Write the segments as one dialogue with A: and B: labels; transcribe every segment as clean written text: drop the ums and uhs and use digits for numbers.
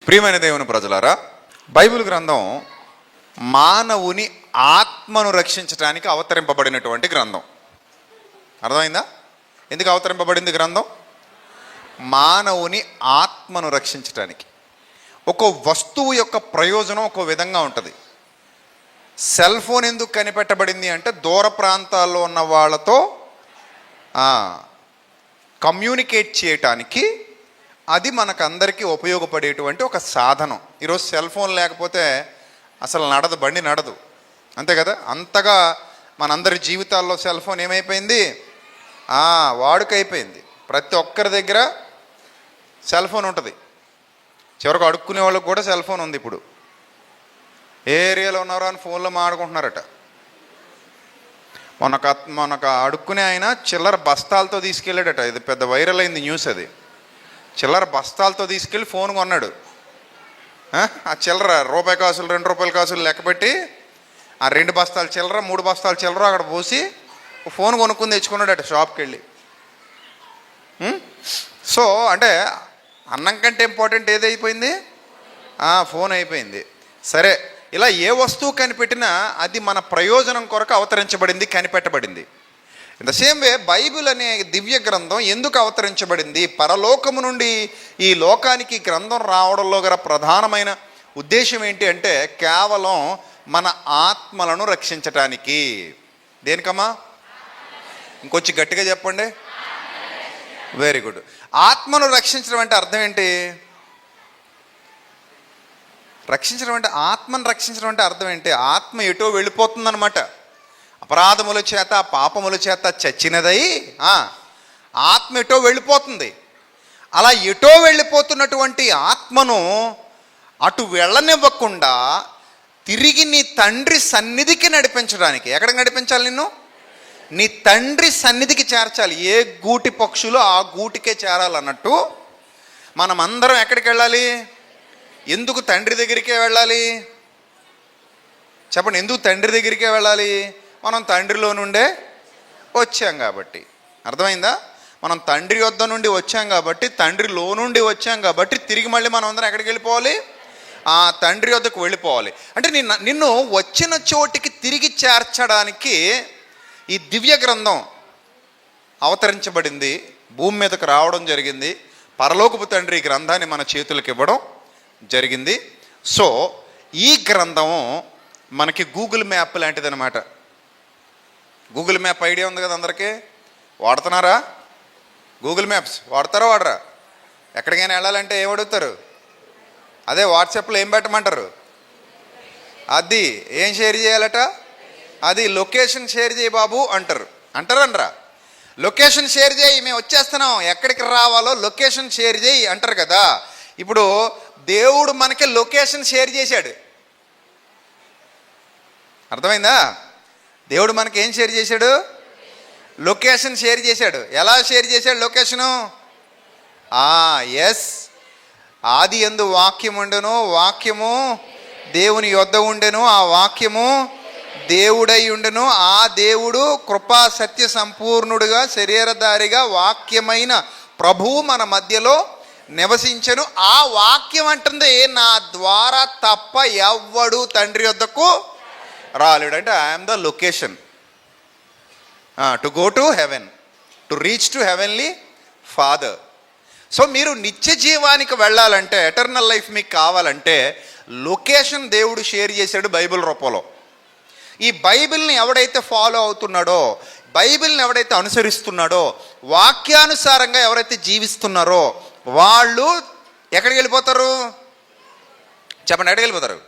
A: ప్రియమైన దేవుని ప్రజలారా, బైబిల్ గ్రంథం మానవుని ఆత్మను రక్షించడానికి అవతరింపబడినటువంటి గ్రంథం. అర్థమైందా? ఎందుకు అవతరింపబడింది గ్రంథం? మానవుని ఆత్మను రక్షించడానికి. ఒక వస్తువు యొక్క ప్రయోజనం ఒక విధంగా ఉంటుంది. సెల్ ఫోన్ ఎందుకు కనిపెట్టబడింది అంటే దూర ప్రాంతాల్లో ఉన్న వాళ్ళతో కమ్యూనికేట్ చేయటానికి అది మనకందరికీ ఉపయోగపడేటువంటి ఒక సాధనం. ఈరోజు సెల్ ఫోన్ లేకపోతే అసలు నడదు, బండి నడదు, అంతే కదా. అంతగా మనందరి జీవితాల్లో సెల్ ఫోన్ ఏమైపోయింది? వాడుకైపోయింది. ప్రతి ఒక్కరి దగ్గర సెల్ ఫోన్ ఉంటుంది. చివరికి అడుక్కునే వాళ్ళకి కూడా సెల్ ఫోన్ ఉంది. ఇప్పుడు ఏ ఏరియాలో ఉన్నారో అని ఫోన్లో మాట్లాడుకుంటున్నారట. మొన్నొక అడుక్కునే ఆయన చిల్లర బస్తాలతో తీసుకెళ్ళాడట. ఇది పెద్ద వైరల్ అయింది న్యూస్. అది చిల్లర బస్తాలతో తీసుకెళ్ళి ఫోన్ కొన్నాడు. ఆ చిల్లర రూపాయి కాసులు, 2 రూపాయల కాసులు లెక్కపెట్టి ఆ 2 బస్తాలు చిల్లర, 3 బస్తాలు చిల్లర అక్కడ పోసి ఫోన్ కొనుక్కుని తెచ్చుకున్నాడట షాప్కి వెళ్ళి. సో అంటే అన్నం కంటే ఇంపార్టెంట్ ఏదైపోయింది? ఫోన్ అయిపోయింది. సరే, ఇలా ఏ వస్తువు కనిపెట్టినా అది మన ప్రయోజనం కొరకు అవతరించబడింది, కనిపెట్టబడింది. In the same way Bible అనే దివ్య గ్రంథం ఎందుకు అవతరించబడింది? పరలోకము నుండి ఈ లోకానికి గ్రంథం రావడంలో గల ప్రధానమైన ఉద్దేశం ఏంటి అంటే కేవలం మన ఆత్మలను రక్షించటానికి. దేనికమ్మా? ఇంకొంచెం గట్టిగా చెప్పండి. Very good. ఆత్మను రక్షించడం అంటే అర్థం ఏంటి? ఆత్మను రక్షించడం అంటే అర్థం ఏంటి? ఆత్మ ఎటో వెళ్ళిపోతుందన్నమాట. అపరాధముల చేత, పాపముల చేత చచ్చినదై ఆత్మ ఎటో వెళ్ళిపోతుంది. అలా ఎటో వెళ్ళిపోతున్నటువంటి ఆత్మను అటు వెళ్ళనివ్వకుండా తిరిగి నీ తండ్రి సన్నిధికి నడిపించడానికి. ఎక్కడికి నడిపించాలి? నిన్ను నీ తండ్రి సన్నిధికి చేర్చాలి. ఏ గూటి పక్షులు ఆ గూటికే చేరాలన్నట్టు మనమందరం ఎక్కడికి వెళ్ళాలి? ఎందుకు తండ్రి దగ్గరికే వెళ్ళాలి? చెప్పండి, ఎందుకు తండ్రి దగ్గరికే వెళ్ళాలి? మనం తండ్రిలో నుండే వచ్చాం కాబట్టి. అర్థమైందా? మనం తండ్రి వద్ద నుండి వచ్చాం కాబట్టి, తండ్రిలో నుండి వచ్చాం కాబట్టి తిరిగి మళ్ళీ మనం అందరం ఎక్కడికి వెళ్ళిపోవాలి? ఆ తండ్రి వద్దకు వెళ్ళిపోవాలి. అంటే నిన్ను వచ్చిన చోటికి తిరిగి చేర్చడానికి ఈ దివ్య గ్రంథం అవతరించబడింది, భూమి మీదకు రావడం జరిగింది. పరలోకపు తండ్రి ఈ గ్రంథాన్ని మన చేతులకు ఇవ్వడం జరిగింది. సో ఈ గ్రంథము మనకి గూగుల్ మ్యాప్ లాంటిది అనమాట. గూగుల్ మ్యాప్ ఐడియా ఉంది కదా అందరికీ? వాడుతున్నారా? గూగుల్ మ్యాప్స్ వాడతారా? వాడరా? ఎక్కడికైనా వెళ్ళాలంటే ఏం అడుగుతారు? అదే వాట్సాప్లో ఏం పెట్టమంటారు? అది ఏం షేర్ చేయాలట? అది లొకేషన్ షేర్ చేయి బాబు అంటారు. అంటారనరా? లొకేషన్ షేర్ చేయి, మేము వచ్చేస్తున్నాం, ఎక్కడికి రావాలో లొకేషన్ షేర్ చేయి అంటారు కదా. ఇప్పుడు దేవుడు మనకి లొకేషన్ షేర్ చేశాడు. అర్థమైందా? దేవుడు మనకి ఏం షేర్ చేశాడు? లొకేషన్ షేర్ చేశాడు. ఎలా షేర్ చేశాడు లొకేషను? ఎస్, ఆది యందు వాక్యం ఉండెను, వాక్యము దేవుని యొద్ద ఉండెను, ఆ వాక్యము దేవుడై ఉండెను, ఆ దేవుడు కృపా సత్య సంపూర్ణుడుగా శరీరధారిగా వాక్యమైన ప్రభువు మన మధ్యలో నివసించెను. ఆ వాక్యం అంటుంది, నా ద్వారా తప్ప ఎవ్వడు తండ్రి వద్దకు రాలేడు. అంటే I'm the location to go to heaven, to reach to heavenly father. So మీరు నిత్య జీవానికి వెళ్ళాలంటే, ఎటర్నల్ లైఫ్ మీకు కావాలంటే లొకేషన్ దేవుడు షేర్ చేశాడు బైబిల్ రూపంలో. ఈ బైబిల్ని ఎవడైతే ఫాలో అవుతున్నాడో, బైబిల్ని ఎవడైతే అనుసరిస్తున్నాడో, వాక్యానుసారంగా ఎవరైతే జీవిస్తున్నారో వాళ్ళు ఎక్కడికి వెళ్ళిపోతారు? చెప్పండి, ఎక్కడికి వెళ్ళిపోతారు?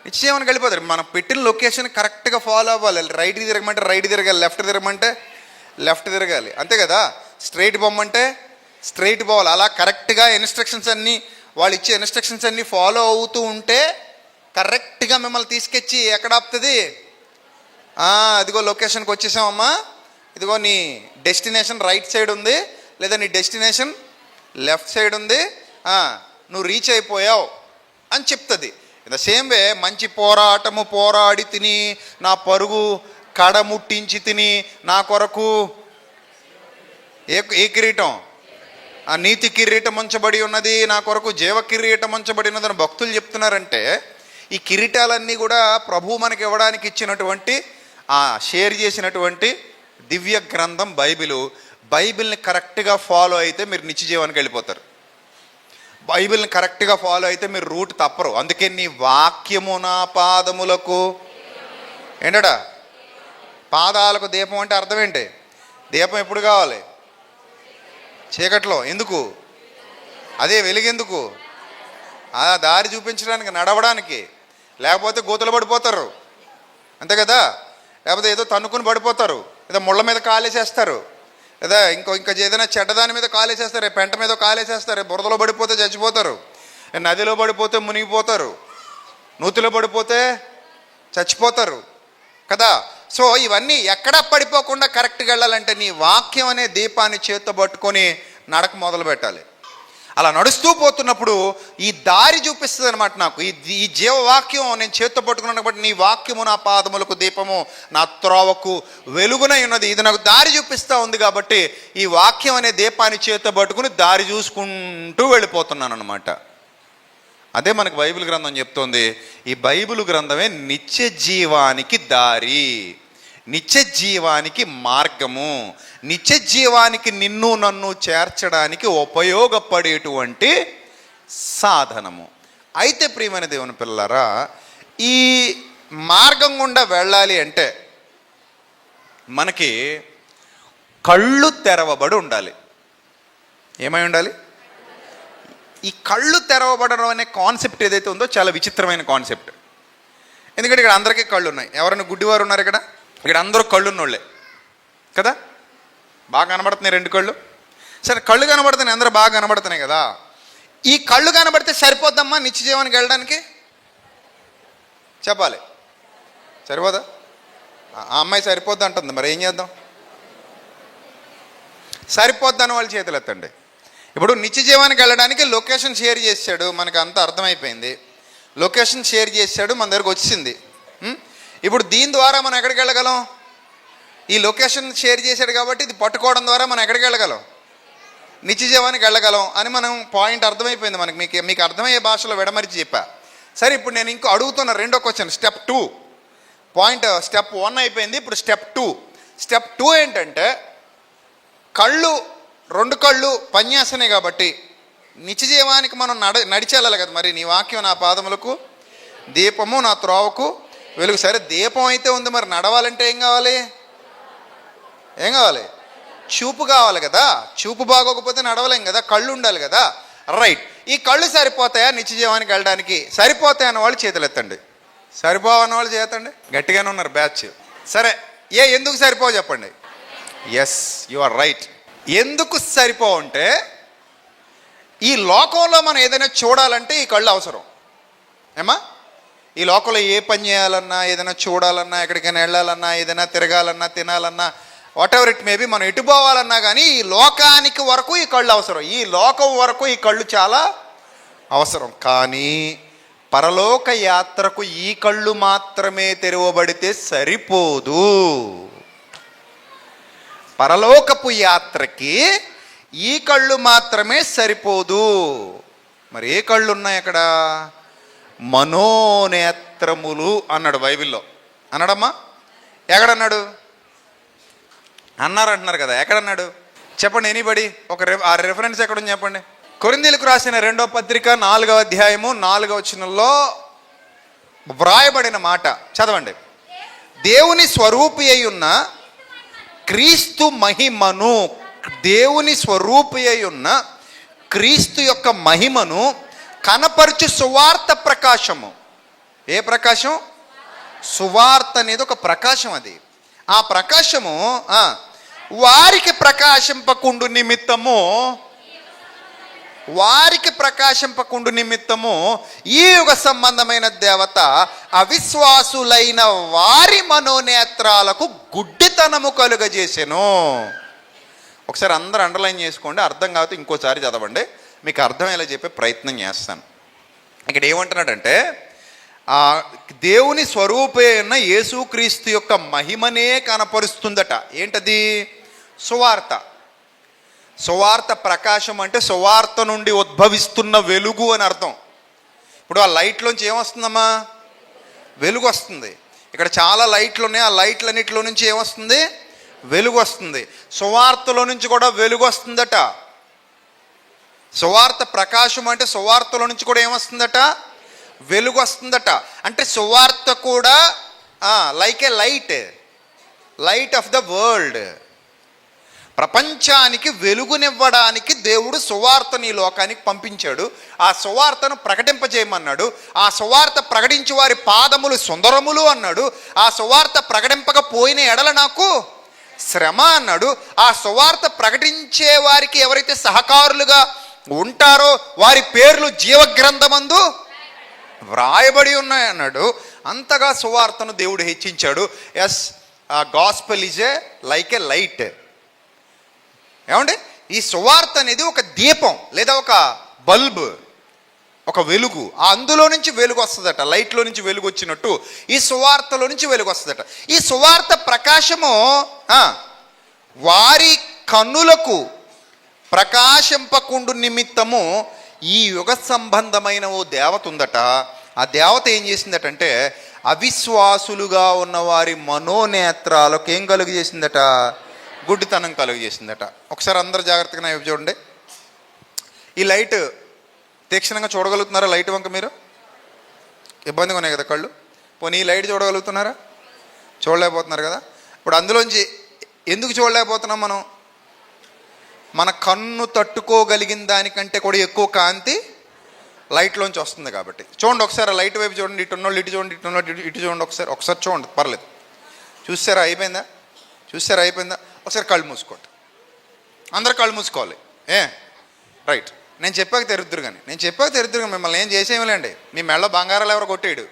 A: నిశ్చయమని వెళ్ళిపోతారు. మనం పెట్టిన లొకేషన్ కరెక్ట్గా ఫాలో అవ్వాలి. రైట్కి తిరగమంటే రైట్ తిరగాలి, లెఫ్ట్ తిరగమంటే లెఫ్ట్ తిరగాలి, అంతే కదా. స్ట్రైట్ పోమంటే స్ట్రైట్ పోవాలి. అలా కరెక్ట్గా ఇన్స్ట్రక్షన్స్ అన్నీ, వాళ్ళు ఇచ్చే ఇన్స్ట్రక్షన్స్ అన్నీ ఫాలో అవుతూ ఉంటే కరెక్ట్గా మిమ్మల్ని తీసుకొచ్చి ఎక్కడ ఆపుతుంది? అదిగో లొకేషన్కి వచ్చేసామమ్మా, ఇదిగో నీ డెస్టినేషన్ రైట్ సైడ్ ఉంది, లేదా నీ డెస్టినేషన్ లెఫ్ట్ సైడ్ ఉంది, నువ్వు రీచ్ అయిపోయావు అని చెప్తుంది. ఇన్ ద సేమ్ వే మంచి పోరాటము పోరాడి తిని, నా పరుగు కడముట్టించి తిని, నా కొరకు ఏ కిరీటం? ఆ నీతి కిరీటం ఉంచబడి ఉన్నది, నా కొరకు జీవ కిరీటం ఉంచబడి ఉన్నదని భక్తులు చెప్తున్నారంటే, ఈ కిరీటాలన్నీ కూడా ప్రభువు మనకి ఇవ్వడానికి ఇచ్చినటువంటి షేర్ చేసినటువంటి దివ్య గ్రంథం బైబిల్ని కరెక్ట్గా ఫాలో అయితే మీరు నిత్య జీవానికి వెళ్ళిపోతారు. బైబిల్ని కరెక్ట్గా ఫాలో అయితే మీరు రూట్ తప్పరు. అందుకే నీ వాక్యము నా పాదములకు ఏంటడా, పాదాలకు దీపం అంటే అర్థం ఏంటి? దీపం ఎప్పుడు కావాలి? చీకట్లో. ఎందుకు? అదే వెలుగెందుకు? ఆ దారి చూపించడానికి, నడవడానికి. లేకపోతే గోతులు పడిపోతారు, అంతే కదా. లేకపోతే ఏదో తన్నుకుని పడిపోతారు, ఏదో ముళ్ళ మీద కాలేసేస్తారు, లేదా ఇంకా ఏదైనా చెడ్డదాని మీద కాలేసేస్తారు, పెంట మీద కాలేసేస్తారు, బురదలో పడిపోతే చచ్చిపోతారు, నదిలో పడిపోతే మునిగిపోతారు, నూతిలో పడిపోతే చచ్చిపోతారు కదా. సో ఇవన్నీ ఎక్కడా పడిపోకుండా కరెక్ట్గా వెళ్ళాలంటే నీ వాక్యం అనే దీపాన్ని చేత్తో పట్టుకొని నడక మొదలు పెట్టాలి. అలా నడుస్తూ పోతున్నప్పుడు ఈ దారి చూపిస్తుంది అనమాట. నాకు ఈ జీవవాక్యం నేను చేత్తో పట్టుకున్నాను కాబట్టి, నీ వాక్యము నా పాదములకు దీపము, నా త్రోవకు వెలుగునై ఉన్నది. ఇది నాకు దారి చూపిస్తూ ఉంది కాబట్టి ఈ వాక్యం అనే దీపాన్ని చేత్తో పట్టుకుని దారి చూసుకుంటూ వెళ్ళిపోతున్నాను అనమాట. అదే మనకు బైబిల్ గ్రంథం చెప్తోంది. ఈ బైబిల్ గ్రంథమే నిత్య జీవానికి దారి, నిత్య జీవానికి మార్గము, నిత్య జీవానికి నిన్ను నన్ను చేర్చడానికి ఉపయోగపడేటువంటి సాధనము. అయితే ప్రియమైన దేవుని పిల్లలారా, ఈ మార్గం గుండా వెళ్ళాలి అంటే మనకి కళ్ళు తెరవబడి ఉండాలి. ఏమై ఉండాలి? ఈ కళ్ళు తెరవబడడం అనే కాన్సెప్ట్ ఏదైతే ఉందో చాలా విచిత్రమైన కాన్సెప్ట్. ఎందుకంటే ఇక్కడ అందరికీ కళ్ళు ఉన్నాయి. ఎవరైనా గుడ్డివారు ఉన్నారు ఇక్కడ అందరూ కళ్ళున్నోళ్ళే కదా. బాగా కనబడుతున్నాయి 2 కళ్ళు. సరే, కళ్ళు కనబడుతున్నాయి, అందరూ బాగా కనబడుతున్నాయి కదా. ఈ కళ్ళు కనబడితే సరిపోద్దమ్మా నిత్య జీవానికి వెళ్ళడానికి? చెప్పాలి, సరిపోదా? ఆ అమ్మాయి సరిపోద్ది అంటుంది, మరి ఏం చేద్దాం? సరిపోద్దని వాళ్ళు చేతులు ఎత్తండి. ఇప్పుడు నిత్య జీవానికి వెళ్ళడానికి లొకేషన్ షేర్ చేశాడు, మనకు అంతా అర్థమైపోయింది. లొకేషన్ షేర్ చేశాడు, మన దగ్గరకు వచ్చింది. ఇప్పుడు దీని ద్వారా మనం ఎక్కడికి వెళ్ళగలం? ఈ లొకేషన్ షేర్ చేశాడు కాబట్టి ఇది పట్టుకోవడం ద్వారా మనం ఎక్కడికి వెళ్ళగలం? నిత్య జీవానికి వెళ్ళగలం అని మనం పాయింట్ అర్థమైపోయింది మనకి. మీకు అర్థమయ్యే భాషలో విడమరిచి చెప్పా. సరే, ఇప్పుడు నేను ఇంకో అడుగుతున్న రెండో క్వశ్చన్, స్టెప్ 2 పాయింట్. స్టెప్ 1 అయిపోయింది, ఇప్పుడు స్టెప్ 2. స్టెప్ 2 ఏంటంటే, కళ్ళు 2 కళ్ళు పనిచేస్తున్నాయి కాబట్టి నిత్య జీవానికి మనం నడిచెళ్ళాలి కదా. మరి నీ వాక్యం నా పాదములకు దీపము, నా త్రోవకు వెలుగు. సరే, దీపం అయితే ఉంది, మరి నడవాలంటే ఏం కావాలి? చూపు కావాలి కదా. చూపు బాగోకపోతే నడవలేం కదా, కళ్ళు ఉండాలి కదా. రైట్, ఈ కళ్ళు సరిపోతాయా నిత్య జీవానికి వెళ్ళడానికి? సరిపోతాయి అన్నవాళ్ళు చేతులు ఎత్తండి. సరిపోవన్న వాళ్ళు చేతండి. గట్టిగానే ఉన్నారు బ్యాచ్. సరే, ఎందుకు సరిపోవు చెప్పండి. Yes, you are right. ఎందుకు సరిపోవంటే, ఈ లోకంలో మనం ఏదైనా చూడాలంటే ఈ కళ్ళు అవసరం. ఏమా, ఈ లోకంలో ఏ పని చేయాలన్నా, ఏదైనా చూడాలన్నా, ఎక్కడికైనా వెళ్ళాలన్నా, ఏదైనా తిరగాలన్నా, తినాలన్నా, వాట్ ఎవర్ ఇట్ మేబీ, మనం ఎటు పోవాలన్నా కానీ ఈ లోకానికి వరకు ఈ కళ్ళు అవసరం. ఈ లోకం వరకు ఈ కళ్ళు చాలా అవసరం. కానీ పరలోక యాత్రకు ఈ కళ్ళు మాత్రమే తెరవబడితే సరిపోదు. పరలోకపు యాత్రకి ఈ కళ్ళు మాత్రమే సరిపోదు. మరి ఏ కళ్ళు ఉన్నాయి అక్కడ? మనోనేత్రములు అన్నాడు బైబిల్లో. అన్నాడమ్మా? ఎక్కడన్నాడు? అంటున్నారు కదా, ఎక్కడన్నాడు చెప్పండి. ఎనీబడి ఆ రెఫరెన్స్ ఎక్కడుంది చెప్పండి. కొరింథీయులకు రాసిన 2వ పత్రిక 4వ అధ్యాయము 4వ వచనంలో వ్రాయబడిన మాట చదవండి. దేవుని స్వరూపి అయి ఉన్న క్రీస్తు మహిమను, దేవుని స్వరూపి అయి ఉన్న క్రీస్తు యొక్క మహిమను కనపరచు సువార్త ప్రకాశము. ఏ ప్రకాశం? సువార్త అనేది ఒక ప్రకాశం. అది ఆ ప్రకాశము వారికి ప్రకాశింపకుండు నిమిత్తము ఈ యుగ సంబంధమైన దేవత అవిశ్వాసులైన వారి మనోనేత్రాలకు గుడ్డితనము కలుగజేసెను. ఒకసారి అందరూ అండర్లైన్ చేసుకోండి. అర్థం కాకపోతే ఇంకోసారి చదవండి, మీకు అర్థమయ్యేలా చెప్పే ప్రయత్నం చేస్తాను. ఇక్కడ ఏమంటున్నాడంటే, దేవుని స్వరూపే ఉన్న యేసుక్రీస్తు యొక్క మహిమనే కనపరుస్తుందట. ఏంటది? సువార్త. సువార్త ప్రకాశం అంటే సువార్త నుండి ఉద్భవిస్తున్న వెలుగు అని అర్థం. ఇప్పుడు ఆ లైట్లోంచి ఏమొస్తుందమ్మా? వెలుగు వస్తుంది. ఇక్కడ చాలా లైట్లు ఉన్నాయి, ఆ లైట్లన్నిటిలో నుంచి ఏమొస్తుంది? వెలుగు వస్తుంది. సువార్తలో నుంచి కూడా వెలుగు వస్తుందట. సువార్త ప్రకాశం అంటే సువార్తలో నుంచి కూడా ఏమొస్తుందట? వెలుగు వస్తుందట. అంటే సువార్త కూడా like a light of the world. ప్రపంచానికి వెలుగునివ్వడానికి దేవుడు సువార్తని ఈ లోకానికి పంపించాడు. ఆ సువార్తను ప్రకటింపజేయమన్నాడు. ఆ సువార్త ప్రకటించి వారి పాదములు సుందరములు అన్నాడు. ఆ సువార్త ప్రకటింపకపోయిన ఎడల నాకు శ్రమ అన్నాడు. ఆ సువార్త ప్రకటించే వారికి ఎవరైతే సహకారులుగా ఉంటారో వారి పేర్లు జీవగ్రంథమందు వ్రాయబడి ఉన్నాయన్నాడు. అంతగా సువార్తను దేవుడు హెచ్చించాడు. Yes, gospel is like a light. ఏమండి, ఈ సువార్త అనేది ఒక దీపం లేదా ఒక బల్బ్, ఒక వెలుగు. అందులో నుంచి వెలుగు వస్తుందట. లైట్లో నుంచి వెలుగు వచ్చినట్టు ఈ సువార్తలో నుంచి వెలుగు వస్తుందట. ఈ సువార్త ప్రకాశము వారి కన్నులకు ప్రకాశింపకుండు నిమిత్తము ఈ యుగ సంబంధమైన ఓ దేవత ఉందట. ఆ దేవత ఏం చేసిందటంటే అవిశ్వాసులుగా ఉన్న వారి మనోనేత్రాలకు ఏం కలుగు చేసిందట? గుడ్డితనం కలుగు చేసిందట. ఒకసారి అందరూ జాగ్రత్తగా నా చూడండి. ఈ లైట్ తీక్షణంగా చూడగలుగుతున్నారా? లైట్ వంక మీరు ఇబ్బందిగా ఉన్నాయి కదా కళ్ళు. పోనీ ఈ లైట్ చూడగలుగుతున్నారా? చూడలేకపోతున్నారు కదా. ఇప్పుడు అందులోంచి ఎందుకు చూడలేకపోతున్నాం మనం? మన కన్ను తట్టుకోగలిగిన దానికంటే కూడా ఎక్కువ కాంతి లైట్లోంచి వస్తుంది కాబట్టి. చూడండి ఒకసారి లైట్ వైపు చూడండి. ఇటు ఉన్నోళ్ళు ఇటు చూడండి, ఇటు ఉన్నోళ్ళు ఇటు చూడండి. ఒకసారి చూడండి, పర్లేదు. చూసారా? అయిపోయిందా? ఒకసారి కళ్ళు మూసుకోండి. అందరు కళ్ళు మూసుకోవాలి. రైట్. నేను చెప్పాక తెరుద్దురు కానీ మిమ్మల్ని ఏం చేసేయలేండి. మీ మెళ్ళ బంగారాలు ఎవరు కొట్టేయడు.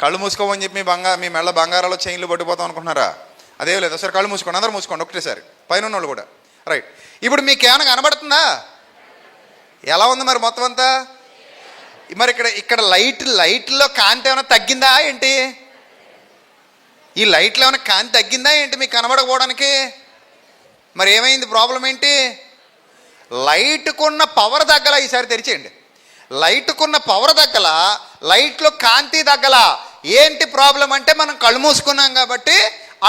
A: కళ్ళు మూసుకోమని చెప్పి మీ మెళ్ళ బంగారాలు చైన్లు పట్టిపోతాం అనుకుంటున్నారా? అదే లేదు. ఒకసారి కళ్ళు మూసుకోండి, అందరూ మూసుకోండి ఒకటేసారి, పైన ఉన్నోళ్ళు కూడా. రైట్. ఇప్పుడు మీకు ఏమైనా కనబడుతుందా? ఎలా ఉంది మరి మొత్తం అంతా? మరి ఇక్కడ లైట్లో కాంతి ఏమైనా తగ్గిందా ఏంటి? ఈ లైట్లో ఏమైనా కాంతి తగ్గిందా ఏంటి మీకు కనబడకపోవడానికి? మరి ఏమైంది? ప్రాబ్లం ఏంటి? లైట్కున్న పవర్ తగ్గల. ఈసారి తెరిచేయండి. లైట్కున్న పవర్ తగ్గల, లైట్లో కాంతి తగ్గల. ఏంటి ప్రాబ్లం అంటే మనం కళ్ళు మూసుకున్నాం కాబట్టి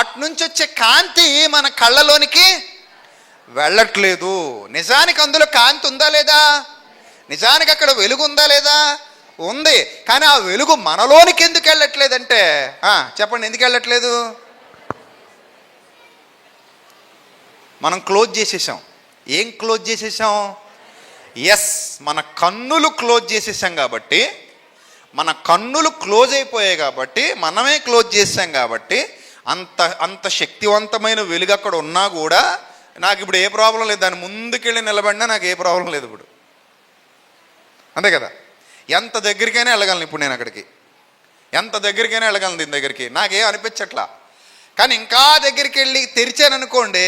A: అట్నుంచి వచ్చే కాంతి మన కళ్ళలోనికి వెళ్ళట్లేదు. నిజానికి అందులో కాంతి ఉందా లేదా? నిజానికి అక్కడ వెలుగు ఉందా లేదా? ఉంది. కానీ ఆ వెలుగు మనలోనికి ఎందుకు వెళ్ళట్లేదంటే చెప్పండి, ఎందుకు వెళ్ళట్లేదు? మనం క్లోజ్ చేసేసాం. ఏం క్లోజ్ చేసేసాం? ఎస్, మన కన్నులు క్లోజ్ చేసేసాం. కాబట్టి మన కన్నులు క్లోజ్ అయిపోయాయి కాబట్టి, మనమే క్లోజ్ చేసాం కాబట్టి అంత శక్తివంతమైన వెలుగు అక్కడ ఉన్నా కూడా నాకు ఇప్పుడు ఏ ప్రాబ్లం లేదు. దాని ముందుకెళ్ళి నిలబడినా నాకు ఏ ప్రాబ్లం లేదు ఇప్పుడు. అంతే కదా. ఎంత దగ్గరికైనా వెళ్ళగలను ఇప్పుడు నేను అక్కడికి. ఎంత దగ్గరికైనా వెళ్ళగలను దీని దగ్గరికి. నాకేం అనిపించట్లా. కానీ ఇంకా దగ్గరికి వెళ్ళి తెరిచాను అనుకోండి,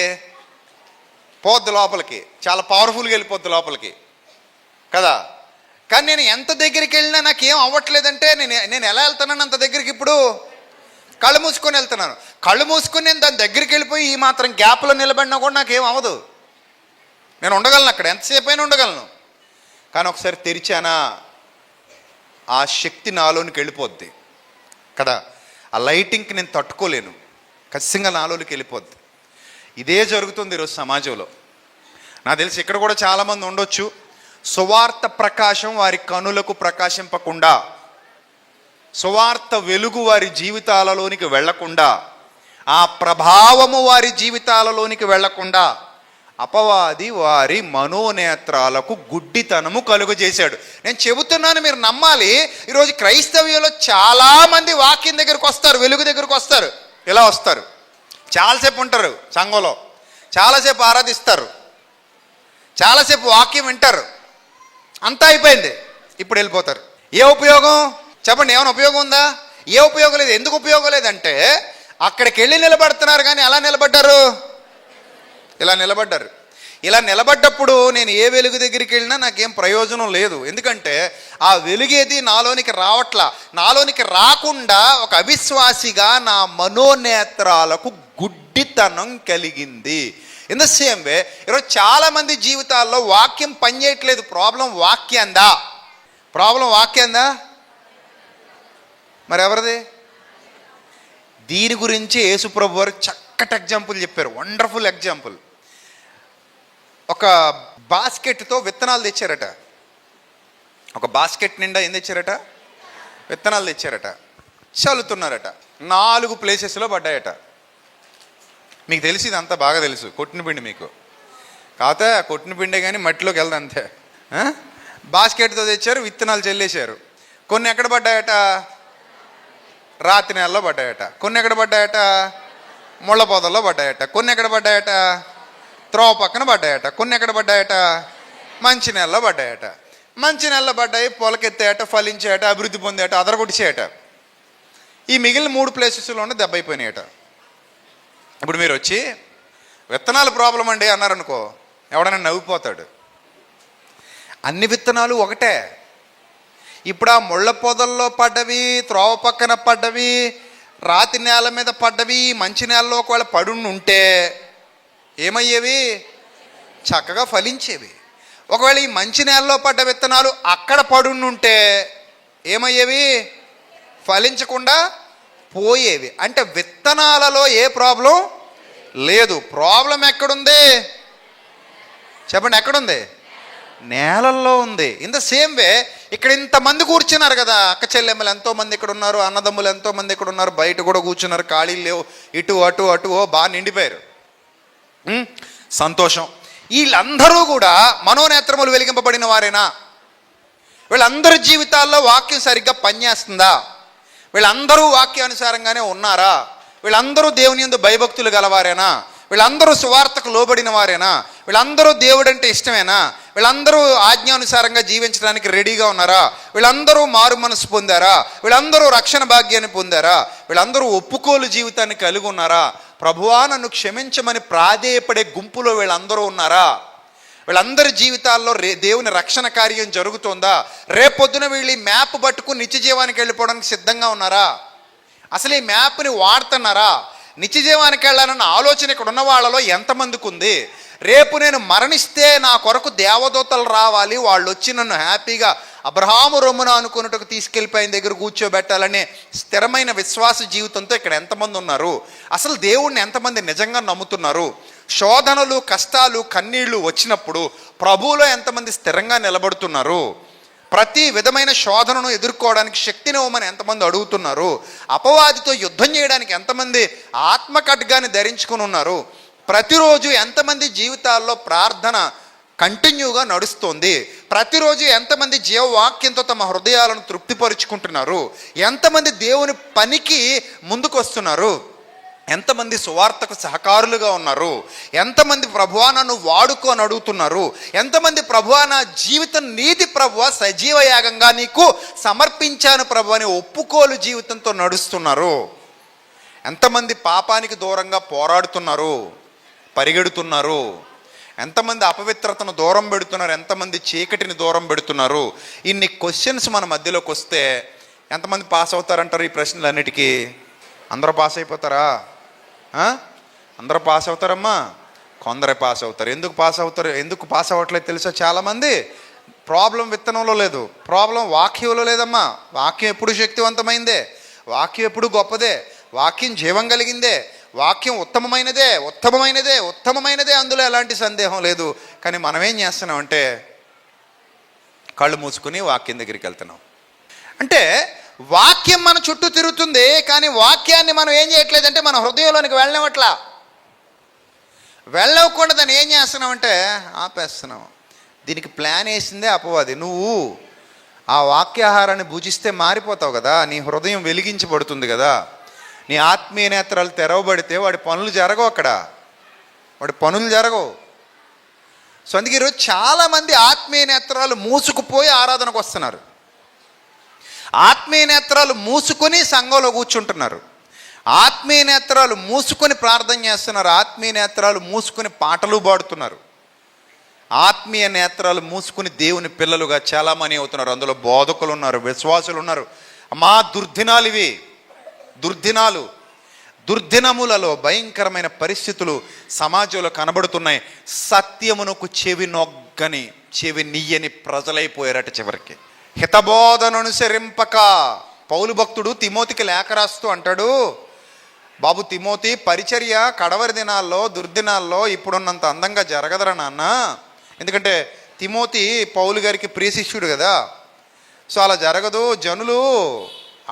A: పోద్ది లోపలికి. చాలా పవర్ఫుల్గా వెళ్ళిపోద్ది లోపలికి కదా. కానీ నేను ఎంత దగ్గరికి వెళ్ళినా నాకేం అవ్వట్లేదంటే నేను ఎలా వెళ్తున్నాను అంత దగ్గరికి? ఇప్పుడు కళ్ళు మూసుకొని వెళ్తున్నాను. కళ్ళు మూసుకొని నేను దాని దగ్గరికి వెళ్ళిపోయి ఈ మాత్రం గ్యాప్లో నిలబడినా కూడా నాకేం అవ్వదు. నేను ఉండగలను అక్కడ, ఎంతసేపు అయినా ఉండగలను. కానీ ఒకసారి తెరిచానా ఆ శక్తి నాలోనికి వెళ్ళిపోద్ది కదా. ఆ లైటింగ్కి నేను తట్టుకోలేను, ఖచ్చితంగా నాలోనికి వెళ్ళిపోద్ది. ఇదే జరుగుతుంది ఈరోజు సమాజంలో. నాకు తెలిసి ఇక్కడ కూడా చాలామంది ఉండొచ్చు. సువార్త ప్రకాశం వారి కనులకు ప్రకాశింపకుండా, సువార్త వెలుగు వారి జీవితాలలోనికి వెళ్లకుండా, ఆ ప్రభావము వారి జీవితాలలోనికి వెళ్లకుండా అపవాది వారి మనోనేత్రాలకు గుడ్డితనము కలుగజేశాడు. నేను చెబుతున్నాను, మీరు నమ్మాలి. ఈరోజు క్రైస్తవ్యంలో చాలామంది వాక్యం దగ్గరకు వస్తారు, వెలుగు దగ్గరకు వస్తారు. ఎలా వస్తారు? చాలాసేపు ఉంటారు సంఘంలో, చాలాసేపు ఆరాధిస్తారు, చాలాసేపు వాక్యం వింటారు, అంతా అయిపోయింది, ఇప్పుడు వెళ్ళిపోతారు. ఏ ఉపయోగం చెప్పండి? ఏమైనా ఉపయోగం ఉందా? ఏ ఉపయోగం లేదు. ఎందుకు ఉపయోగం లేదంటే అక్కడికి వెళ్ళి నిలబడుతున్నారు, కానీ ఎలా నిలబడ్డారు? ఇలా నిలబడ్డారు. ఇలా నిలబడ్డప్పుడు నేను ఏ వెలుగు దగ్గరికి వెళ్ళినా నాకేం ప్రయోజనం లేదు. ఎందుకంటే ఆ వెలుగేది నాలోనికి రావట్లా. నాలోనికి రాకుండా ఒక అవిశ్వాసిగా నా మనోనేత్రాలకు గుడ్డితనం కలిగింది. ఇన్ ద సేమ్ వే ఈరోజు చాలామంది జీవితాల్లో వాక్యం పనిచేయట్లేదు. ప్రాబ్లం వాక్యందా? ప్రాబ్లం వాక్యందా? మరి ఎవరిది? దీని గురించి యేసుప్రభు వారు చక్కటి ఎగ్జాంపుల్ చెప్పారు, వండర్ఫుల్ ఎగ్జాంపుల్. ఒక బాస్కెట్తో విత్తనాలు తెచ్చారట. ఒక బాస్కెట్ నిండా ఏం తెచ్చారట? విత్తనాలు తెచ్చారట. చల్లుతున్నారట. 4 ప్లేసెస్లో పడ్డాయట. మీకు తెలిసి ఇదంతా బాగా తెలుసు, కొట్టిన పిండి మీకు. కాకపోతే కొట్టిన పిండే కానీ మట్టిలోకి వెళ్దా అంతే. బాస్కెట్తో తెచ్చారు, విత్తనాలు చల్లేశారు. కొన్ని ఎక్కడ పడ్డాయట? రాతి నెలలో పడ్డాయట. కొన్ని ఎక్కడ పడ్డాయట? ముళ్ళ పొదల్లో పడ్డాయట. కొన్ని ఎక్కడ పడ్డాయట? త్రోవ పక్కన పడ్డాయట. కొన్ని ఎక్కడ పడ్డాయట? మంచి నెలలో పడ్డాయట. మంచి నెలలో పడ్డాయి, పొలకెత్తాయట, ఫలించాయట, అభివృద్ధి పొందాయట, అదరగొట్టిచేయట. ఈ మిగిలిన 3 ప్లేసెస్లోనే దెబ్బ అయిపోయినాయట. ఇప్పుడు మీరు వచ్చి విత్తనాలు ప్రాబ్లం అండి అన్నారనుకో, ఎవడన్నా నవ్విపోతాడు. అన్ని విత్తనాలు ఒకటే. ఇప్పుడు ఆ ముళ్ళ పొదల్లో పడ్డవి, త్రోవ పక్కన పడ్డవి, రాతి నేల మీద పడ్డవి, మంచి నేలలో ఒకవేళ పడుంటే ఏమయ్యేవి? చక్కగా ఫలించేవి. ఒకవేళ ఈ మంచి నేలలో పడ్డ విత్తనాలు అక్కడ పడుంటే ఏమయ్యేవి? ఫలించకుండా పోయేవి. అంటే విత్తనాలలో ఏ ప్రాబ్లం లేదు. ప్రాబ్లం ఎక్కడుంది చెప్పండి? ఎక్కడుంది? నేలల్లో ఉంది. ఇన్ ద సేమ్ వే ఇక్కడ ఇంతమంది కూర్చున్నారు కదా, అక్క చెల్లెమ్మలు ఎంతోమంది ఇక్కడ ఉన్నారు, అన్నదమ్ములు ఎంతోమంది ఇక్కడ ఉన్నారు, బయట కూడా కూర్చున్నారు, ఖాళీలు లేవు, ఇటు అటు అటు బాగా నిండిపోయారు. సంతోషం. వీళ్ళందరూ కూడా మనోనేత్రములు వెలిగింపబడిన వారేనా? వీళ్ళందరి జీవితాల్లో వాక్యం సరిగ్గా పనిచేస్తుందా? వీళ్ళందరూ వాక్యానుసారంగానే ఉన్నారా? వీళ్ళందరూ దేవుని యందు భయభక్తులు గలవారేనా? వీళ్ళందరూ సువార్తకు లోబడిన వారేనా? వీళ్ళందరూ దేవుడు అంటే ఇష్టమేనా? వీళ్ళందరూ ఆజ్ఞానుసారంగా జీవించడానికి రెడీగా ఉన్నారా? వీళ్ళందరూ మారు మనసు పొందారా? వీళ్ళందరూ రక్షణ భాగ్యాన్ని పొందారా? వీళ్ళందరూ ఒప్పుకోలు జీవితాన్ని కలిగి ఉన్నారా? ప్రభువా నన్ను క్షమించమని ప్రాధేయపడే గుంపులో వీళ్ళందరూ ఉన్నారా? వీళ్ళందరి జీవితాల్లో దేవుని రక్షణ కార్యం జరుగుతుందా? రేపొద్దున వీళ్ళు ఈ మ్యాప్ పట్టుకుని నిత్య జీవానికి వెళ్ళిపోవడానికి సిద్ధంగా ఉన్నారా? అసలు ఈ మ్యాప్ని వాడుతున్నారా? నిత్య జీవానికి వెళ్ళాలన్న ఆలోచన ఇక్కడ ఉన్న వాళ్ళలో ఎంతమందికి ఉంది? రేపు నేను మరణిస్తే నా కొరకు దేవదూతలు రావాలి, వాళ్ళు వచ్చి నన్ను హ్యాపీగా అబ్రహాము రొమ్మున అనుకున్నట్టుకు తీసుకెళ్ళిపోయిన దగ్గర కూర్చోబెట్టాలనే స్థిరమైన విశ్వాస జీవితంతో ఇక్కడ ఎంతమంది ఉన్నారు? అసలు దేవుణ్ణి ఎంతమంది నిజంగా నమ్ముతున్నారు? శోధనలు, కష్టాలు, కన్నీళ్లు వచ్చినప్పుడు ప్రభువులో ఎంతమంది స్థిరంగా నిలబడుతున్నారు? ప్రతి విధమైన శోధనను ఎదుర్కోవడానికి శక్తినివ్వమని ఎంతమంది అడుగుతున్నారు? అపవాదితో యుద్ధం చేయడానికి ఎంతమంది ఆత్మఖడ్గాన్ని ధరించుకుని ఉన్నారు? ప్రతిరోజు ఎంతమంది జీవితాల్లో ప్రార్థన కంటిన్యూగా నడుస్తుంది? ప్రతిరోజు ఎంతమంది జీవవాక్యంతో తమ హృదయాలను తృప్తిపరుచుకుంటున్నారు? ఎంతమంది దేవుని పనికి ముందుకు వస్తున్నారు? ఎంతమంది సువార్తకు సహకారులుగా ఉన్నారు? ఎంతమంది ప్రభువా నన్ను వాడుకో అని అడుగుతున్నారు? ఎంతమంది ప్రభువా నా జీవితం నీది ప్రభువా, సజీవ యాగంగా నీకు సమర్పించాను ప్రభు అని ఒప్పుకోలు జీవితంతో నడుస్తున్నారు? ఎంతమంది పాపానికి దూరంగా పోరాడుతున్నారు, పరిగెడుతున్నారు? ఎంతమంది అపవిత్రతను దూరం పెడుతున్నారు? ఎంతమంది చీకటిని దూరం పెడుతున్నారు? ఇన్ని క్వశ్చన్స్ మన మధ్యలోకి వస్తే ఎంతమంది పాస్ అవుతారంటారు ఈ ప్రశ్నలన్నిటికీ? అందరూ పాస్ అయిపోతారా? అందరూ పాస్ అవుతారమ్మా? కొందరే పాస్ అవుతారు. ఎందుకు పాస్ అవుతారు? ఎందుకు పాస్ అవ్వట్లేదు తెలుసా? చాలామంది ప్రాబ్లం విత్తనంలో లేదు, ప్రాబ్లం వాక్యంలో లేదమ్మా. వాక్యం ఎప్పుడు శక్తివంతమైందే, వాక్యం ఎప్పుడు గొప్పదే, వాక్యం జీవం కలిగిందే, వాక్యం ఉత్తమమైనదే ఉత్తమమైనదే ఉత్తమమైనదే, అందులో ఎలాంటి సందేహం లేదు. కానీ మనం ఏం చేస్తున్నామంటే కళ్ళు మూసుకుని వాక్యం దగ్గరికి వెళ్తున్నాం. అంటే వాక్యం మన చుట్టూ తిరుగుతుంది, కానీ వాక్యాన్ని మనం ఏం చేయట్లేదంటే మన హృదయంలోనికి వెళ్ళనివ్వట్లా. వెళ్ళకుండా దాన్ని ఏం చేస్తున్నామంటే ఆపేస్తున్నాం. దీనికి ప్లాన్ వేసిందే అపవాది. నువ్వు ఆ వాక్యాహారాన్ని భుజిస్తే మారిపోతావు కదా, నీ హృదయం వెలిగించబడుతుంది కదా, నీ ఆత్మీయ నేత్రాలు తెరవబడితే వాడి పనులు జరగవు, అక్కడ వాడి పనులు జరగవు. సో అందుకే ఈరోజు చాలామంది ఆత్మీయ నేత్రాలు మూసుకుపోయి ఆరాధనకు వస్తున్నారు. ఆత్మీయ నేత్రాలు మూసుకొని సంఘంలో కూర్చుంటున్నారు. ఆత్మీయ నేత్రాలు మూసుకొని ప్రార్థన చేస్తున్నారు. ఆత్మీయ నేత్రాలు మూసుకొని పాటలు పాడుతున్నారు. ఆత్మీయ నేత్రాలు మూసుకుని దేవుని పిల్లలుగా చాలామంది అవుతున్నారు. అందులో బోధకులు ఉన్నారు, విశ్వాసులు ఉన్నారు. అమ్మా దుర్దినాలు ఇవి, దుర్దినాలు. దుర్దినములలో భయంకరమైన పరిస్థితులు సమాజంలో కనబడుతున్నాయి. సత్యమునకు చెవి నొగ్గని, చెవి నియ్యని ప్రజలైపోయారట చివరికి. హితబోధను అనుసరింపక. పౌలు భక్తుడు తిమోతికి లేఖ రాస్తూ అంటాడు, బాబు తిమోతి, పరిచర్య కడవరి దినాల్లో, దుర్దినాల్లో ఇప్పుడున్నంత అందంగా జరగదరా నాన్న. ఎందుకంటే తిమోతి పౌలు గారికి ప్రియ శిష్యుడు కదా. సో అలా జరగదు. జనులు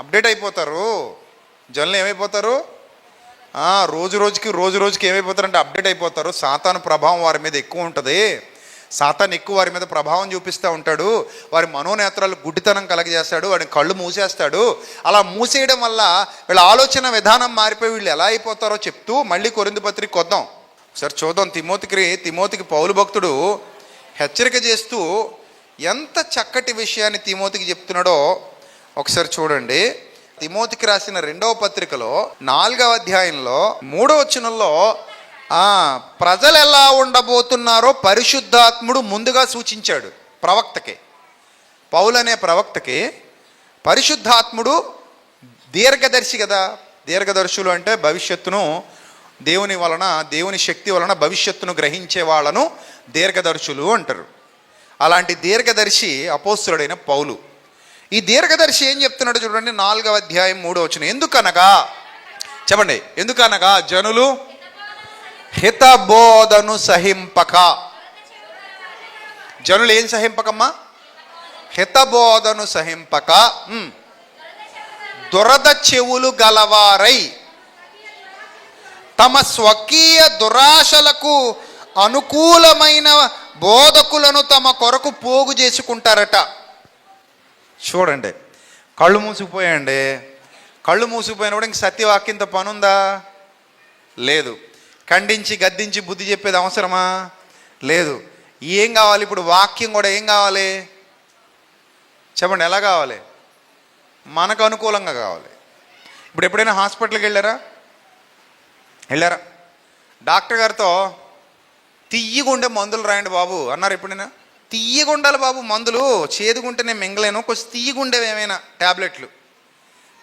A: అప్డేట్ అయిపోతారు. జనులు ఏమైపోతారు? రోజు రోజుకి ఏమైపోతారంటే అప్డేట్ అయిపోతారు. సాతాను ప్రభావం వారి మీద ఎక్కువ ఉంటుంది. సాతాను ఎక్కువ వారి మీద ప్రభావం చూపిస్తూ ఉంటాడు. వారి మనోనేత్రాలు గుడ్డితనం కలగజేస్తాడు. వాడిని కళ్ళు మూసేస్తాడు. అలా మూసేయడం వల్ల వీళ్ళ ఆలోచన విధానం మారిపోయి వీళ్ళు ఎలా అయిపోతారో చెప్తూ మళ్ళీ కొరింథీ పత్రిక కొద్దాం ఒకసారి చూద్దాం. తిమోతికి పౌలు భక్తుడు హెచ్చరిక చేస్తూ ఎంత చక్కటి విషయాన్ని తిమోతికి చెప్తున్నాడో ఒకసారి చూడండి. తిమోతికి రాసిన 2వ పత్రికలో 4వ అధ్యాయంలో 3వ వచనంలో ప్రజలు ఎలా ఉండబోతున్నారో పరిశుద్ధాత్ముడు ముందుగా సూచించాడు ప్రవక్తకి. పౌలు అనే ప్రవక్తకి పరిశుద్ధాత్ముడు దీర్ఘదర్శి కదా. దీర్ఘదర్శులు అంటే భవిష్యత్తును దేవుని శక్తి వలన భవిష్యత్తును గ్రహించే వాళ్ళను దీర్ఘదర్శులు అంటారు. అలాంటి దీర్ఘదర్శి అపోస్తులుడైన పౌలు. ఈ దీర్ఘదర్శి ఏం చెప్తున్నాడు చూడండి. 4వ అధ్యాయం 3వ వచనం. ఎందుకనగా చెప్పండి, ఎందుకనగా జనులు హితబోధను సహింపక. జనులు ఏం సహింపకమ్మా? హితబోధను సహింపక దురద చెవులు గలవారై తమ స్వకీయ దురాశలకు అనుకూలమైన బోధకులను తమ కొరకు పోగు చేసుకుంటారట. చూడండి, కళ్ళు మూసుకుపోయాండి. కళ్ళు మూసుకుపోయినప్పుడు ఇంక సత్యవాక్యంతో పనుందా? లేదు. ఖండించి గద్దించి బుద్ధి చెప్పేది అవసరమా? లేదు. ఏం కావాలి ఇప్పుడు? వాక్యం కూడా ఏం కావాలి చెప్పండి? ఎలా కావాలి? మనకు అనుకూలంగా కావాలి. ఇప్పుడు ఎప్పుడైనా హాస్పిటల్కి వెళ్ళారా? డాక్టర్ గారితో తియ్యగుండే మందులు రాయండి బాబు అన్నారు. ఎప్పుడైనా తియ్యగుండాలి బాబు మందులు, చేదుగుంటే నేను మింగలేను, కొంచెం తియ్యగుండేవి ఏమైనా ట్యాబ్లెట్లు,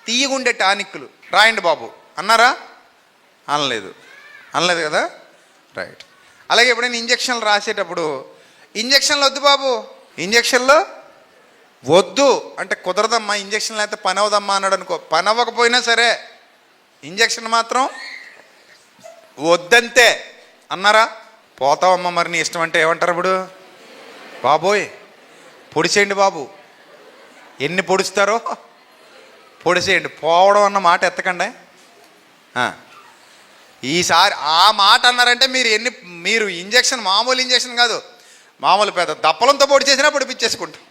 A: తియ్యగుండే టానిక్లు రాయండి బాబు అన్నారా? అనలేదు కదా, రైట్. అలాగే ఎప్పుడైనా ఇంజక్షన్లు రాసేటప్పుడు ఇంజక్షన్లు వద్దు బాబు, ఇంజక్షన్లు వద్దు అంటే కుదరదమ్మా, ఇంజక్షన్లు అయితే పని అవదమ్మా అన్నాడు అనుకో. పని అవ్వకపోయినా సరే ఇంజక్షన్ మాత్రం వద్దంతే అన్నారా? పోతావమ్మా మరి నీ ఇష్టం అంటే ఏమంటారు ఇప్పుడు? బాబోయ్ పొడిచేయండి బాబు, ఎన్ని పొడుస్తారో పొడిచేయండి, పోవడం అన్న మాట ఎత్తకండి. ఈసారి ఆ మాట అన్నారంటే మీరు ఇంజక్షన్ మామూలు ఇంజక్షన్ కాదు, మామూలు పెద్ద దప్పలంతో పొడి చేసినా పొడిపించేసుకుంటాం.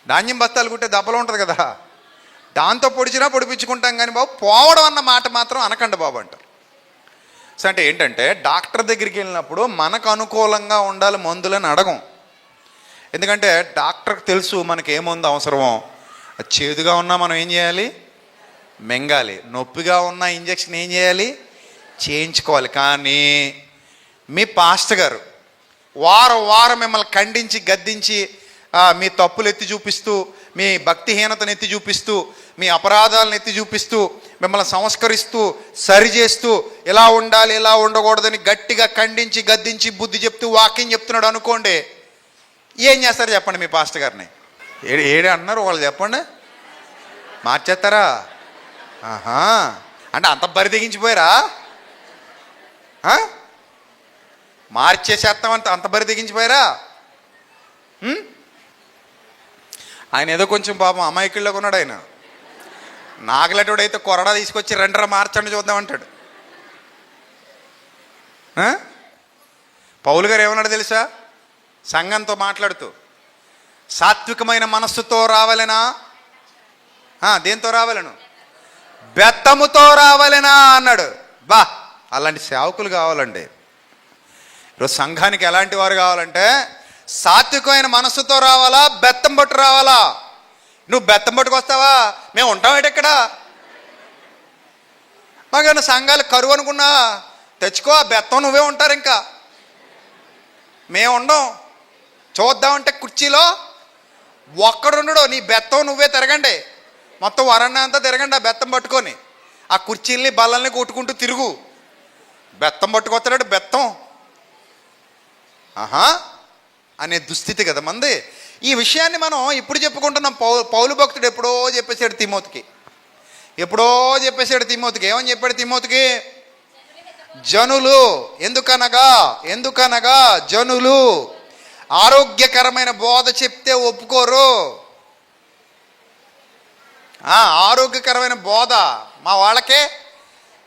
A: ధాన్యం బస్తాలు కుట్టే దప్పలం ఉంటుంది కదా, దాంతో పొడిచినా పొడిపించుకుంటాం. కానీ బాబు పోవడం అన్న మాట మాత్రం అనకండి బాబు అంటారు. సో అంటే ఏంటంటే డాక్టర్ దగ్గరికి వెళ్ళినప్పుడు మనకు అనుకూలంగా ఉండాలి మందులని అడగం. ఎందుకంటే డాక్టర్కి తెలుసు మనకి ఏ మందు అవసరమో. చేదుగా ఉన్నా మనం ఏం చేయాలి? మింగాలి. నొప్పిగా ఉన్న ఇంజక్షన్ ఏం చేయాలి? చేయించుకోవాలి. కానీ మీ పాస్టర్ గారు వారం మిమ్మల్ని ఖండించి గద్దించి మీ తప్పులు ఎత్తి చూపిస్తూ, మీ భక్తిహీనతను ఎత్తి చూపిస్తూ, మీ అపరాధాలను ఎత్తి చూపిస్తూ, మిమ్మల్ని సంస్కరిస్తూ సరిచేస్తూ ఇలా ఉండాలి ఇలా ఉండకూడదని గట్టిగా ఖండించి గద్దించి బుద్ధి చెప్తూ వాక్యం చెప్తున్నాడు అనుకోండి, ఏం చేస్తారు చెప్పండి? మీ పాస్టర్ గారిని ఏడే అన్నారు వాళ్ళు చెప్పండి, మార్చేస్తారా? అంటే అంత బరి తెగించిపోయారా? మార్చేసేస్తామంటే అంత బరి తెగించిపోయారా? ఆయన ఏదో కొంచెం పాపం అమాయకుల్లో ఉన్నాడు. ఆయన నాగలటోడు అయితే కొరడా తీసుకొచ్చి రెండరా మార్చండి చూద్దామంటాడు. పౌలు గారు ఏమన్నాడు తెలుసా? సంఘంతో మాట్లాడుతూ సాత్వికమైన మనస్సుతో రావాలనా? దేంతో రావాలను? బెత్తముతో రావాలనా అన్నాడు. బా, అలాంటి సేవకులు కావాలండి. ఈరోజు సంఘానికి ఎలాంటి వారు కావాలంటే సాత్వికమైన మనస్సుతో రావాలా, బెత్తం పట్టు రావాలా? నువ్వు బెత్తం పట్టుకు వస్తావా? మేము ఉంటామేటి ఇక్కడ? మాకేమన్నా సంఘాలు కరువు అనుకున్నా తెచ్చుకో, ఆ బెత్తం నువ్వే ఉంటారు. ఇంకా మేము ఉండం. చూద్దామంటే కుర్చీలో ఒక్కడుండడు, నీ బెత్తం నువ్వే తిరగండి, మొత్తం వరణ అంతా తిరగండి ఆ బెత్తం పట్టుకొని. ఆ కుర్చీల్ని బల్లల్ని కొట్టుకుంటూ తిరుగు. బెత్తం పట్టుకొస్తాడు, బెత్తం ఆహా అనే దుస్థితి కదా మంది. ఈ విషయాన్ని మనం ఇప్పుడు చెప్పుకుంటున్నాం. పౌలు భక్తుడు ఎప్పుడో చెప్పేశాడు తిమోతికి. ఏమని చెప్పాడు తిమోతికి? జనులు ఎందుకనగా జనులు ఆరోగ్యకరమైన బోధ చెప్తే ఒప్పుకోరు. ఆరోగ్యకరమైన బోధ మా వాళ్ళకే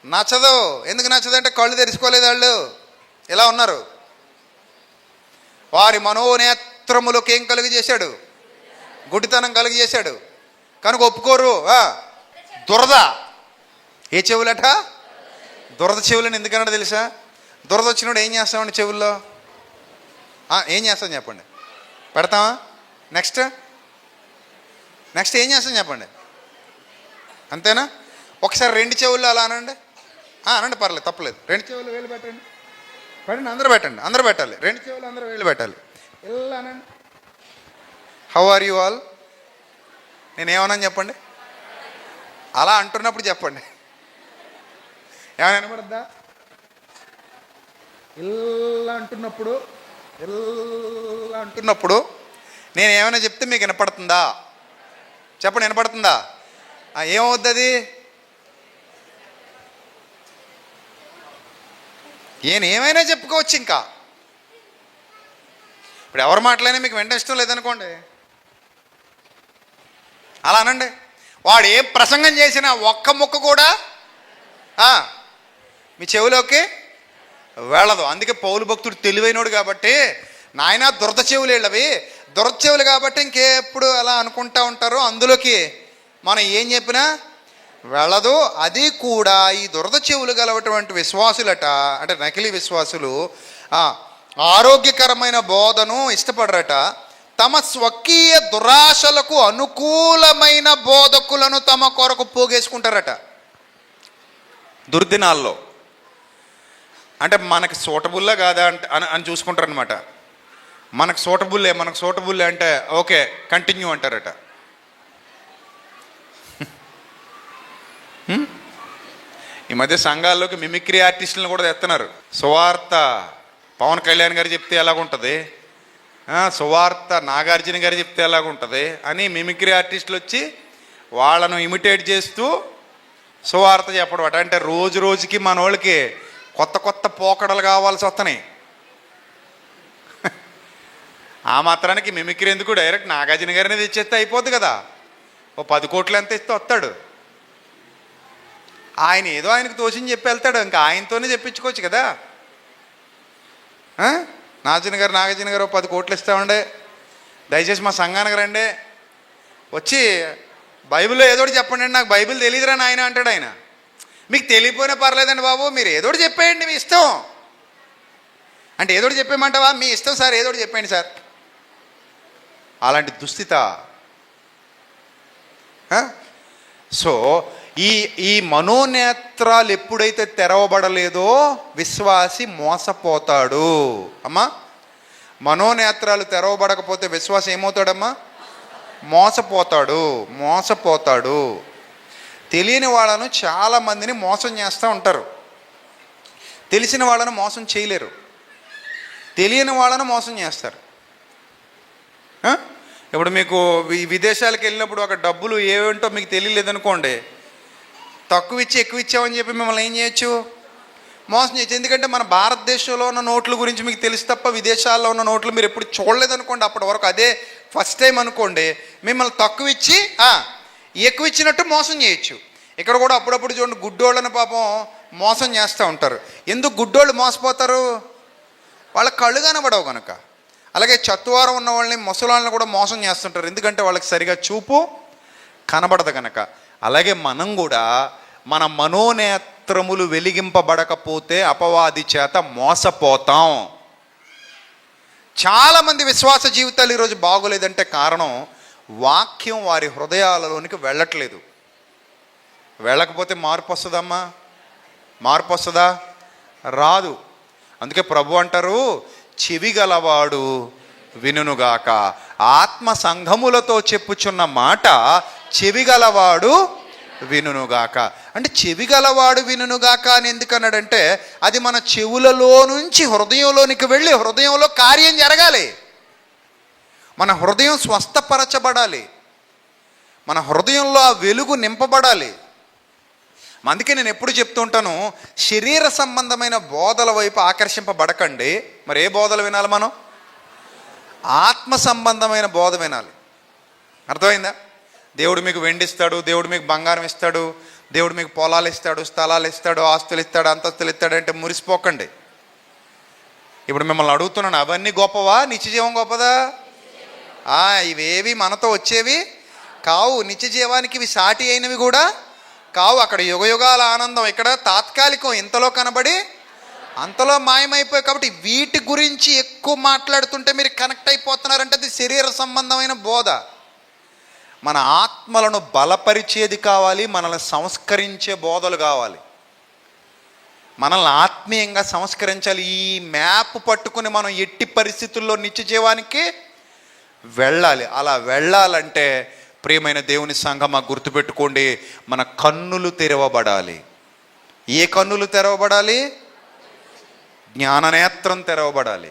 A: నచ్చదు. ఎందుకు నచ్చదంటే కళ్ళు తెరుచుకోలేదు, వాళ్ళు ఇలా ఉన్నారు. వారి మనోనేత్రములకు ఏం కలుగు చేశాడు? గుడ్డితనం కలుగు చేశాడు కనుక ఒప్పుకోరు. దురద ఏ చెవులట? దురద చెవులని ఎందుకన్నాడు తెలుసా? దురద వచ్చినప్పుడు ఏం చేస్తామండి చెవుల్లో? ఏం చేస్తాం చెప్పండి? పెడతామా? నెక్స్ట్ ఏం చేస్తాం చెప్పండి? అంతేనా? ఒకసారి రెండు చెవుల్లో అలా అనండి. అనండి, పర్లేదు, తప్పలేదు. రెండు చెవులు వేలు పెట్టండి. అందరూ పెట్టాలి. రెండు చెవులు అందరూ వేలు పెట్టాలి. ఇలా అనండి. How are you all? నేనేమన్నాను చెప్పండి? అలా అంటున్నప్పుడు చెప్పండి. ఏమైనా వినపడద్దా? ఇలా అంటున్నప్పుడు నేను ఏమైనా చెప్తే మీకు వినపడుతుందా? చెప్పండి, వినపడుతుందా? ఏమవుద్ది అది? ఏమైనా చెప్పుకోవచ్చు. ఇంకా ఇప్పుడు ఎవరు మాట్లాడినా మీకు వెంటనే ఇష్టం లేదనుకోండి, అలా అనండి. వాడు ఏ ప్రసంగం చేసినా ఒక్క ముక్క కూడా మీ చెవిలోకి వెళ్ళదు. అందుకే పౌలు భక్తుడు తెలివైనోడు కాబట్టి, నాయన దురద చెవులు వెళ్ళవి, దురద చెవులు కాబట్టి ఇంకెప్పుడు అలా అనుకుంటా ఉంటారు, అందులోకి మనం ఏం చెప్పినా వెళ్ళదు. అది కూడా ఈ దురద చెవులు గలవటువంటి విశ్వాసులట, అంటే నకిలీ విశ్వాసులు, ఆరోగ్యకరమైన బోధను ఇష్టపడరట. తమ స్వకీయ దురాశలకు అనుకూలమైన బోధకులను తమ కొరకు పోగేసుకుంటారట దుర్దినాల్లో. అంటే మనకి సూటబుల్లా కాదా అని చూసుకుంటారనమాట. మనకు సూటబుల్లే అంటే ఓకే కంటిన్యూ అంటారట. ఈ మధ్య సంఘాల్లోకి మిమిక్రీ ఆర్టిస్టులను కూడా తెస్తున్నారు. సువార్త పవన్ కళ్యాణ్ గారు చెప్తే ఎలాగుంటుంది, సువార్త నాగార్జున గారు చెప్తే ఎలాగుంటుంది అని మిమిక్రీ ఆర్టిస్టులు వచ్చి వాళ్ళను ఇమిటేట్ చేస్తూ సువార్త చెప్పడం అట. అంటే రోజుకి మన వాళ్ళకి కొత్త పోకడలు కావాల్సి వస్తున్నాయి. ఆ మాత్రానికి మిమిక్రీ ఎందుకు? డైరెక్ట్ నాగార్జున గారిని తెచ్చేస్తే అయిపోద్ది కదా. ఓ 10 కోట్లు ఎంత ఇస్తే వస్తాడు ఆయన, ఏదో ఆయనకు తోచింది చెప్పి వెళ్తాడు. ఇంకా ఆయనతోనే చెప్పించుకోవచ్చు కదా. నాగార్జున గారు 10 కోట్లు ఇస్తామండే, దయచేసి మా సంఘానికి రండి, వచ్చి బైబిల్లో ఏదోటి చెప్పండి అండి, నాకు బైబిల్ తెలియదురా నాయన అంటాడు ఆయన. మీకు తెలియపోయినా పర్లేదండి బాబు, మీరు ఏదోటి చెప్పేయండి, మీ ఇష్టం. అంటే ఏదోటి చెప్పేయమంటావా? మీ ఇష్టం సార్, ఏదోటి చెప్పండి సార్. అలాంటి దుస్థిత. సో ఈ మనోనేత్రాలు ఎప్పుడైతే తెరవబడలేదో విశ్వాసి మోసపోతాడు. అమ్మా, మనోనేత్రాలు తెరవబడకపోతే విశ్వాసి ఏమవుతాడమ్మా? మోసపోతాడు. తెలియని వాళ్ళను చాలామందిని మోసం చేస్తూ ఉంటారు. తెలిసిన వాళ్ళను మోసం చేయలేరు, తెలియని వాళ్ళను మోసం చేస్తారు. ఇప్పుడు మీకు విదేశాలకు వెళ్ళినప్పుడు ఒక డబ్బులు ఏవేంటో మీకు తెలియలేదనుకోండి, తక్కువ ఇచ్చి ఎక్కువ ఇచ్చామని చెప్పి మిమ్మల్ని ఏం చేయొచ్చు? మోసం చేయొచ్చు. ఎందుకంటే మన భారతదేశంలో ఉన్న నోట్ల గురించి మీకు తెలుసు తప్ప విదేశాల్లో ఉన్న నోట్లు మీరు ఎప్పుడు చూడలేదనుకోండి. అప్పటి వరకు అదే ఫస్ట్ టైం అనుకోండి, మిమ్మల్ని తక్కువ ఇచ్చి ఎక్కువ ఇచ్చినట్టు మోసం చేయొచ్చు. ఇక్కడ కూడా అప్పుడప్పుడు చూడండి, గుడ్డోళ్ళని పాపం మోసం చేస్తూ ఉంటారు. ఎందుకు గుడ్డోళ్ళు మోసపోతారు? వాళ్ళ కళ్ళు కనబడవు కనుక. అలాగే చత్వారం ఉన్న వాళ్ళని, ముసలాళ్ళని కూడా మోసం చేస్తుంటారు, ఎందుకంటే వాళ్ళకి సరిగా చూపు కనబడదు కనుక. అలాగే మనం కూడా మన మనోనేత్రములు వెలిగింపబడకపోతే అపవాది చేత మోసపోతాం. చాలామంది విశ్వాస జీవితాలు ఈరోజు బాగోలేదంటే కారణం వాక్యం వారి హృదయాలలోనికి వెళ్ళట్లేదు. వెళ్ళకపోతే మార్పు వస్తుందమ్మా? మార్పు వస్తుందా? రాదు. అందుకే ప్రభు అంటారు, చెవి గలవాడు వినుగాక. ఆత్మ సంఘములతో చెప్పుచున్న మాట చెవి గలవాడు వినుగాక. అంటే చెవి గలవాడు వినుగాక అని ఎందుకన్నాడంటే, అది మన చెవులలో నుంచి హృదయంలోనికి వెళ్ళి హృదయంలో కార్యం జరగాలి. మన హృదయం స్వస్థపరచబడాలి, మన హృదయంలో ఆ వెలుగు నింపబడాలి. అందుకే నేను ఎప్పుడు చెప్తూ ఉంటాను, శరీర సంబంధమైన బోధల వైపు ఆకర్షింపబడకండి. మరి ఏ బోధలు వినాలి? మనం ఆత్మ సంబంధమైన బోధ వినాలి. అర్థమైందా? దేవుడు మీకు వెండిస్తాడు, దేవుడు మీకు బంగారం ఇస్తాడు, దేవుడు మీకు పొలాలు ఇస్తాడు, స్థలాలు ఇస్తాడు, ఆస్తులు ఇస్తాడు, అంతస్తులు ఇస్తాడు అంటే మురిసిపోకండి. ఇప్పుడు మిమ్మల్ని అడుగుతున్నాను, అవన్నీ గొప్పవా? నిత్యజీవం గొప్పదా? ఇవేవి మనతో వచ్చేవి కావు. నిత్యజీవానికి ఇవి సాటి అయినవి కూడా కావు. అక్కడ యుగయుగాల ఆనందం, ఇక్కడ తాత్కాలికం, ఇంతలో కనబడి అంతలో మాయమైపోయి. కాబట్టి వీటి గురించి ఎక్కువ మాట్లాడుతుంటే మీరు కనెక్ట్ అయిపోతున్నారంటే అది శరీర సంబంధమైన బోధ. మన ఆత్మలను బలపరిచేది కావాలి, మనల్ని సంస్కరించే బోధలు కావాలి, మనల్ని ఆత్మీయంగా సంస్కరించాలి. ఈ మ్యాప్ పట్టుకుని మనం ఎట్టి పరిస్థితుల్లో నిత్యజీవానికి వెళ్ళాలి. అలా వెళ్ళాలంటే ప్రియమైన దేవుని సంఘమా, గుర్తుపెట్టుకోండి, మన కన్నులు తెరవబడాలి. ఏ కన్నులు తెరవబడాలి? జ్ఞాననేత్రం తెరవబడాలి,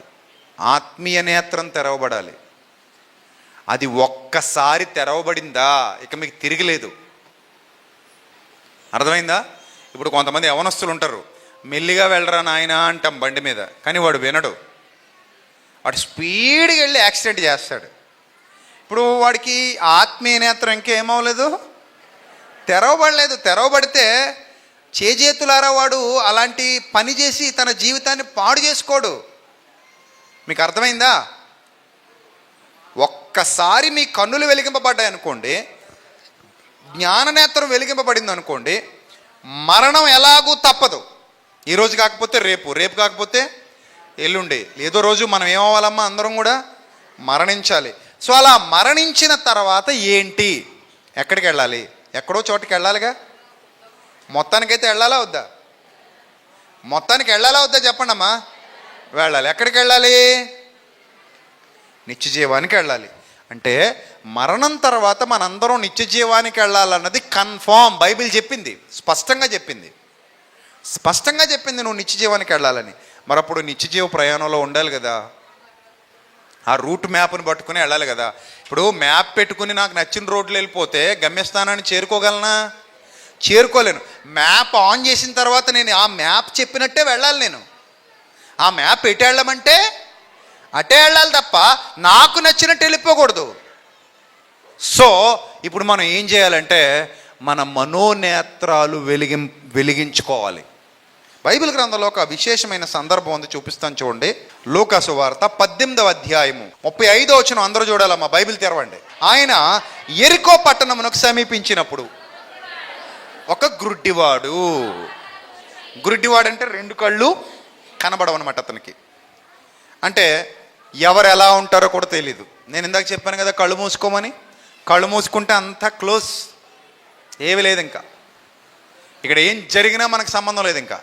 A: ఆత్మీయ నేత్రం తెరవబడాలి. అది ఒక్కసారి తెరవబడిందా ఇక మీకు తిరిగిలేదు. అర్థమైందా? ఇప్పుడు కొంతమంది యవనస్తులు ఉంటారు, మెల్లిగా వెళ్ళరా నాయన అంటాం బండి మీద, కానీ వాడు వినడు, వాడు స్పీడ్గా వెళ్ళి యాక్సిడెంట్ చేస్తాడు. ఇప్పుడు వాడికి ఆత్మీయ నేత్రం ఇంకేమవలేదు, తెరవబడలేదు. తెరవబడితే చేజేతులారా వాడు అలాంటి పని చేసి తన జీవితాన్ని పాడు చేసుకోడు. మీకు అర్థమైందా? ఒక్కసారి మీ కన్నులు వెలిగింపబడ్డాయి అనుకోండి, జ్ఞాననేత్రం వెలిగింపబడింది అనుకోండి, మరణం ఎలాగూ తప్పదు. ఈరోజు కాకపోతే రేపు, రేపు కాకపోతే ఎల్లుండి, ఏదో రోజు మనం ఏమవ్వాలమ్మా? అందరం కూడా మరణించాలి. సో అలా మరణించిన తర్వాత ఏంటి? ఎక్కడికి వెళ్ళాలి? ఎక్కడో చోటుకి వెళ్ళాలిగా. మొత్తానికైతే వెళ్ళాలా వద్దా? మొత్తానికి వెళ్ళాలా వద్దా చెప్పండి అమ్మా. వెళ్ళాలి. ఎక్కడికి వెళ్ళాలి? నిత్యజీవానికి వెళ్ళాలి. అంటే మరణం తర్వాత మనందరం నిత్యజీవానికి వెళ్ళాలన్నది కన్ఫామ్. బైబిల్ చెప్పింది, స్పష్టంగా చెప్పింది, స్పష్టంగా చెప్పింది నువ్వు నిత్యజీవానికి వెళ్ళాలని. మరి అప్పుడు నిత్యజీవ ప్రయాణంలో ఉండాలి కదా, ఆ రూట్ మ్యాప్ని పట్టుకుని వెళ్ళాలి కదా. ఇప్పుడు మ్యాప్ పెట్టుకుని నాకు నచ్చిన రోడ్లు వెళ్ళిపోతే గమ్యస్థానాన్ని చేరుకోగలనా? చేరుకోలేను. మ్యాప్ ఆన్ చేసిన తర్వాత నేను ఆ మ్యాప్ చెప్పినట్టే వెళ్ళాలి. నేను ఆ మ్యాప్ ఎటు వెళ్ళమంటే అటే వెళ్ళాలి తప్ప నాకు నచ్చినట్టు వెళ్ళిపోకూడదు. సో ఇప్పుడు మనం ఏం చేయాలంటే మన మనోనేత్రాలు వెలిగించుకోవాలి. బైబిల్ గ్రంథంలో ఒక విశేషమైన సందర్భం ఉంది, చూపిస్తాను చూడండి. లూకా సువార్త 18వ అధ్యాయము 35వ వచనం. అందరూ చూడాలమ్మా, బైబిల్ తెరవండి. ఆయన యెరికో పట్టణమునకు సమీపించినప్పుడు ఒక గుడ్డివాడు. గుడ్డివాడు అంటే రెండు కళ్ళు కనబడవన్నమాట అతనికి. అంటే ఎవరు ఎలా ఉంటారో కూడా తెలీదు. నేను ఇందాక చెప్పాను కదా కళ్ళు మూసుకోమని. కళ్ళు మూసుకుంటే అంతా క్లోజ్, ఏవి లేదు, ఇంకా ఇక్కడ ఏం జరిగినా మనకు సంబంధం లేదు ఇంకా,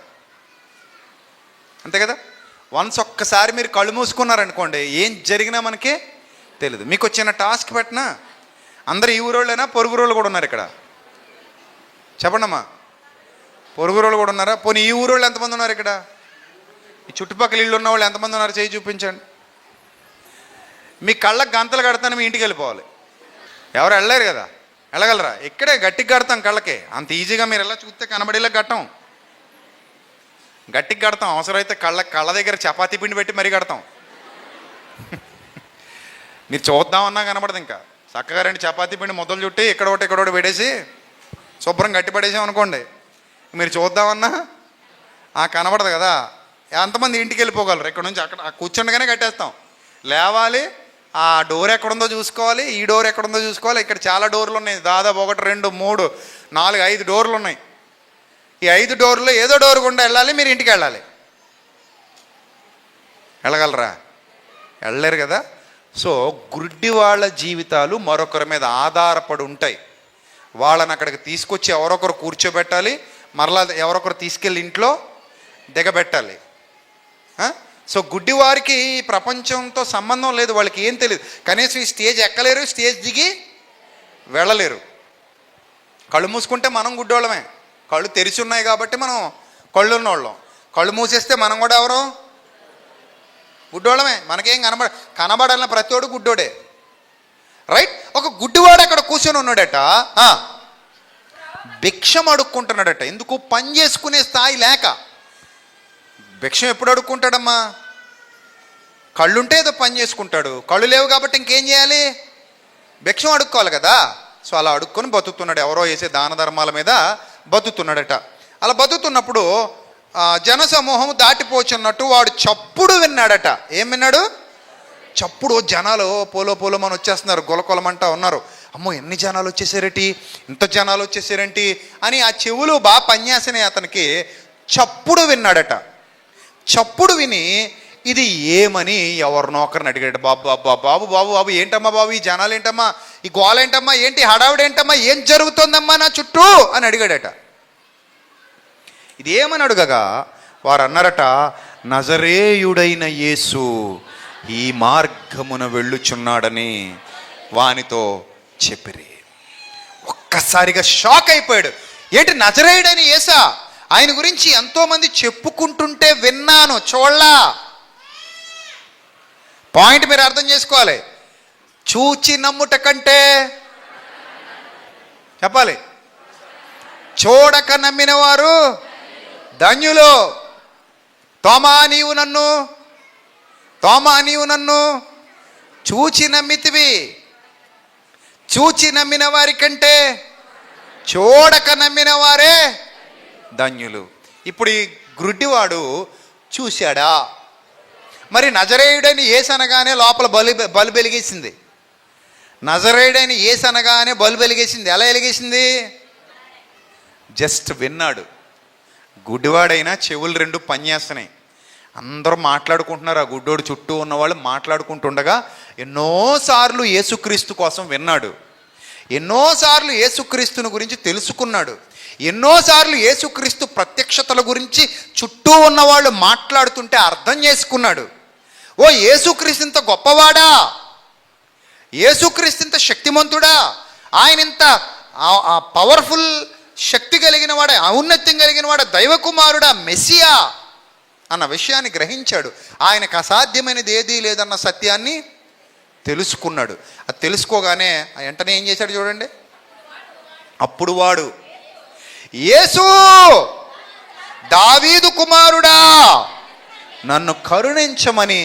A: అంతే కదా. వన్స్ ఒక్కసారి మీరు కళ్ళు మూసుకున్నారనుకోండి, ఏం జరిగినా మనకే తెలీదు. మీకు వచ్చిన టాస్క్ పెట్టినా అందరు ఈ ఊరోళ్ళైనా పొరుగు రోళ్ళు కూడా ఉన్నారు ఇక్కడ, చెప్పండి అమ్మా. పొరుగు రోళ్ళు కూడా ఉన్నారా? పోనీ ఈ ఊరోళ్ళు ఎంతమంది ఉన్నారు ఇక్కడ? ఈ చుట్టుపక్కల ఇళ్ళు ఉన్న వాళ్ళు ఎంతమంది ఉన్నారు? చేయి చూపించండి. మీ కళ్ళకు గంతలు కడతాను, మీ ఇంటికి వెళ్ళిపోవాలి. ఎవరు వెళ్ళలేరు కదా, వెళ్ళగలరా? ఇక్కడే గట్టికి కడతాం కళ్ళకి. అంత ఈజీగా మీరు ఎలా చూస్తే కనబడేలా కట్టం, గట్టికి కడతాం. అవసరమైతే కళ్ళ దగ్గర చపాతీ పిండి పెట్టి మరీ కడతాం. మీరు చూద్దామన్నా కనబడదు. ఇంకా చక్కగా రెండు చపాతీ పిండి మొదలు చుట్టి ఇక్కడ ఒకటి పెట్టేసి శుభ్రం గట్టి పడేసాం అనుకోండి, మీరు చూద్దామన్నా కనబడదు కదా. ఎంతమంది ఇంటికి వెళ్ళిపోగలరు? ఇక్కడ నుంచి అక్కడ కూర్చుండగానే కట్టేస్తాం. లేవాలి, ఆ డోర్ ఎక్కడుందో చూసుకోవాలి, ఈ డోర్ ఎక్కడుందో చూసుకోవాలి. ఇక్కడ చాలా డోర్లు ఉన్నాయి, దాదాపు 1 2 3 4 5 డోర్లు ఉన్నాయి. ఈ 5 డోర్లో ఏదో డోర్ గుండా వెళ్ళాలి, మీరు ఇంటికి వెళ్ళాలి. వెళ్ళగలరా? వెళ్ళలేరు కదా. సో గుడ్డి వాళ్ళ జీవితాలు మరొకరి మీద ఆధారపడి ఉంటాయి. వాళ్ళని అక్కడికి తీసుకొచ్చి ఎవరొకరు కూర్చోబెట్టాలి, మరలా ఎవరొకరు తీసుకెళ్ళి ఇంట్లో దిగబెట్టాలి. సో గుడ్డివారికి ప్రపంచంతో సంబంధం లేదు, వాళ్ళకి ఏం తెలియదు. కనీసం ఈ స్టేజ్ ఎక్కలేరు, స్టేజ్ దిగి వెళ్ళలేరు. కళ్ళు మూసుకుంటే మనం గుడ్డోళ్ళమే. కళ్ళు తెరిచి ఉన్నాయి కాబట్టి మనం కళ్ళు ఉన్నోళ్ళం. కళ్ళు మూసేస్తే మనం కూడా ఎవరు? గుడ్డోళ్ళమే. మనకేం కనబడాలన్న ప్రతివాడు గుడ్డోడే, రైట్? ఒక గుడ్డివాడు అక్కడ కూర్చొని ఉన్నాడట, భిక్షం అడుక్కుంటున్నాడట. ఎందుకు? పని చేసుకునే స్థాయి లేక. భిక్షం ఎప్పుడు అడుక్కుంటాడమ్మా? కళ్ళుంటే ఏదో పని చేసుకుంటాడు, కళ్ళు లేవు కాబట్టి ఇంకేం చేయాలి? భిక్షం అడుక్కోవాలి కదా. సో అలా అడుక్కొని బతుకుతున్నాడు, ఎవరో వేసే దాన ధర్మాల మీద బతుకుతున్నాడట. అలా బతుకుతున్నప్పుడు జనసమూహం దాటిపోచున్నట్టు వాడు చప్పుడు విన్నాడట. ఏం విన్నాడు? చప్పుడు. జనాలు పోలో మన వచ్చేస్తున్నారు, గొలకొలమంటా ఉన్నారు. అమ్మో ఎన్ని జనాలు వచ్చేసారేంటి, ఇంత జనాలు వచ్చేసారేంటి అని ఆ చెవులు బాగా పనిచేసినాయి అతనికి. చప్పుడు విన్నాడట. చప్పుడు విని ఇది ఏమని ఎవరినో ఒకరిని అడిగాడు. బాబు బాబు బాబు బాబు బాబు ఏంటమ్మా బాబు, ఈ జనాలు ఏంటమ్మా, ఈ గోల ఏంటమ్మా, ఏంటి హడావుడు ఏంటమ్మా, ఏం జరుగుతుందమ్మా నా చుట్టూ అని అడిగాడట. ఇది ఏమని అడగగా వారు అన్నారట, నజరేయుడైన యేసు ఈ మార్గమున వెళ్ళుచున్నాడని వానితో చెప్పిరి. ఒక్కసారిగా షాక్ అయిపోయాడు. ఏంటి నజరేయుడైన యేసా? ఆయన గురించి ఎంతోమంది చెప్పుకుంటుంటే విన్నాను, చూడలా. పాయింట్ మీరు అర్థం చేసుకోవాలి. చూచి నమ్ముట కంటే, చెప్పాలి, చూడక నమ్మిన వారు ధన్యులు. తోమా నీవు నన్ను చూచి నమ్మితివి. చూచి నమ్మిన వారి కంటే చూడక నమ్మిన వారే ధన్యులు. ఇప్పుడు ఈ గుడ్డివాడు చూశాడా? మరి నజరేయుడని యేసు అనగానే లోపల బలు వెలిగేసింది. నజరేయుడని యేసు అనగానే బలు వెలిగేసింది. ఎలా వెలిగేసింది? జస్ట్ విన్నాడు. గుడ్డివాడైనా చెవులు రెండు పనిచేస్తున్నాయి. అందరూ మాట్లాడుకుంటున్నారు. ఆ గుడ్డోడు చుట్టూ ఉన్నవాళ్ళు మాట్లాడుకుంటుండగా ఎన్నోసార్లు యేసుక్రీస్తు కోసం విన్నాడు, ఎన్నోసార్లు యేసుక్రీస్తుని గురించి తెలుసుకున్నాడు, ఎన్నోసార్లు యేసుక్రీస్తు ప్రత్యక్షతల గురించి చుట్టూ ఉన్నవాళ్ళు మాట్లాడుతుంటే అర్థం చేసుకున్నాడు. ఓ యేసుక్రీస్తు ఇంత గొప్పవాడా, యేసుక్రీస్తు ఇంత శక్తిమంతుడా, ఆయన ఇంత పవర్ఫుల్, శక్తి కలిగిన వాడా, ఔన్నత్యం కలిగిన వాడా, దైవకుమారుడా, మెస్సియా అన్న విషయాన్ని గ్రహించాడు. ఆయనకు అసాధ్యమైనది ఏదీ లేదన్న సత్యాన్ని తెలుసుకున్నాడు. అది తెలుసుకోగానే వెంటనే ఏం చేశాడు చూడండి. అప్పుడు వాడు, యేసు దావీదు కుమారుడా నన్ను కరుణించమని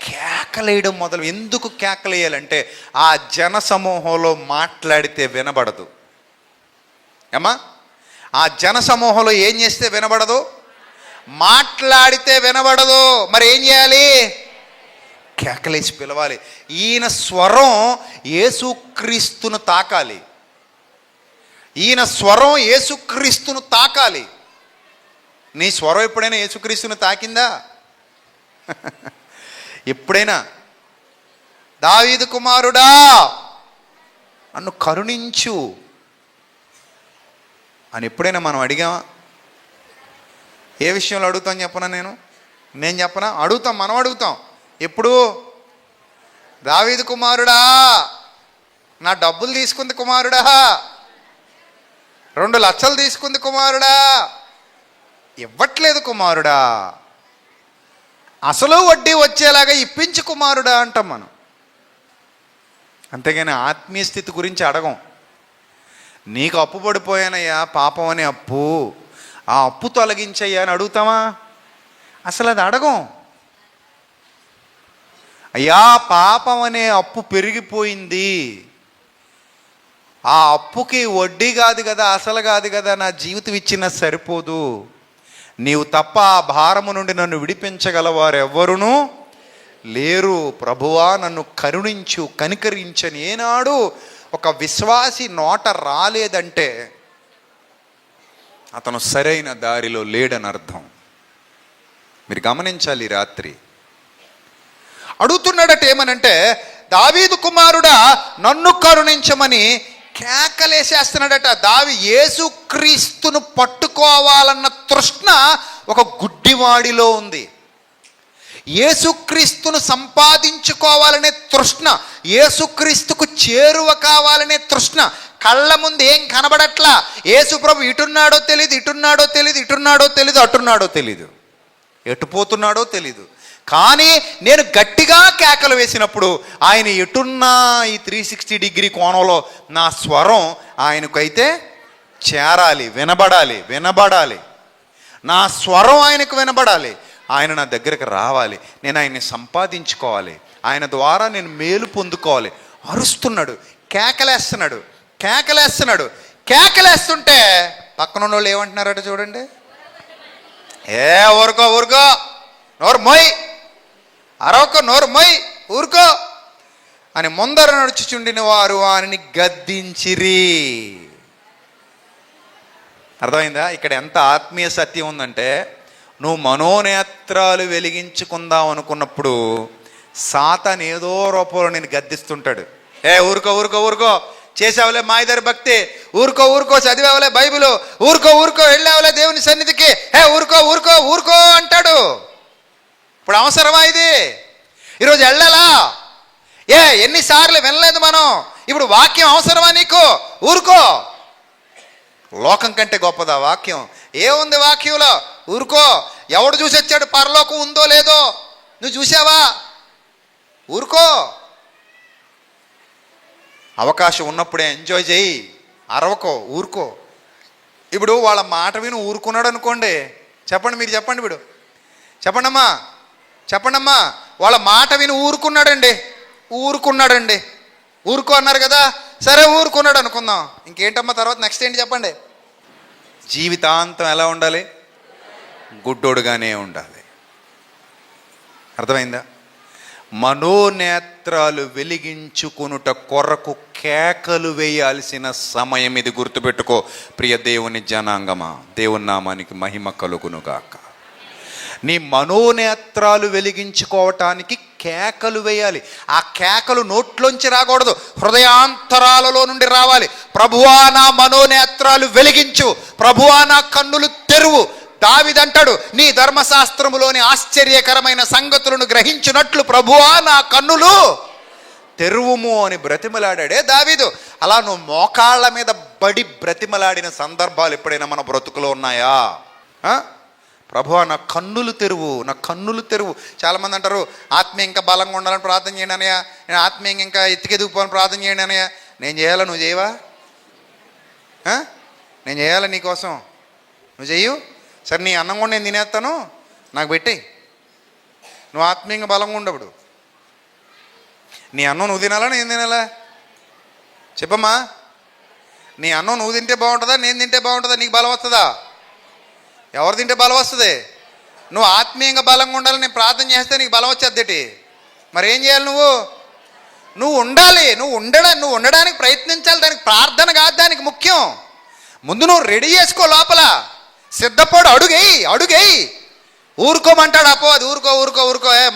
A: కేకలేయడం మొదలు. ఎందుకు కేకలేయాలంటే ఆ జనసమూహంలో మాట్లాడితే వినబడదు. ఏమా? ఆ జనసమూహంలో ఏం చేస్తే వినబడదు? మాట్లాడితే వినబడదు. మరి ఏం చేయాలి? కేకలేసి పిలవాలి. ఈయన స్వరం యేసుక్రీస్తును తాకాలి. ఈయన స్వరం యేసుక్రీస్తును తాకాలి. నీ స్వరం ఎప్పుడైనా యేసుక్రీస్తును తాకిందా? ఎప్పుడైనా? దావీదు కుమారుడా నన్ను కరుణించు అని ఎప్పుడైనా మనం అడిగామా? ఏ విషయంలో అడుగుతాం చెప్పనా? నేను చెప్పనా? అడుగుతాం, మనం అడుగుతాం. ఎప్పుడు? దావీదు కుమారుడా నా డబ్బులు తీసుకుంది కుమారుడా, 2 లక్షలు తీసుకుంది కుమారుడా, ఇవ్వట్లేదు కుమారుడా, అసలు వడ్డీ వచ్చేలాగా ఇప్పించు కుమారుడా అంటాం మనం. అంతేగాని ఆత్మీయ స్థితి గురించి అడగం. నీకు అప్పు పడిపోయానయ్యా, పాపం అనే అప్పు, ఆ అప్పు తొలగించయ్యా అని అడుగుతామా? అసలు అది అడగం. అయ్యా పాపం అనే అప్పు పెరిగిపోయింది, ఆ అప్పుకి వడ్డీ కాదు కదా, అసలు కాదు కదా, నా జీవితం ఇచ్చినా సరిపోదు, నీవు తప్ప ఆ భారము నుండి నన్ను విడిపించగలవారు ఎవ్వరునూ లేరు, ప్రభువా నన్ను కరుణించు, కనికరించని ఏనాడు ఒక విశ్వాసి నోట రాలేదంటే అతను సరైన దారిలో లేడని అర్థం. మీరు గమనించాలి. రాత్రి అడుగుతున్నాడట ఏమనంటే, దావీదు కుమారుడా నన్ను కరుణించమని కేకలేసేస్తున్నాడట. యేసుక్రీస్తును పట్టుకోవాలన్న తృష్ణ ఒక గుడ్డివాడిలో ఉంది. యేసుక్రీస్తును సంపాదించుకోవాలనే తృష్ణ, యేసుక్రీస్తుకు చేరువ కావాలనే తృష్ణ, కళ్ళ ముందు ఏం కనబడట్లా. యేసు ప్రభు ఇటున్నాడో తెలీదు, ఇటున్నాడో తెలీదు, ఇటున్నాడో తెలీదు, అటున్నాడో తెలీదు, ఎటుపోతున్నాడో తెలీదు. కానీ నేను గట్టిగా కేకలు వేసినప్పుడు ఆయన ఎటున్నా ఈ 360 డిగ్రీ కోణంలో నా స్వరం ఆయనకైతే చేరాలి, వినబడాలి. నా స్వరం ఆయనకు వినబడాలి. ఆయన నా దగ్గరకు రావాలి. నేను ఆయన్ని సంపాదించుకోవాలి. ఆయన ద్వారా నేను మేలు పొందుకోవాలి. అరుస్తున్నాడు, కేకలేస్తుంటే పక్కన వాళ్ళు ఏమంటున్నారట చూడండి. ఊరుకో నోరు మొయ్, అరవకో నోరు మొయ్, ఊరుకో అని ముందర నడుచుచుండిన వారు వారిని గద్దించిరి. అర్థమైందా? ఇక్కడ ఎంత ఆత్మీయ సత్యం ఉందంటే, నువ్వు మనోనేత్రాలు వెలిగించుకుందాం అనుకున్నప్పుడు సాతాను ఏదో రూపంలో నేను గద్దిస్తుంటాడు. ఊరుకో చేసావులే మాయదారి భక్తి, ఊరుకో చదివావులే బైబిల్, ఊరుకో వెళ్ళావులే దేవుని సన్నిధికి, ఊరుకో అంటాడు. ఇప్పుడు అవసరమా ఇది? ఈరోజు వెళ్ళాలా? ఎన్నిసార్లు వినలేదు మనం. ఇప్పుడు వాక్యం అవసరమా నీకు? ఊరుకో. లోకం కంటే గొప్పదా వాక్యం? ఏముంది వాక్యంలో? ఊరుకో. ఎవడు చూసి వచ్చాడు పరలోకం ఉందో లేదో? నువ్వు చూసావా? ఊరుకో. అవకాశం ఉన్నప్పుడే ఎంజాయ్ చేయి, అరవకో, ఊరుకో. ఇప్పుడు వాళ్ళ మాట విని ఊరుకున్నాడు అనుకోండి, చెప్పండి, మీరు చెప్పండి, ఇప్పుడు చెప్పండమ్మా. వాళ్ళ మాట విని ఊరుకున్నాడండి. ఊరుకో అన్నారు కదా, సరే ఊరుకున్నాడు అనుకుందాం. ఇంకేంటమ్మా తర్వాత నెక్స్ట్ ఏంటి చెప్పండి? జీవితాంతం ఎలా ఉండాలి? గుడ్డోడుగానే ఉండాలి. అర్థమైందా? మనోనేత్రాలు వెలిగించుకొనుట కొరకు కేకలు వేయాల్సిన సమయం ఇది. గుర్తుపెట్టుకో ప్రియ దేవుని జనాంగమా, దేవుని నామానికి మహిమ కలుగునుగాక. నీ మనోనేత్రాలు వెలిగించుకోవటానికి కేకలు వేయాలి. ఆ కేకలు నోట్లోంచి రాకూడదు, హృదయాంతరాలలో నుండి రావాలి. ప్రభువా నా మనోనేత్రాలు వెలిగించు, ప్రభువా నా కన్నులు తెరువు. దావీదంటాడు, నీ ధర్మశాస్త్రములోని ఆశ్చర్యకరమైన సంగతులను గ్రహించినట్లు ప్రభువా నా కన్నులు తెరువుము అని బ్రతిమలాడాడే దావీదు. అలా నువ్వు మోకాళ్ళ మీద బడి బ్రతిమలాడిన సందర్భాలు ఎప్పుడైనా మన బ్రతుకులో ఉన్నాయా? ప్రభువా నా కన్నులు తెరువు. చాలామంది అంటారు, ఆత్మీయ ఇంకా బలంగా ఉండాలని ప్రార్థన చేయండి అనయ్య, నేను ఆత్మీయంగా ఇంకా ఎత్తికెదిగిపోవాలని ప్రార్థన చేయండి అనయ్య. నేను చేయాలా? నువ్వు చేయవా? నేను చేయాలా నీకోసం? నువ్వు చెయ్యు. సరే నీ అన్నం కూడా నేను తినేస్తాను, నాకు పెట్టేయి. నువ్వు ఆత్మీయంగా బలంగా ఉండవుడు. నీ అన్నం నువ్వు తినాలా, నేను తినాలా? చెప్పమ్మా. నీ అన్నం నువ్వు తింటే బాగుంటుందా, నేను తింటే బాగుంటుందా? నీకు బలం వస్తుందా? ఎవరు తింటే బలం వస్తుంది? నువ్వు ఆత్మీయంగా బలంగా ఉండాలని నేను ప్రార్థన చేస్తే నీకు బలం వచ్చేద్దటి. మరి ఏం చేయాలి? నువ్వు ఉండాలి. నువ్వు ఉండడానికి ప్రయత్నించాలి. దానికి ప్రార్థన కాదు దానికి ముఖ్యం. ముందు నువ్వు రెడీ చేసుకో, లోపల సిద్ధపడు, అడుగేయి. ఊరుకోమంటాడు అపో, అది ఊరుకో,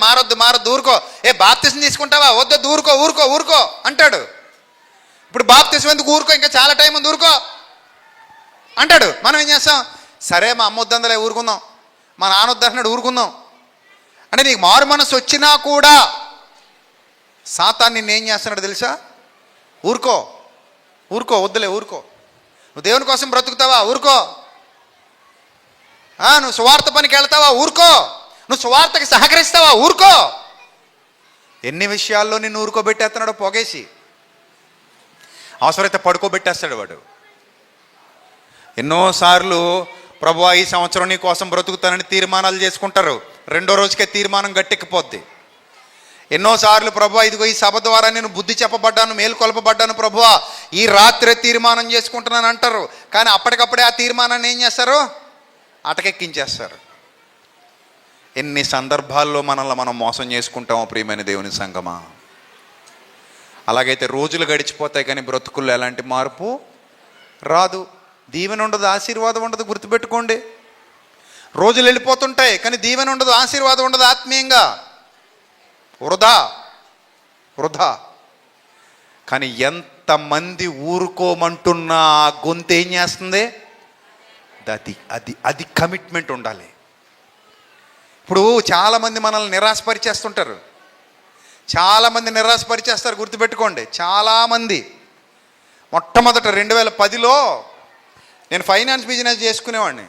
A: మారొద్దు, ఊరుకో. బాప్తిసం తీసుకుంటావా? వద్దు, ఊరుకో అంటాడు. ఇప్పుడు బాప్తిసం ఎందుకు? ఊరుకో, ఇంకా చాలా టైం ఉంది, ఊరుకో అంటాడు. మనం ఏం చేస్తాం? సరే మా అమ్మ వద్దందలే, ఊరుకుందాం, మా నాన్న వద్దన్నాడు, ఊరుకుందాం అంటే నీకు మారు మనసు వచ్చినా కూడా సాతాను నిన్నేం చేస్తున్నాడు తెలుసా? ఊరుకో, వద్దులే, ఊరుకో. నువ్వు దేవుని కోసం బ్రతుకుతావా? ఊరుకో. నువ్వు సువార్త పనికి వెళ్తావా? ఊరుకో. నువ్వు సువార్తకి సహకరిస్తావా? ఊరుకో. ఎన్ని విషయాల్లో నిన్ను ఊరుకోబెట్టేస్తున్నాడో పొగేసి, అవసరమైతే పడుకోబెట్టేస్తాడు వాడు. ఎన్నోసార్లు ప్రభువా ఈ సంవత్సరం నీ కోసం బ్రతుకుతానని తీర్మానాలు చేసుకుంటారు, రెండో రోజుకే తీర్మానం గట్టెక్కిపోద్ది. ఎన్నోసార్లు ప్రభువా ఇదిగో ఈ సభ ద్వారా నేను బుద్ధి చెప్పబడ్డాను, మేలుకొల్పబడ్డాను ప్రభువా, ఈ రాత్రే తీర్మానం చేసుకుంటున్నాను అంటారు. కానీ అప్పటికప్పుడే ఆ తీర్మానాన్ని ఏం చేస్తారు? అటకెక్కించేస్తారు. ఎన్ని సందర్భాల్లో మనల్ని మనం మోసం చేసుకుంటామో ప్రియమైన దేవుని సంగమా. అలాగైతే రోజులు గడిచిపోతాయి కానీ బ్రతుకుల్లో ఎలాంటి మార్పు రాదు. దీవెన ఉండదు, ఆశీర్వాదం ఉండదు. గుర్తుపెట్టుకోండి, రోజులు వెళ్ళిపోతుంటాయి కానీ దీవెన ఉండదు, ఆశీర్వాదం ఉండదు. ఆత్మీయంగా వృధా. కానీ ఎంతమంది ఊరుకోమంటున్నా ఆ గొంతు ఏం చేస్తుంది? అది కమిట్మెంట్ ఉండాలి. ఇప్పుడు చాలామంది మనల్ని నిరాశపరిచేస్తారు. గుర్తుపెట్టుకోండి, చాలామంది మొట్టమొదట 2010లో నేను ఫైనాన్స్ బిజినెస్ చేసుకునేవాడిని.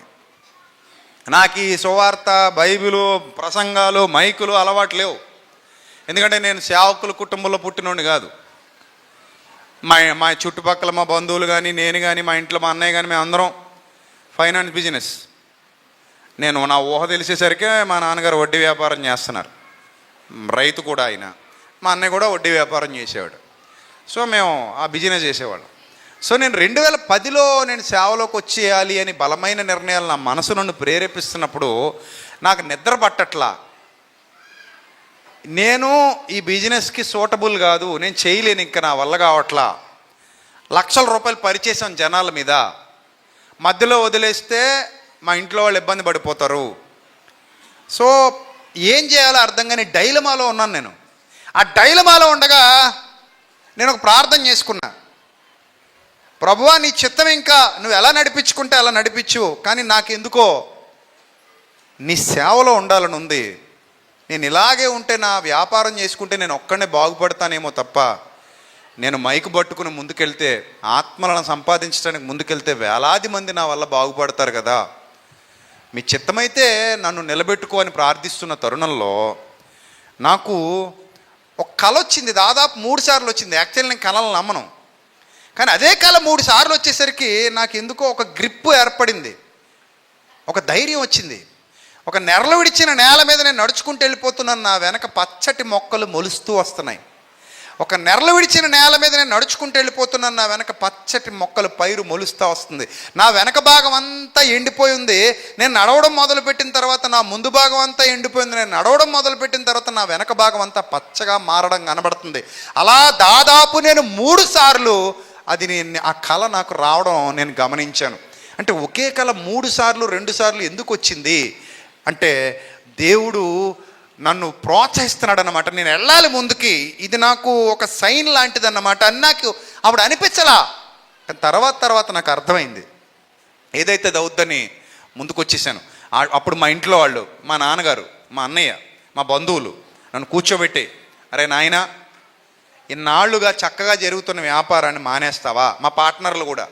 A: నాకు ఈ సువార్త, బైబిలు, ప్రసంగాలు, మైకులు అలవాటు లేవు. ఎందుకంటే నేను సేవకుల కుటుంబంలో పుట్టినోడిని కాదు. మా చుట్టుపక్కల మా బంధువులు కానీ, నేను కానీ, మా ఇంట్లో మా అన్నయ్య కానీ, మేము అందరం ఫైనాన్స్ బిజినెస్. నేను నా ఊహ తెలిసేసరికి మా నాన్నగారు వడ్డీ వ్యాపారం చేస్తున్నారు, రైతు కూడా ఆయన. మా అన్నయ్య కూడా వడ్డీ వ్యాపారం చేసేవాడు. సో మేము ఆ బిజినెస్ చేసేవాళ్ళం. సో నేను 2010లో నేను సేవలోకి వచ్చేయాలి అని బలమైన నిర్ణయాలు నా మనసు నన్ను ప్రేరేపిస్తున్నప్పుడు నాకు నిద్ర పట్టట్లా. నేను ఈ బిజినెస్కి సూటబుల్ కాదు, నేను చేయలేను, ఇంకా నా వల్ల కావట్లా. లక్షల రూపాయలు పరిచేసాం జనాల మీద, మధ్యలో వదిలేస్తే మా ఇంట్లో వాళ్ళు ఇబ్బంది పడిపోతారు. సో ఏం చేయాలో అర్థం కాని డైలమాలో ఉన్నాను నేను. ఆ డైలమాలో ఉండగా నేను ఒక ప్రార్థన చేసుకున్నా. ప్రభువా, నీ చిత్తం, ఇంకా నువ్వు ఎలా నడిపించుకుంటే అలా నడిపించు, కానీ నాకెందుకో నీ సేవలో ఉండాలని ఉంది. నేను ఇలాగే ఉంటే, నా వ్యాపారం చేసుకుంటే నేను ఒక్కడనే బాగుపడతానేమో తప్ప, నేను మైకు పట్టుకుని ముందుకెళ్తే, ఆత్మలను సంపాదించడానికి ముందుకెళ్తే వేలాది మంది నా వల్ల బాగుపడతారు కదా. మీ చిత్తమైతే నన్ను నిలబెట్టుకో అని ప్రార్థిస్తున్న తరుణంలో నాకు ఒక కళ వచ్చింది. దాదాపు 3 సార్లు వచ్చింది. యాక్చువల్లీ నేను కళలను నమ్మను, కానీ అదే కళ 3 సార్లు వచ్చేసరికి నాకు ఎందుకో ఒక గ్రిప్ ఏర్పడింది, ఒక ధైర్యం వచ్చింది. ఒక నెరలు విడిచిన నేల మీద నేను నడుచుకుంటూ వెళ్ళిపోతున్నాను, నా వెనక పచ్చటి మొక్కలు మొలుస్తూ వస్తున్నాయి. ఒక నెరలు విడిచిన నేల మీద నేను నడుచుకుంటూ వెళ్ళిపోతున్నాను, నా వెనక పచ్చటి మొక్కలు పైరు మొలుస్తూ వస్తుంది. నా వెనక భాగం అంతా ఎండిపోయి ఉంది. నేను నడవడం మొదలుపెట్టిన తర్వాత నా ముందు భాగం అంతా ఎండిపోయింది. నేను నడవడం మొదలుపెట్టిన తర్వాత నా వెనక భాగం అంతా పచ్చగా మారడం కనబడుతుంది. అలా దాదాపు నేను 3 సార్లు ఆ కళ నాకు రావడం నేను గమనించాను. అంటే ఒకే కళ 3 సార్లు 2 సార్లు ఎందుకు వచ్చింది అంటే, దేవుడు నన్ను ప్రోత్సహిస్తున్నాడు అన్నమాట. నేను వెళ్ళాలి ముందుకి, ఇది నాకు ఒక సైన్ లాంటిది అన్నమాట అని నాకు అప్పుడు అనిపించలా. కానీ తర్వాత నాకు అర్థమైంది. ఏదైతే దౌద్దని ముందుకు వచ్చేసాను, అప్పుడు మా ఇంట్లో వాళ్ళు, మా నాన్నగారు, మా అన్నయ్య, మా బంధువులు నన్ను కూర్చోబెట్టి, అరే నాయనా, ఇన్నాళ్ళుగా చక్కగా జరుగుతున్న వ్యాపారాన్ని మానేస్తావా? మా పార్ట్నర్లు కూడా,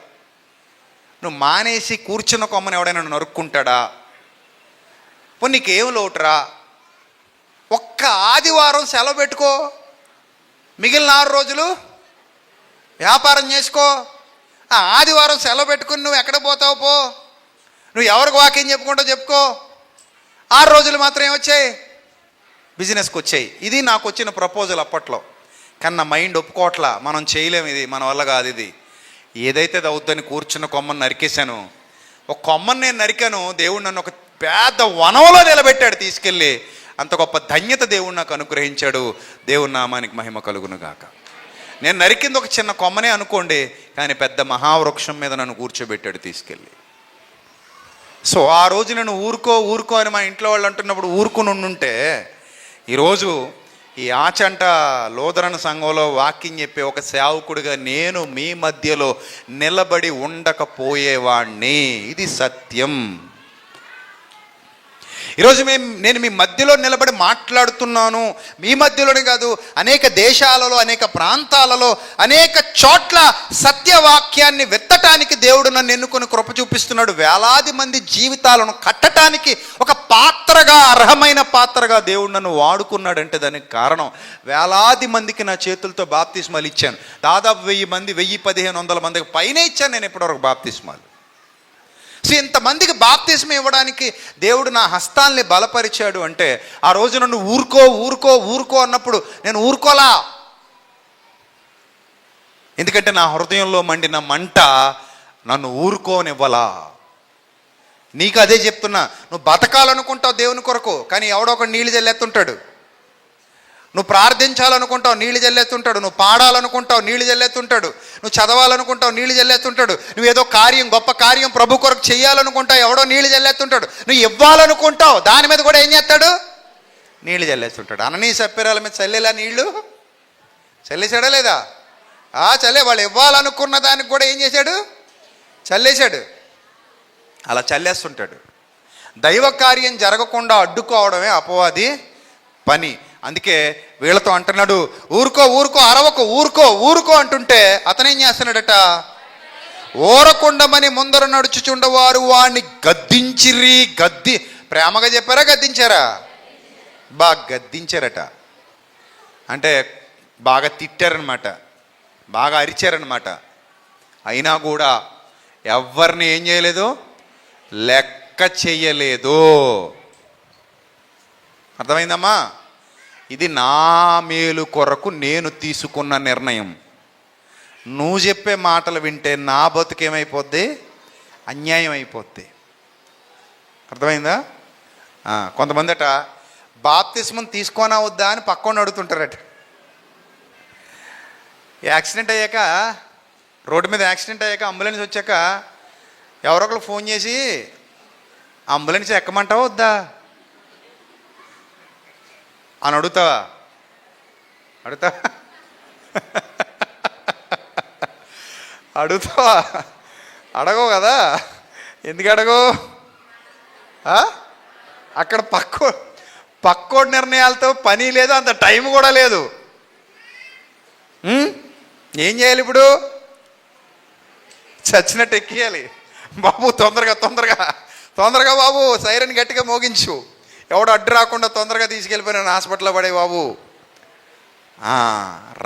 A: నువ్వు మానేసి కూర్చున్న కొమ్మని ఎవడైనా నరుక్కుంటాడా? పోనీ నీకేం లోటురా? ఒక్క ఆదివారం సెలవు పెట్టుకో, మిగిలిన 6 రోజులు వ్యాపారం చేసుకో. ఆదివారం సెలవు పెట్టుకుని నువ్వు ఎక్కడ పోతావు పో, నువ్వు ఎవరికి వాక్యం చెప్పుకుంటావు చెప్పుకో. 6 రోజులు మాత్రం ఏమొచ్చాయి? బిజినెస్కి వచ్చాయి. ఇది నాకు వచ్చిన ప్రపోజల్ అప్పట్లో. కానీ నా మైండ్ ఒప్పుకోవట్లా, మనం చేయలేము, ఇది మన వల్ల కాదు. ఇది ఏదైతే దౌద్దని కూర్చున్న కొమ్మని నరికేశాను, ఒక కొమ్మని నేను నరికాను, దేవుడు నన్ను ఒక పెద్ద వనంలో నిలబెట్టాడు తీసుకెళ్ళి. అంత గొప్ప ధన్యత దేవుడు నాకు అనుగ్రహించాడు. దేవుని నామానికి మహిమ కలుగును గాక. నేను నరికింది ఒక చిన్న కొమ్మనే అనుకోండి, కానీ పెద్ద మహావృక్షం మీద నన్ను కూర్చోబెట్టాడు తీసుకెళ్ళి. సో ఆ రోజు నేను ఊరుకో అని మా ఇంట్లో వాళ్ళు అంటున్నప్పుడు ఊరుకుని ఉండుంటే, ఈరోజు ఈ ఆచంట లోదరణ సంఘంలో వాక్యం చెప్పే ఒక సేవకుడిగా నేను మీ మధ్యలో నిలబడి ఉండకపోయేవాణ్ణి. ఇది సత్యం. ఈరోజు నేను మీ మధ్యలో నిలబడి మాట్లాడుతున్నాను. మీ మధ్యలోనే కాదు, అనేక దేశాలలో, అనేక ప్రాంతాలలో, అనేక చోట్ల సత్యవాక్యాన్ని వెత్తటానికి దేవుడు నన్ను ఎన్నుకొని కృప చూపిస్తున్నాడు. వేలాది మంది జీవితాలను కట్టడానికి ఒక పాత్రగా, అర్హమైన పాత్రగా దేవుడు నన్ను వాడుకున్నాడంటే దానికి కారణం, వేలాది మందికి నా చేతులతో బాప్తిస్మాలు ఇచ్చాను. దాదాపు 1000 మంది, 1000-1500 మందికి పైన ఇచ్చాను నేను ఇప్పటివరకు బాప్తిస్మాలు. సో ఇంతమందికి బాప్తిస్మం ఇవ్వడానికి దేవుడు నా హస్తాల్ని బలపరిచాడు అంటే, ఆ రోజు నన్ను ఊరుకో అన్నప్పుడు నేను ఊరుకోలా. ఎందుకంటే నా హృదయంలో మండిన మంట నన్ను ఊరుకోనివ్వలా. నీకు అదే చెప్తున్నా, నువ్వు బతకాలనుకుంటావు దేవుని కొరకు, కానీ ఎవడో ఒక నీళ్ళు జల్లేస్తుంటాడు. నువ్వు ప్రార్థించాలనుకుంటావు, నీళ్ళు జల్లేస్తుంటాడు. నువ్వు పాడాలనుకుంటావు, నీళ్ళు జల్లేస్తుంటాడు. నువ్వు చదవాలనుకుంటావు, నీళ్ళు జల్లేస్తుంటాడు. నువ్వు ఏదో గొప్ప కార్యం ప్రభు కొరకు చేయాలనుకుంటావు, ఎవడో నీళ్ళు జల్లేస్తుంటాడు. నువ్వు ఇవ్వాలనుకుంటావు, దాని మీద కూడా ఏం చేస్తాడు? నీళ్ళు జల్లేస్తుంటాడు. అననీ సప్పిరాల మీద చల్లేలా నీళ్ళు చల్లేసాడా లేదా? చల్లే. వాళ్ళు ఇవ్వాలనుకున్న దానికి కూడా ఏం చేశాడు? చల్లేశాడు. అలా చల్లేస్తుంటాడు. దైవ కార్యం జరగకుండా అడ్డుకోవడమే అపవాది పని. అందుకే వీళ్ళతో అంటున్నాడు, ఊరుకో ఊరుకో అరవకు, ఊరుకో ఊరుకో అంటుంటే అతనేం చేస్తున్నాడట, ఓరకుండమని ముందర నడుచుచుండవారు వాడిని గద్దించిరి. ప్రేమగా చెప్పారా గద్దించారా? బాగా గద్దించారట. అంటే బాగా తిట్టారనమాట, బాగా అరిచారనమాట. అయినా కూడా ఎవరిని ఏం చేయలేదు, లెక్క చెయ్యలేదు. అర్థమైందమ్మా? ఇది నా మేలు కొరకు నేను తీసుకున్న నిర్ణయం. నువ్వు చెప్పే మాటలు వింటే నా బతుకేమైపోద్ది, అన్యాయం అయిపోద్ది. అర్థమైందా? కొంతమంది అట బాప్తిస్మం తీసుకోనా వద్దా అని పక్కన అడుగుతుంటారట. యాక్సిడెంట్ అయ్యాక, రోడ్డు మీద యాక్సిడెంట్ అయ్యాక అంబులెన్స్ వచ్చాక ఎవరొకరు ఫోన్ చేసి అంబులెన్స్ ఎక్కమంటావా వద్దా అని అడుగుతావా? అడుగుతావా? అడగవు కదా. ఎందుకు అడగవు? అక్కడ పక్కోడి నిర్ణయాలతో పని లేదు, అంత టైం కూడా లేదు. ఏం చేయాలి ఇప్పుడు? చచ్చినట్టు ఎక్కియాలి. బాబు తొందరగా తొందరగా తొందరగా బాబు, సైరన్ గట్టిగా మోగించు, ఎవడు అడ్డు రాకుండా తొందరగా తీసుకెళ్ళిపోయిన హాస్పిటల్లో పడే బాబు.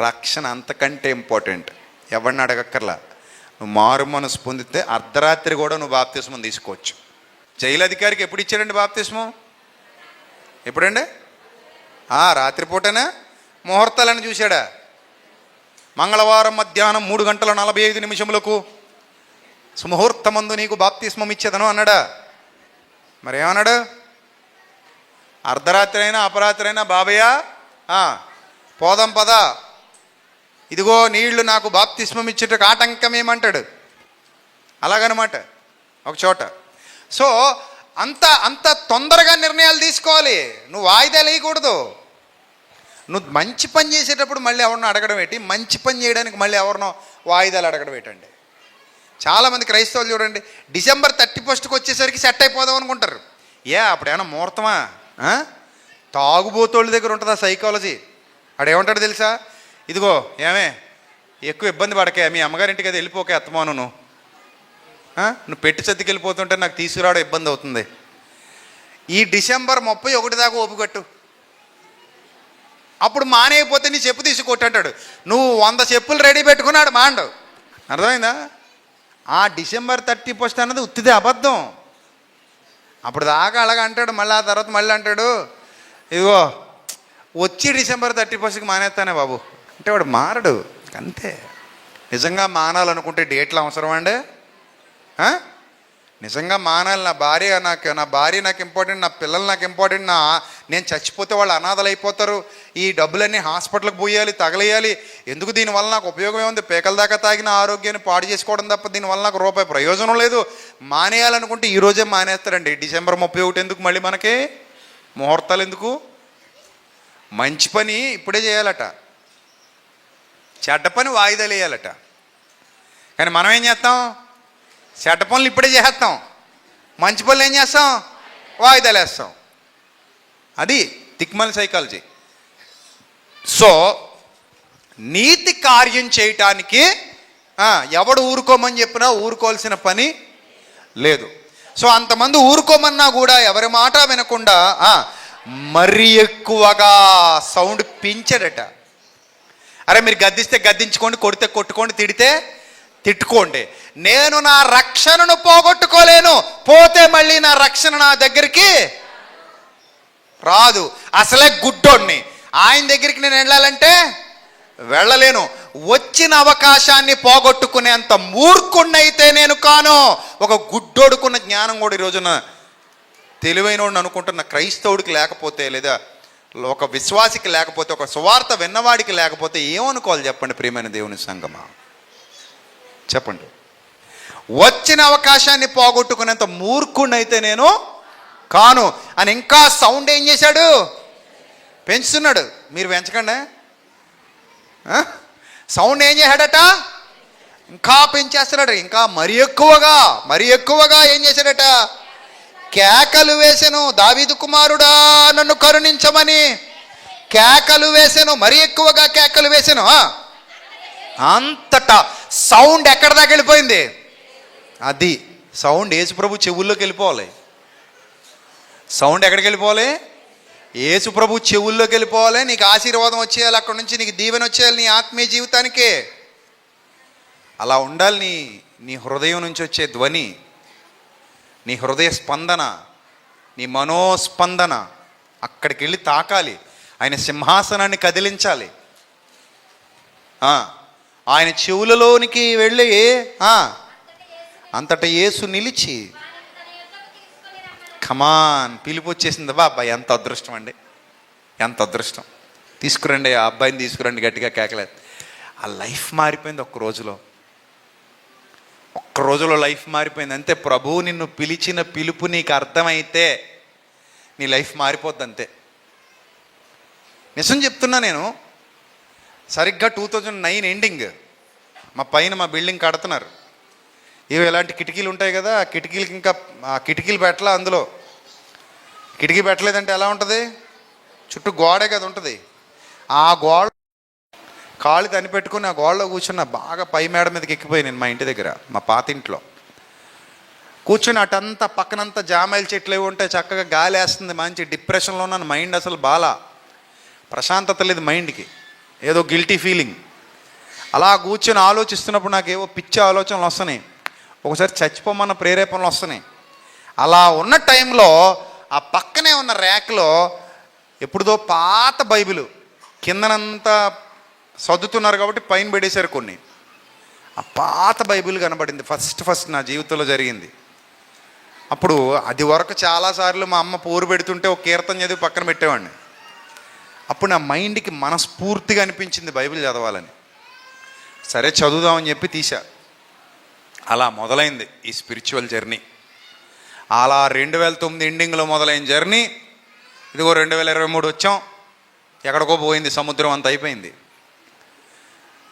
A: రక్షణ అంతకంటే ఇంపార్టెంట్. ఎవరిని అడగక్కర్లా. నువ్వు మారు మనసు పొందితే అర్ధరాత్రి కూడా నువ్వు బాప్తిస్మం తీసుకోవచ్చు. జైలు అధికారికి ఎప్పుడు ఇచ్చారండి బాప్తిస్మం? ఎప్పుడండి? రాత్రిపూటనే ముహూర్తాలను చూశాడా? మంగళవారం మధ్యాహ్నం 3:45 సుముహూర్తమందు నీకు బాప్తిస్మం ఇచ్చేదను అన్నాడా? మరి ఏమన్నాడు? అర్ధరాత్రి అయినా అపరాత్రి అయినా బాబయ్య పోదాం పదా, ఇదిగో నీళ్లు నాకు బాప్తిస్మం ఇచ్చేటకు ఆటంకం ఏమంటాడు. అలాగనమాట ఒక చోట. సో అంత తొందరగా నిర్ణయాలు తీసుకోవాలి. నువ్వు వాయిదాలు వేయకూడదు. నువ్వు మంచి పని చేసేటప్పుడు మళ్ళీ ఎవరినో అడగడం ఏంటి, మంచి పని చేయడానికి మళ్ళీ ఎవరినో వాయిదాలు అడగడం ఏంటండి. చాలామంది క్రైస్తవులు చూడండి, డిసెంబర్ 31కి వచ్చేసరికి సెట్ అయిపోదాం అనుకుంటారు. అప్పుడేమన్నా ముహూర్తమా? తాగుబోతోళ్ళ దగ్గర ఉంటుందా సైకాలజీ? ఆడేమంటాడు తెలుసా? ఇదిగో ఏమే ఎక్కువ ఇబ్బంది పడకే, మీ అమ్మగారింటికి అది వెళ్ళిపోకే అత్తమాను, నువ్వు పెట్టి చద్దికి వెళ్ళిపోతుంటే నాకు తీసుకురావడం ఇబ్బంది అవుతుంది. ఈ డిసెంబర్ 31 దాకా ఓపికట్టు, అప్పుడు మానేయకపోతే నీ చెప్పు తీసి కొట్టంటాడు. నువ్వు 100 చెప్పులు రెడీ పెట్టుకున్నాడు మాండవు. అర్థమైందా? ఆ డిసెంబర్ 31 అన్నది ఉత్తిదే అబద్ధం. అప్పుడు దాకా అలాగ అంటాడు, మళ్ళీ ఆ తర్వాత మళ్ళీ అంటాడు, ఇదిగో వచ్చి డిసెంబర్ 31కి మానేస్తానే బాబు అంటే వాడు మారడు. అంతే. నిజంగా మానాలనుకుంటే డేట్లు అవసరం అండి. నిజంగా మానాలి. నా భార్య నాకు ఇంపార్టెంట్, నా పిల్లలు నాకు ఇంపార్టెంట్, నేను చచ్చిపోతే వాళ్ళు అనాథలు అయిపోతారు, ఈ డబ్బులన్నీ హాస్పిటల్కి పోయాలి, తగలేయాలి, ఎందుకు దీనివల్ల నాకు ఉపయోగం ఏముంది? పేకల దాకా తాగిన ఆరోగ్యాన్ని పాడు చేసుకోవడం తప్ప దీనివల్ల నాకు రూపాయి ప్రయోజనం లేదు. మానేయాలనుకుంటే ఈరోజే మానేస్తారండి. డిసెంబర్ 31 ఎందుకు మళ్ళీ మనకి ముహూర్తాలు ఎందుకు? మంచి పని ఇప్పుడే చేయాలట, చెడ్డ పని వాయిదాలు వేయాలట. కానీ మనం ఏం చేస్తాం? చెడ్డ పనులు ఇప్పుడే చేస్తాం, మంచి పనులు ఏం చేస్తాం? వాయిదాలు వేస్తాం. అది తిక్మల సైకాలజీ. సో నీతి కార్యం చేయటానికి ఎవడు ఊరుకోమని చెప్పినా ఊరుకోవాల్సిన పని లేదు. సో అంతమంది ఊరుకోమన్నా కూడా ఎవరి మాట వినకుండా మరీ ఎక్కువగా సౌండ్ పెంచాడట. అరే మీరు గద్దిస్తే గద్దించుకోండి, కొడితే కొట్టుకోండి, తిడితే తిట్టుకోండి, నేను నా రక్షణను పోగొట్టుకోలేను, పోతే మళ్ళీ నా రక్షణ నా దగ్గరికి రాదు. అసలే గుడ్డోడిని, ఆయన దగ్గరికి నేను వెళ్ళాలంటే వెళ్ళలేను. వచ్చిన అవకాశాన్ని పోగొట్టుకునేంత మూర్ఖుణ్ణైతే నేను కాను. ఒక గుడ్డోడుకున్న జ్ఞానం కూడా ఈ రోజున తెలివైనోడిని అనుకుంటున్న క్రైస్తవుడికి లేకపోతే, లేదా ఒక విశ్వాసికి లేకపోతే, ఒక సువార్త విన్నవాడికి లేకపోతే ఏమనుకోవాలి చెప్పండి ప్రియమైన దేవుని సంగమా? చెప్పండి. వచ్చిన అవకాశాన్ని పోగొట్టుకునేంత మూర్ఖుణ్ణైతే నేను కాను అని ఇంకా సౌండ్ ఏం చేశాడు? పెంచుతున్నాడు. మీరు పెంచకండి. సౌండ్ ఏం చేశాడట? ఇంకా పెంచేస్తున్నాడు. ఇంకా మరీ ఎక్కువగా ఏం చేశాడట? కేకలు వేసెను. దావీదు కుమారుడా నన్ను కరుణించమని కేకలు వేసాను, మరీ ఎక్కువగా కేకలు వేసాను. అంతటా సౌండ్ ఎక్కడి దాకా వెళ్ళిపోయింది? అది సౌండ్ యేసుప్రభు చెవుల్లోకి వెళ్ళిపోవాలి. సౌండ్ ఎక్కడికి వెళ్ళిపోవాలి? యేసుప్రభు చెవుల్లోకి వెళ్ళిపోవాలి. నీకు ఆశీర్వాదం వచ్చేయాలి, అక్కడి నుంచి నీకు దీవెన వచ్చేయాలి నీ ఆత్మీయ జీవితానికి. అలా ఉండాలి నీ హృదయం నుంచి వచ్చే ధ్వని, నీ హృదయ స్పందన, నీ మనోస్పందన అక్కడికి వెళ్ళి తాకాలి. ఆయన సింహాసనాన్ని కదిలించాలి. ఆయన చెవులలోనికి వెళ్ళి అంతటా యేసు నిలిచి, కమాన్, పిలుపు వచ్చేసింది. బాబా ఎంత అదృష్టం అండి, ఎంత అదృష్టం. తీసుకురండి ఆ అబ్బాయిని, తీసుకురండి, గట్టిగా కేకలేదు. ఆ లైఫ్ మారిపోయింది ఒక్క రోజులో లైఫ్ మారిపోయింది అంతే. ప్రభువు నిన్ను పిలిచిన పిలుపు నీకు అర్థమైతే నీ లైఫ్ మారిపోద్ది అంతే. నిజం చెప్తున్నా నేను. సరిగ్గా 2009 ఎండింగ్ మా పైన మా బిల్డింగ్ కడుతున్నారు. ఇవి ఎలాంటి కిటికీలు ఉంటాయి కదా, ఆ కిటికీలకి ఇంకా ఆ కిటికీలు పెట్టలా. అందులో కిటికీ పెట్టలేదంటే ఎలా ఉంటుంది? చుట్టూ గోడే కదా ఉంటుంది. ఆ గోడ కాళ్ళు తనిపెట్టుకుని ఆ గోడలో కూర్చున్న, బాగా పై మేడ మీదకి ఎక్కిపోయి నేను మా ఇంటి దగ్గర, మా పాత ఇంట్లో కూర్చొని అటంతా పక్కనంతా జామాయిల చెట్లు ఏవి ఉంటాయి, చక్కగా గాలి వేస్తుంది, మంచి డిప్రెషన్లో ఉన్నాను. మైండ్ అసలు బాలా, ప్రశాంతత లేదు మైండ్కి, ఏదో గిల్టీ ఫీలింగ్. అలా కూర్చొని ఆలోచిస్తున్నప్పుడు నాకేవో పిచ్చి ఆలోచనలు వస్తున్నాయి, ఒకసారి చచ్చిపోమన్న ప్రేరేపణలు వస్తున్నాయి. అలా ఉన్న టైంలో ఆ పక్కనే ఉన్న ర్యాక్లో ఎప్పుడుదో పాత బైబిల్, కిందనంతా సర్దుతున్నారు కాబట్టి పైన పెడేశారు కొన్ని. ఆ పాత బైబిల్ కనబడింది. ఫస్ట్ నా జీవితంలో జరిగింది. అప్పుడు అది వరకు చాలాసార్లు మా అమ్మ పోరు పెడుతుంటే ఒక కీర్తన చదివి పక్కన పెట్టేవాడిని. అప్పుడు నా మైండ్కి మనస్ఫూర్తిగా అనిపించింది బైబిల్ చదవాలని. సరే చదువుదామని చెప్పి తీసా. అలా మొదలైంది ఈ స్పిరిచువల్ జర్నీ. అలా 2009 ఎండింగ్లో మొదలైన జర్నీ ఇదిగో 2023 వచ్చాం. ఎక్కడికో పోయింది, సముద్రం అంత అయిపోయింది,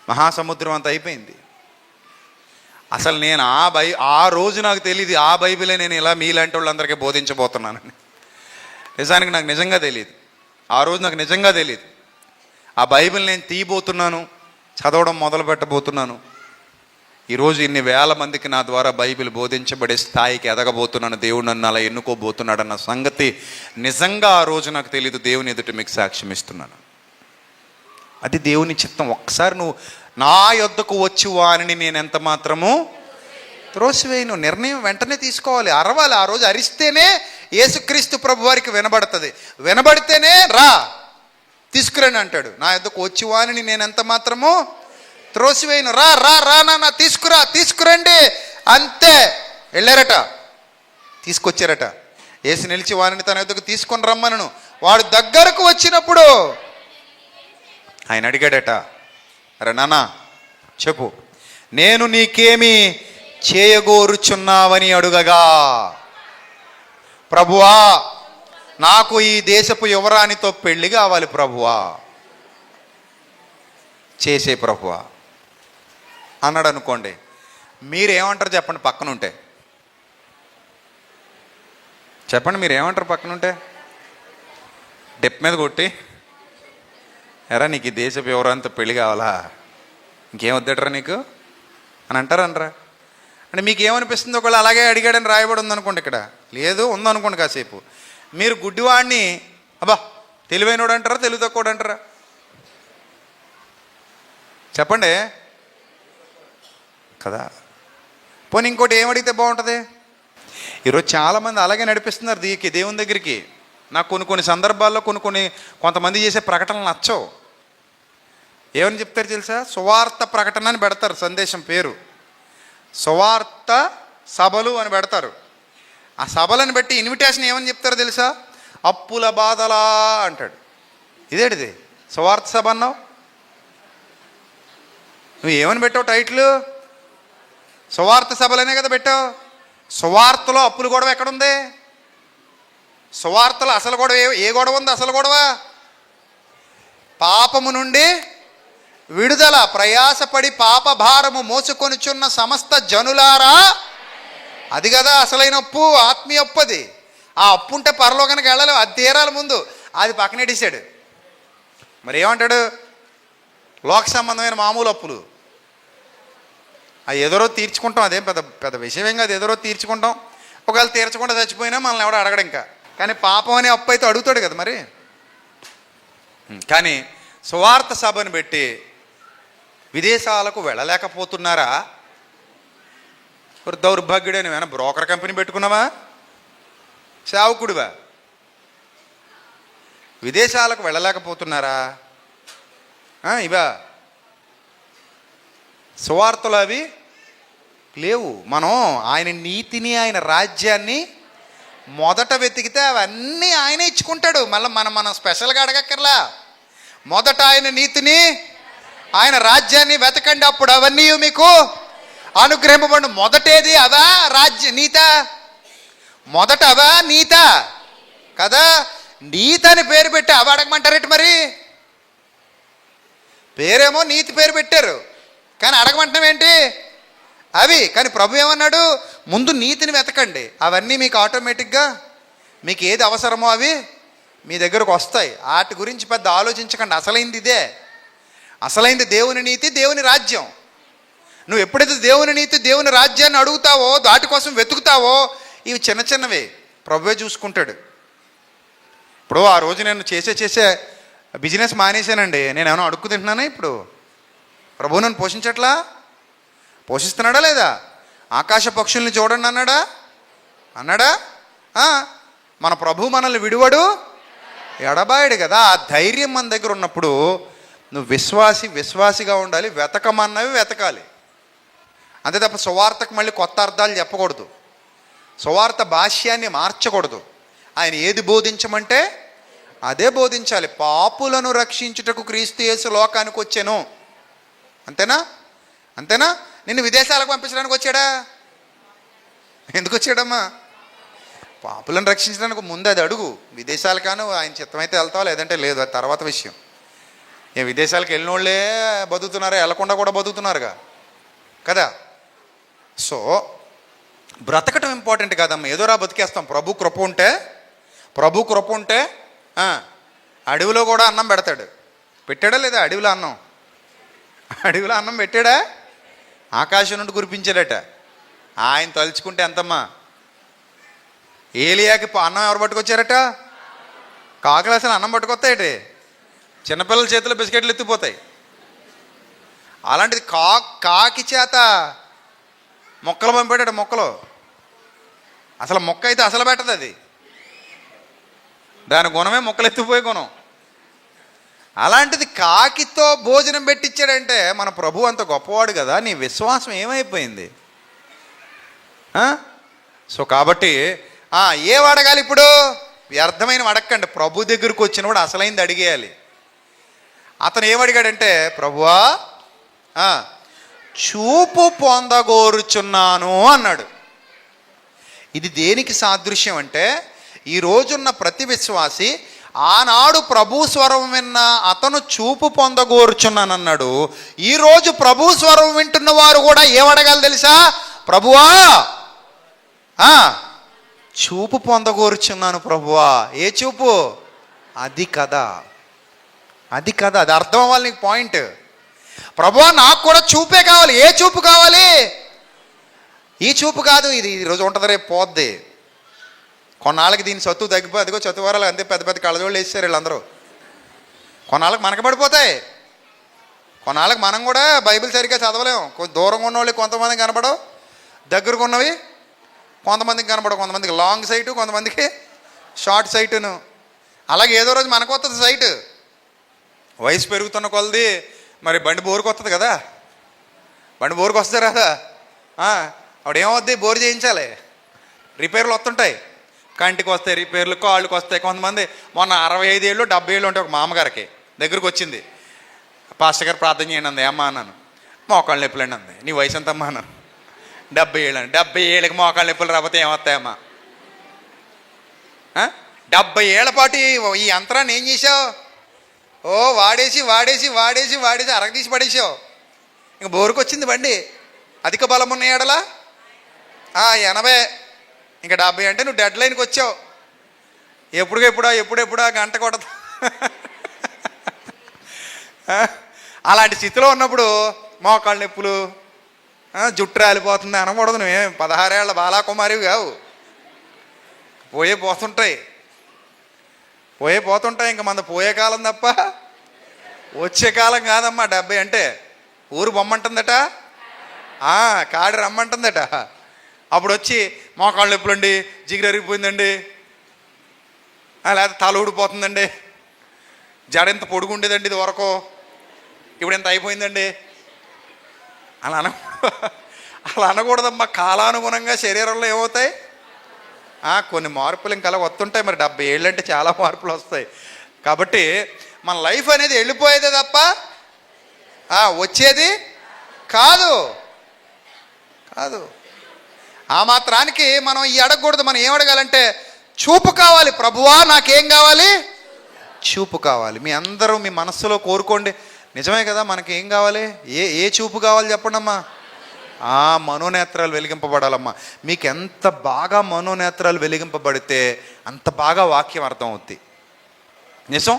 A: మహాసముద్రం అంత అయిపోయింది. అసలు నేను ఆ రోజు నాకు తెలియదు ఆ బైబిలే నేను ఇలా మీలాంటి వాళ్ళందరికీ బోధించబోతున్నానని. నిజానికి నాకు నిజంగా తెలియదు. ఆ రోజు నాకు నిజంగా తెలియదు. ఆ బైబిల్ నేను తీయబోతున్నాను, చదవడం మొదలు పెట్టబోతున్నాను. ఈరోజు ఇన్ని వేల మందికి నా ద్వారా బైబిల్ బోధించబడే స్థాయికి ఎదగబోతున్నాను. దేవుడు నన్ను అలా ఎన్నుకోబోతున్నాడు అన్న సంగతి నిజంగా ఆ రోజు నాకు తెలియదు. దేవుని ఎదుట మీకు సాక్ష్యం ఇస్తున్నాను. అది దేవుని చిత్తం. ఒక్కసారి నువ్వు నా యొద్దకు వచ్చి వారిని నేను ఎంత మాత్రము త్రోసివేయను. నిర్ణయం వెంటనే తీసుకోవాలి, అరవాలి. ఆ రోజు అరిస్తేనే యేసుక్రీస్తు ప్రభు వారికి వినబడుతుంది. వినబడితేనే రా తీసుకురండి అంటాడు. నా యొద్దకు వచ్చి వారిని నేను ఎంత మాత్రము త్రోసివేయను. రా రా రా నా తీసుకురండి అంతే. వెళ్ళారట, తీసుకొచ్చారట. యేసు నిలిచి వారిని తన యొద్దకు తీసుకొని రమ్మనను. వాడు దగ్గరకు వచ్చినప్పుడు ఆయన అడిగాడట, అరే నాన్న చెప్పు, నేను నీకేమి చేయగోరుచున్నావని అడుగగా, ప్రభువా నాకు ఈ దేశపు యువరాణితో పెళ్లి కావాలి ప్రభువా, చేసే ప్రభువా అన్నాడు అనుకోండి. మీరేమంటారు చెప్పండి? పక్కనుంటే చెప్పండి, మీరేమంటారు? పక్కనుంటే డెప్ మీద కొట్టి, ఎరా నీకు ఈ దేశపు యువరాణితో పెళ్లి కావాలా, ఇంకేం వద్దటరా నీకు అని అంటారనరా? అంటే మీకు ఏమనిపిస్తుంది? ఒకవేళ అలాగే అడిగాడని రాయబడి ఉందనుకోండి, ఇక్కడ లేదు ఉందనుకోండి, కాసేపు మీరు గుడ్డివాడిని అబ్బా తెలివైనోడు అంటారా, తెలివి తక్కువడు అంటారా? చెప్పండి కదా. పోనీ ఇంకోటి ఏమడిగితే బాగుంటుంది? ఈరోజు చాలామంది అలాగే నడిపిస్తున్నారు దేవుని దగ్గరికి. నాకు కొన్ని సందర్భాల్లో కొంతమంది చేసే ప్రకటనలు నచ్చవు. ఏమని చెప్తారు తెలుసా? సువార్త ప్రకటన అని పెడతారు, సందేశం పేరు సువార్త సభలు అని పెడతారు. ఆ సభలను బట్టి ఇన్విటేషన్ ఏమని చెప్తారో తెలుసా? అప్పుల బాధలా అంటాడు. ఇదేంటిది సువార్త సభ అన్నావు? నువ్వు ఏమని పెట్టావు టైటిల్? సువార్త సభలనే కదా పెట్టావు. సువార్తలో అప్పుల గొడవ ఎక్కడుంది? సువార్తలో అసలు గొడవ ఏ గొడవ ఉంది? అసలు గొడవ పాపము నుండి విడుదల, ప్రయాసపడి పాప భారము మోసుకొనిచున్న సమస్త జనులారా, అది కదా అసలైన అప్పు, ఆత్మీయ అప్పు. అది ఆ అప్పు ఉంటే పరలోకానికి వెళ్ళలేవు, అది తీరాలి ముందు. అది పక్కనెట్టేశాడు. మరి ఏమంటాడు? లోక సంబంధమైన మామూలు అప్పులు అది ఎదరో తీర్చుకుంటాం, అదేం పెద్ద పెద్ద విషయం కాదు, ఎదరో తీర్చుకుంటాం. ఒకవేళ తీర్చకుండా చచ్చిపోయినా మనల్ని ఎవడో అడగడు ఇంకా. కానీ పాపం అనే అప్పు అయితే అడుగుతాడు కదా మరి. కానీ సువార్త సభను పెట్టి విదేశాలకు వెళ్ళలేకపోతున్నారా? ఒక దౌర్భాగ్యుడే. నువ్వేనా బ్రోకర్ కంపెనీ పెట్టుకున్నావా? సేవకుడివా? విదేశాలకు వెళ్ళలేకపోతున్నారా? ఇవా సువార్తలు అవి లేవు. మనం ఆయన నీతిని ఆయన రాజ్యాన్ని మొదట వెతికితే అవన్నీ ఆయనే ఇచ్చుకుంటాడు. మళ్ళీ మనం స్పెషల్గా అడగక్కర్లా. మొదట ఆయన నీతిని ఆయన రాజ్యాన్ని వెతకండి, అప్పుడు అవన్నీ మీకు అనుగ్రహింపబడు. మొదటేది అవా నీత? మొదట అవా నీత కదా? నీతి అని పేరు పెట్టి అవి అడగమంటారేంటి మరి? పేరేమో నీతి పేరు పెట్టారు, కానీ అడగమంటాం ఏంటి అవి? కానీ ప్రభు ఏమన్నాడు? ముందు నీతిని వెతకండి, అవన్నీ మీకు ఆటోమేటిక్గా మీకు ఏది అవసరమో అవి మీ దగ్గరకు వస్తాయి. వాటి గురించి పెద్ద ఆలోచించకండి. అసలైంది ఇదే. అసలైంది దేవుని నీతి, దేవుని రాజ్యం. నువ్వు ఎప్పుడైతే దేవుని నీతి, దేవుని రాజ్యాన్ని అడుగుతావో, వాటి కోసం వెతుకుతావో, ఇవి చిన్న చిన్నవే ప్రభువే చూసుకుంటాడు. ఇప్పుడు ఆ రోజు నేను చేసే బిజినెస్ మానేశానండి. నేను ఏమైనా అడుక్కు తింటున్నానా? ఇప్పుడు ప్రభు నన్ను పోషించట్లా? పోషిస్తున్నాడా లేదా? ఆకాశ పక్షుల్ని చూడండి అన్నాడా? మన ప్రభు మనల్ని విడువడు, ఎడబాయడు కదా. ఆ ధైర్యం మన దగ్గర ఉన్నప్పుడు నువ్వు విశ్వాసిగా ఉండాలి. వెతకమన్నవి వెతకాలి అంతే తప్ప సువార్తకు మళ్ళీ కొత్త అర్థాలు చెప్పకూడదు. సువార్త భాష్యాన్ని మార్చకూడదు. ఆయన ఏది బోధించమంటే అదే బోధించాలి. పాపులను రక్షించుటకు క్రీస్తు యేసు లోకానికి వచ్చాను, అంతేనా? నిన్ను విదేశాలకు పంపించడానికి వచ్చాడా? ఎందుకు వచ్చాడమ్మా? పాపులను రక్షించడానికి. ముందు అది అడుగు. విదేశాలకాను ఆయన చిత్తమైతే వెళ్తావా, లేదంటే లేదు, అది తర్వాత విషయం. విదేశాలకు వెళ్ళిన వాళ్ళే బతుకుతున్నారా? వెళ్ళకుండా కూడా బతుకుతున్నారుగా కదా. సో బ్రతకటం ఇంపార్టెంట్ కాదమ్మా. ఏదోరా బతికేస్తాం. ప్రభు కృప ఉంటే అడవిలో కూడా అన్నం పెడతాడు. పెట్టాడా లేదా? అడవిలో అన్నం పెట్టాడా? ఆకాశం నుండి కురిపించాడట. ఆయన తలుచుకుంటే ఎంతమ్మా. ఏలియాకి అన్నం ఎవరు పట్టుకొచ్చారట? కాకులు అసలు అన్నం పట్టుకొస్తాయటే. చిన్నపిల్లల చేతిలో బిస్కెట్లు ఎత్తిపోతాయి. అలాంటిది కాకి చేత మొక్కలు పంపాడట. మొక్కలు అసలు మొక్క అయితే అసలు పెట్టదు. అది దాని గుణమే మొక్కలు ఎత్తిపోయే గుణం. అలాంటిది కాకితో భోజనం పెట్టించాడంటే మన ప్రభు అంత గొప్పవాడు కదా. నీ విశ్వాసం ఏమైపోయింది? సో కాబట్టి ఏం అడగాలి ఇప్పుడు? వ్యర్థమైన అడగకండి. ప్రభు దగ్గరకు వచ్చినప్పుడు అసలైంది అడిగేయాలి. అతను ఏమడిగాడంటే, ప్రభువా చూపు పొందగోరుచున్నాను అన్నాడు. ఇది దేనికి సాదృశ్యం అంటే, ఈ రోజున్న ప్రతి విశ్వాసి ఆనాడు ప్రభు స్వరం విన్న అతను చూపు పొందగోరుచున్నాను అన్నాడు. ఈరోజు ప్రభు స్వరం వింటున్న వారు కూడా ఏమడగాలి తెలుసా? ప్రభువా చూపు పొందగోరుచున్నాను ప్రభువా. ఏ చూపు? అది కదా. అది అర్థం అవ్వాలి నీకు పాయింట్. ప్రభువా నాకు కూడా చూపే కావాలి. ఏ చూపు కావాలి? ఈ చూపు కాదు, ఇది ఈరోజు ఉంటుంది, రేపు పోద్ది. కొన్నాళ్ళకి దీని సత్తు తగ్గిపోయి, అదిగో చతువారాలు అంతే పెద్ద పెద్ద కళ్ళజోళ్ళు వేసారు వీళ్ళందరూ. కొన్నాళ్ళకి మనకు పడిపోతాయి. కొన్నాళ్ళకి మనం కూడా బైబిల్ సరిగ్గా చదవలేము. కొంచెం దూరంగా ఉన్న వాళ్ళకి కొంతమందికి కనపడవు, దగ్గరకు ఉన్నవి కొంతమందికి కనపడవు. కొంతమందికి లాంగ్ సైటు, కొంతమందికి షార్ట్ సైటును. అలాగే ఏదో రోజు మనకు వస్తుంది సైట్. వయసు పెరుగుతున్న కొలది మరి బండి బోరుకు వస్తుంది కదా. బండి బోరుకు వస్తుంది కదా. అప్పుడు ఏమవుద్ది? బోరు చేయించాలి. రిపేర్లు వస్తుంటాయి. కంటికి వస్తాయి రిపేర్లు, కాళ్ళకి వస్తాయి. కొంతమంది మొన్న 65 ఏళ్ళు 70 ఏళ్ళు ఉంటే ఒక మామగారికి దగ్గరకు వచ్చింది. పాస్టర్ గారు ప్రార్థన చేయండి అంది. అమ్మా అన్నాను. మోకాళ్ళు నొప్పులండి అంది. నీ వయసు ఎంతమ్మా అన్నాను. 70 ఏళ్ళు అండి. 70 ఏళ్ళకి మోకాళ్ళ నొప్పులు రాకపోతే ఏమొస్తాయమ్మా? 70 ఏళ్ల పాటు ఈ యంత్రాన్ని ఏం చేసావు? వాడేసి అరగదీసి పడేసావు. ఇంక బోరుకు వచ్చింది బండి. అధిక బలం ఉన్న ఏడలా 80, ఇంకా 70 అంటే నువ్వు డెడ్ లైన్కి వచ్చావు. ఎప్పుడా గంట కొడతా. అలాంటి స్థితిలో ఉన్నప్పుడు మోకాళ్ళ నొప్పులు, జుట్టు రాలిపోతుంది అనకూడదు. నువ్వేం 16 ఏళ్ల బాలాకుమారివి కావు. పోతుంటాయి ఇంక మన పోయే కాలం తప్ప వచ్చే కాలం కాదమ్మా. 70 అంటే ఊరు బొమ్మంటుందట, కాడి రమ్మంటుందట. అప్పుడు వచ్చి మోకాళ్ళు నొప్పులండి, జిగురు అరిగిపోయిందండి, లేకపోతే తల ఊడిపోతుందండి, జడ ఎంత పొడుగు ఉండేదండి ఇది వరకు, ఇప్పుడు ఎంత అయిపోయిందండి అలా అనకూడదమ్మా. కాలానుగుణంగా శరీరంలో ఏమవుతాయి, కొన్ని మార్పులు ఇంకా అలా వస్తుంటాయి. మరి 70 ఏళ్ళు అంటే చాలా మార్పులు వస్తాయి. కాబట్టి మన లైఫ్ అనేది వెళ్ళిపోయేదే తప్ప వచ్చేది కాదు. ఆ మాత్రానికి మనం ఈ అడగకూడదు. మనం ఏం అడగాలంటే చూపు కావాలి. ప్రభువా నాకేం కావాలి? చూపు కావాలి. మీ అందరూ మీ మనస్సులో కోరుకోండి. నిజమే కదా, మనకి ఏం కావాలి? ఏ చూపు కావాలి చెప్పండి అమ్మా. మనోనేత్రాలు వెలిగింపబడాలమ్మా. మీకు ఎంత బాగా మనోనేత్రాలు వెలిగింపబడితే అంత బాగా వాక్యం అర్థం అవుద్ది. నిజం.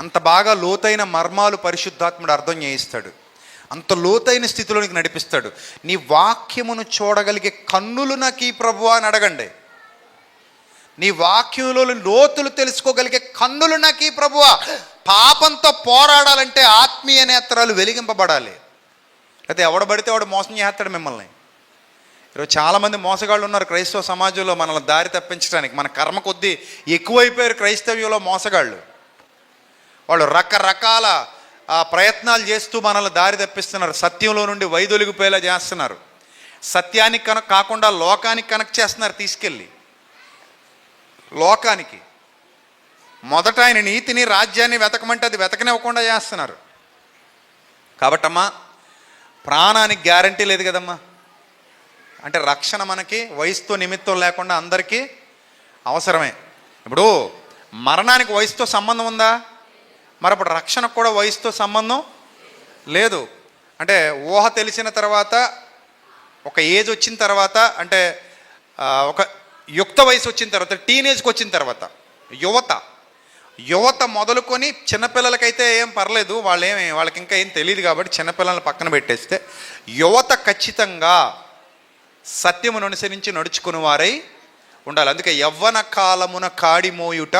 A: అంత బాగా లోతైన మర్మాలు పరిశుద్ధాత్ముడు అర్థం చేయిస్తాడు. అంత లోతైన స్థితిలోనికి నడిపిస్తాడు. నీ వాక్యమును చూడగలిగే కన్నులు నాకు ఈ ప్రభువా అని అడగండి. నీ వాక్యంలో లోతులు తెలుసుకోగలిగే కన్నులు నాకు ఈ ప్రభువా. పాపంతో పోరాడాలంటే ఆత్మీయ నేత్రాలు వెలిగింపబడాలి. అయితే ఎవడబడితే వాడు మోసం చేస్తాడు మిమ్మల్ని. ఈరోజు చాలామంది మోసగాళ్ళు ఉన్నారు క్రైస్తవ సమాజంలో మనల్ని దారి తప్పించడానికి. మన కర్మ కొద్దీ ఎక్కువైపోయారు క్రైస్తవ్యంలో మోసగాళ్ళు. వాళ్ళు రకరకాల ప్రయత్నాలు చేస్తూ మనల్ని దారి తప్పిస్తున్నారు. సత్యంలో నుండి వైదొలిగిపోయేలా చేస్తున్నారు. సత్యానికి కాకుండా లోకానికి కనెక్ట్ చేస్తున్నారు. తీసుకెళ్ళి లోకానికి మొదట ఆయన నీతిని రాజ్యాన్ని వెతకమంటే అది వెతకనివ్వకుండా చేస్తున్నారు. కాబట్టమ్మా ప్రాణానికి గ్యారంటీ లేదు కదమ్మా. అంటే రక్షణ మనకి వయసుతో నిమిత్తం లేకుండా అందరికీ అవసరమే. ఇప్పుడు మరణానికి వయసుతో సంబంధం ఉందా? మరి అప్పుడు రక్షణకు కూడా వయసుతో సంబంధం లేదు. అంటే ఊహ తెలిసిన తర్వాత, ఒక ఏజ్ వచ్చిన తర్వాత, అంటే ఒక యుక్త వయసు వచ్చిన తర్వాత, టీనేజ్కి వచ్చిన తర్వాత, యువత మొదలుకొని చిన్నపిల్లలకైతే ఏం పర్లేదు, వాళ్ళకి ఇంకా ఏం తెలియదు కాబట్టి చిన్నపిల్లల్ని పక్కన పెట్టేస్తే, యువత ఖచ్చితంగా సత్యమును అనుసరించి నడుచుకుని వారై ఉండాలి. అందుకే యవ్వన కాలమున కాడి మోయుట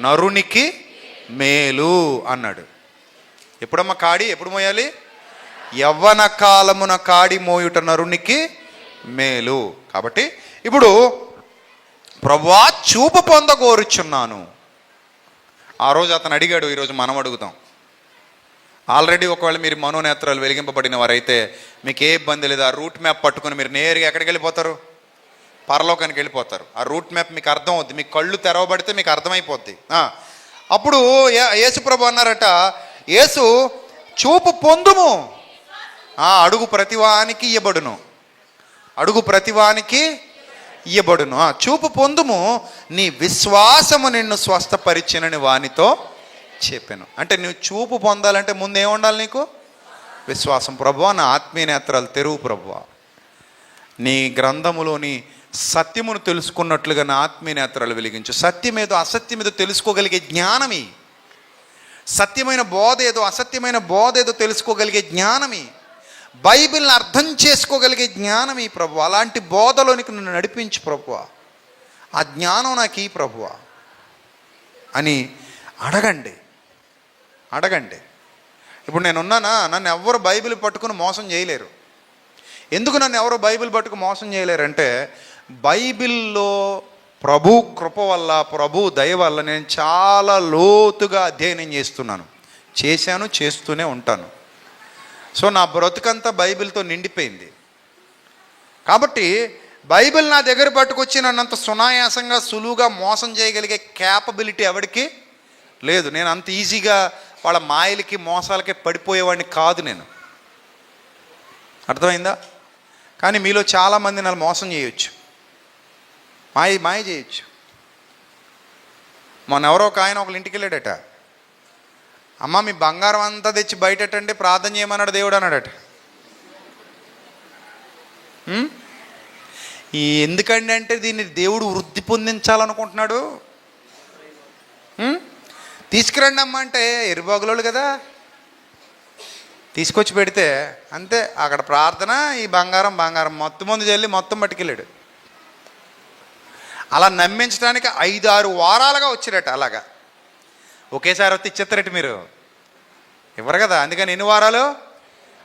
A: నరునికి మేలు అన్నాడు. ఎప్పుడమ్మా కాడి ఎప్పుడు మోయాలి? యవ్వన కాలమున కాడి మోయుట నరునికి మేలు. కాబట్టి ఇప్పుడు ప్రభువా చూపు పొందగోరుచున్నాను. ఆ రోజు అతను అడిగాడు, ఈరోజు మనం అడుగుతాం. ఆల్రెడీ ఒకవేళ మీరు మనోనేత్రాలు వెలిగింపబడిన వారైతే మీకు ఏ ఇబ్బంది లేదు. ఆ రూట్ మ్యాప్ పట్టుకుని మీరు నేరుగా ఎక్కడికి వెళ్ళిపోతారు? పరలోకానికి వెళ్ళిపోతారు. ఆ రూట్ మ్యాప్ మీకు అర్థం అవుద్ది. మీకు కళ్ళు తెరవబడితే మీకు అర్థమైపోద్ది. అప్పుడు యేసు ప్రభు అన్నారట, యేసు చూపు పొందుము, అడుగు ప్రతివానికి ఇయ్యబడును, అడుగు ప్రతివానికి ఇయ్యబడును. చూపు పొందుము, నీ విశ్వాసము నిన్ను స్వస్థపరిచినని వానితో చెప్పాను. అంటే నువ్వు చూపు పొందాలంటే ముందు ఏముండాలి? నీకు విశ్వాసం. ప్రభువా నా ఆత్మీయ నేత్రాలు తెరువు ప్రభువా, నీ గ్రంథములోని సత్యమును తెలుసుకున్నట్లుగా నా ఆత్మీయ నేత్రాలు వెలిగించు. సత్యమేదో అసత్యమేదో తెలుసుకోగలిగే జ్ఞానమి, సత్యమైన బోధ ఏదో అసత్యమైన బోధ ఏదో తెలుసుకోగలిగే జ్ఞానమి, బైబిల్ని అర్థం చేసుకోగలిగే జ్ఞానమి ప్రభు. అలాంటి బోధలోనికి నన్ను నడిపించు ప్రభువా, ఆ జ్ఞానం నాకు ఈ ప్రభువా అని అడగండి. ఇప్పుడు నేనున్నానా? నన్ను ఎవరు బైబిల్ పట్టుకుని మోసం చేయలేరు. ఎందుకు నన్ను ఎవరు బైబిల్ పట్టుకు మోసం చేయలేరంటే, బైబిల్లో ప్రభు కృప వల్ల, ప్రభు దయ వల్ల నేను చాలా లోతుగా అధ్యయనం చేశాను, చేస్తూనే ఉంటాను. సో నా బ్రతుకంతా బైబిల్తో నిండిపోయింది. కాబట్టి బైబిల్ నా దగ్గర పట్టుకొచ్చి నన్నంత సునాయాసంగా సులువుగా మోసం చేయగలిగే క్యాపబిలిటీ ఎవరికి లేదు. నేను అంత ఈజీగా వాళ్ళ మాయలకి మోసాలకి పడిపోయేవాడిని కాదు నేను. అర్థమైందా? కానీ మీలో చాలామంది నన్ను మోసం చేయొచ్చు, మాయ చేయొచ్చు. మొన్న ఎవరో ఒక ఆయన ఒకళ్ళ ఇంటికి వెళ్ళాడట. అమ్మ మీ బంగారం అంతా తెచ్చి బయటండి ప్రార్థన చేయమన్నాడు దేవుడు అన్నాడట. ఎందుకండి అంటే దీన్ని దేవుడు వృద్ధి పొందించాలనుకుంటున్నాడు. తీసుకురండి అమ్మ అంటే ఎరుబాగులోళ్ళు కదా, తీసుకొచ్చి పెడితే అంతే, అక్కడ ప్రార్థన, ఈ బంగారం మొత్తం ముందు చల్లి మొత్తం పట్టుకెళ్ళాడు. అలా నమ్మించడానికి 5-6 వారాలుగా వచ్చారట. అలాగా ఒకేసారి వస్తే ఇచ్చేస్తారట, మీరు ఇవ్వరు కదా. అందుకని ఎన్ని వారాలు?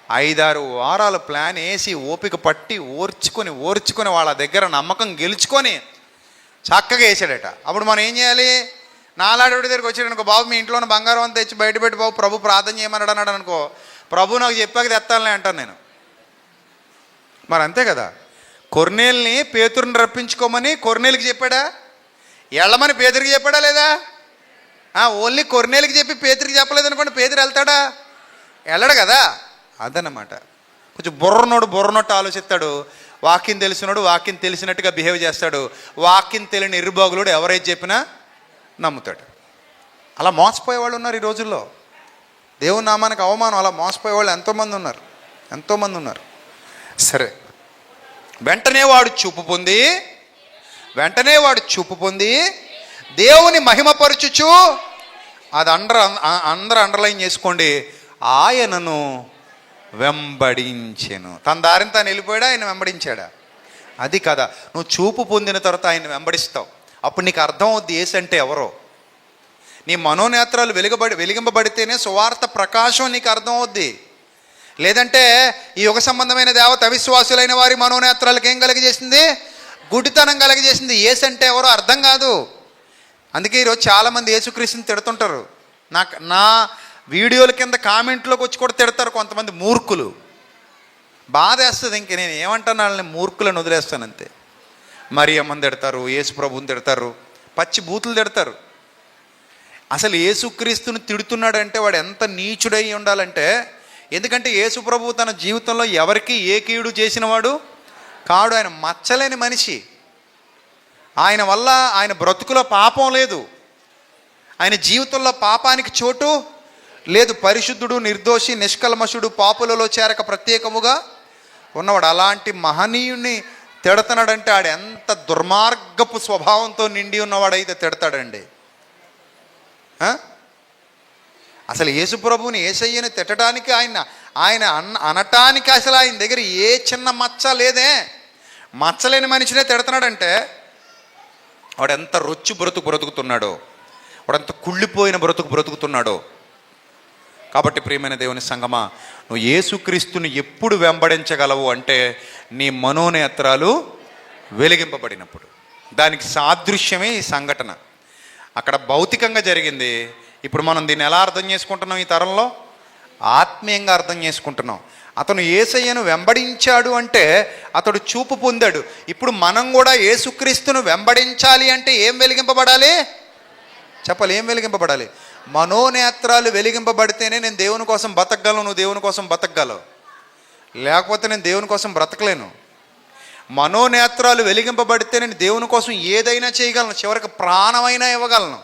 A: 5-6 వారాలు ప్లాన్ వేసి ఓపిక పట్టి ఓర్చుకొని వాళ్ళ దగ్గర నమ్మకం గెలుచుకొని చక్కగా వేసాడట. అప్పుడు మనం ఏం చేయాలి? నాలాడి దగ్గరికి వచ్చాడు అనుకో, బాబు మీ ఇంట్లో ఉన్న బంగారం అంతా తెచ్చి బయట పెట్టి బాబు ప్రభు ప్రార్థన చేయమన్నాడు అన్నాడు అనుకో, ప్రభు నాకు చెప్పాక తెత్తాలనే అంటాను నేను. మరి అంతే కదా. కొర్నేల్ని పేతురుని రప్పించుకోమని కొర్నేలికి చెప్పాడా? వెళ్ళమని పేతురికి చెప్పాడా లేదా? ఓన్లీ కొర్నేలికి చెప్పి పేతురికి చెప్పలేదు అనుకోండి, పేతురు వెళ్తాడా? వెళ్ళడు కదా. అదన్నమాట. కొంచెం బుర్రనోట్టు ఆలోచిస్తాడు. వాక్యం తెలిసినోడు వాక్యం తెలిసినట్టుగా బిహేవ్ చేస్తాడు. వాక్యం తెలియని ఎర్రుబాగులోడు ఎవరైతే చెప్పినా నమ్ముతాడు. అలా మోసపోయేవాళ్ళు ఉన్నారు ఈ రోజుల్లో. దేవుని నామానికి అవమానం, అలా మోసపోయేవాళ్ళు ఎంతోమంది ఉన్నారు. సరే, వెంటనే వాడు చూపు పొంది దేవుని మహిమపరచుచు, అది అందరూ అండర్లైన్ చేసుకోండి, ఆయనను వెంబడించెను. తన దారిని తాను వెళ్ళిపోయాడా, ఆయన వెంబడించాడా? అది కదా. నువ్వు చూపు పొందిన తర్వాత ఆయన వెంబడిస్తావు. అప్పుడు నీకు అర్థం అవుద్ది యేసు అంటే ఎవరో. నీ మనోనేత్రాలు వెలిగింపబడితేనే సువార్త ప్రకాశం నీకు అర్థం అవుద్ది. లేదంటే ఈ యుగ సంబంధమైన దేవత అవిశ్వాసులైన వారి మనోనేత్రాలకు ఏం కలిగజేసింది? గుడితనం కలిగజేసింది. యేసు అంటే ఎవరో అర్థం కాదు. అందుకే ఈరోజు చాలామంది యేసుక్రీస్తుని తిడుతుంటారు. నా వీడియోల కింద కామెంట్లోకి వచ్చి కూడా తిడతారు కొంతమంది మూర్ఖులు. బాధ వేస్తుంది. ఇంక నేను ఏమంటాను, వాళ్ళని మూర్ఖులను వదిలేస్తాను అంతే. మరియమ్మని తిడతారు, యేసు ప్రభుని తిడతారు, పచ్చి బూతులు తిడతారు. అసలు యేసుక్రీస్తుని తిడుతున్నాడంటే వాడు ఎంత నీచుడై ఉండాలంటే, ఎందుకంటే యేసు ప్రభు తన జీవితంలో ఎవరికి ఏ కీడు చేసినవాడు కాడు. ఆయన మచ్చలేని మనిషి. ఆయన వల్ల ఆయన బ్రతుకులో పాపం లేదు, ఆయన జీవితంలో పాపానికి చోటు లేదు. పరిశుద్ధుడు, నిర్దోషి, నిష్కల్మషుడు, పాపులలో చేరక ప్రత్యేకముగా ఉన్నవాడు. అలాంటి మహనీయుణ్ణి తిడతాడంటే ఆడు ఎంత దుర్మార్గపు స్వభావంతో నిండి ఉన్నవాడైతే తిడతాడండి. అసలు యేసు ప్రభువుని, యేసయ్యని తిట్టడానికి, ఆయన అనటానికి అసలు ఆయన దగ్గర ఏ చిన్న మచ్చ లేదే. మచ్చలేని మనిషినే తిడతాడంటే వాడు ఎంత రొచ్చు బ్రతుకుతున్నాడో, వాడు ఎంత కుళ్ళిపోయిన బ్రతుకుతున్నాడో. కాబట్టి ప్రియమైన దేవుని సంగమా, నువ్వు యేసుక్రీస్తుని ఎప్పుడు వెంబడించగలవు అంటే నీ మనోనేత్రాలు వెలిగింపబడినప్పుడు. దానికి సాదృశ్యమే ఈ సంఘటన. అక్కడ భౌతికంగా జరిగింది. ఇప్పుడు మనం దీన్ని ఎలా అర్థం చేసుకుంటున్నాం? ఈ తరంలో ఆత్మీయంగా అర్థం చేసుకుంటున్నాం. అతను యేసయ్యను వెంబడించాడు అంటే అతడు చూపు పొందాడు. ఇప్పుడు మనం కూడా యేసుక్రీస్తును వెంబడించాలి అంటే ఏం వెలిగింపబడాలి? చెప్పాలి, ఏం వెలిగింపబడాలి? మనోనేత్రాలు వెలిగింపబడితేనే నేను దేవుని కోసం బతకగలను, నువ్వు దేవుని కోసం బతకగలవు. లేకపోతే నేను దేవుని కోసం బ్రతకలేను. మనోనేత్రాలు వెలిగింపబడితే నేను దేవుని కోసం ఏదైనా చేయగలను, చివరికి ప్రాణమైనా ఇవ్వగలను.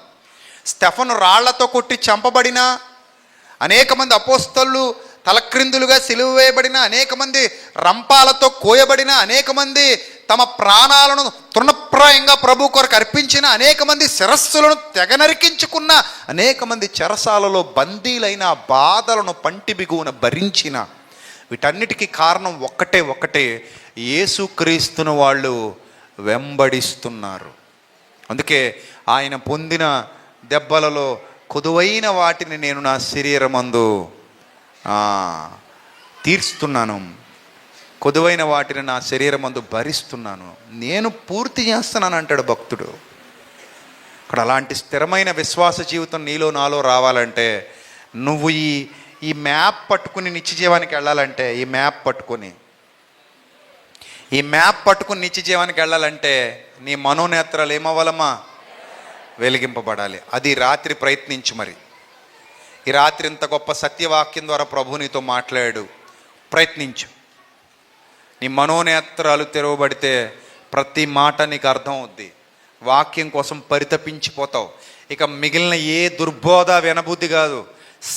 A: స్టెఫను రాళ్లతో కొట్టి చంపబడినా, అనేక మంది అపోస్తలు తలక్రిందులుగా సిలువ వేయబడిన, అనేక మంది రంపాలతో కోయబడిన, అనేక మంది తమ ప్రాణాలను తృణప్రాయంగా ప్రభు కొరకు అర్పించిన, అనేక మంది శిరస్సులను తెగనరికించుకున్న, అనేక మంది చెరసాలలో బందీలైన, బాధలను పంటి బిగువున భరించిన, వీటన్నిటికీ కారణం ఒక్కటే, యేసుక్రీస్తును వాళ్ళు వెంబడిస్తున్నారు. అందుకే ఆయన పొందిన దెబ్బలలో కొదువైన వాటిని నేను నా శరీరమందు తీర్చుతున్నాను, కొదువైన వాటిని నా శరీరమందు భరిస్తున్నాను, నేను పూర్తి చేస్తున్నాను అంటాడు భక్తుడు. అక్కడ అలాంటి స్థిరమైన విశ్వాస జీవితం నీలో నాలో రావాలంటే, నువ్వు ఈ మ్యాప్ పట్టుకుని నిత్యజీవానికి వెళ్ళాలంటే, ఈ మ్యాప్ పట్టుకుని నిత్యజీవానికి వెళ్ళాలంటే నీ మనోనేత్రాలు ఏమవ్వాలమ్మా? వెలిగింపబడాలి. అది రాత్రి ప్రయత్నించు. మరి ఈ రాత్రి ఇంత గొప్ప సత్యవాక్యం ద్వారా ప్రభు నీతో మాట్లాడాడు. ప్రయత్నించు. నీ మనోనేత్రాలు తెరవబడితే ప్రతి మాట నీకు అర్థం అవుద్ది. వాక్యం కోసం పరితపించిపోతావు. ఇక మిగిలిన ఏ దుర్బోధ వినబుద్ధి కాదు.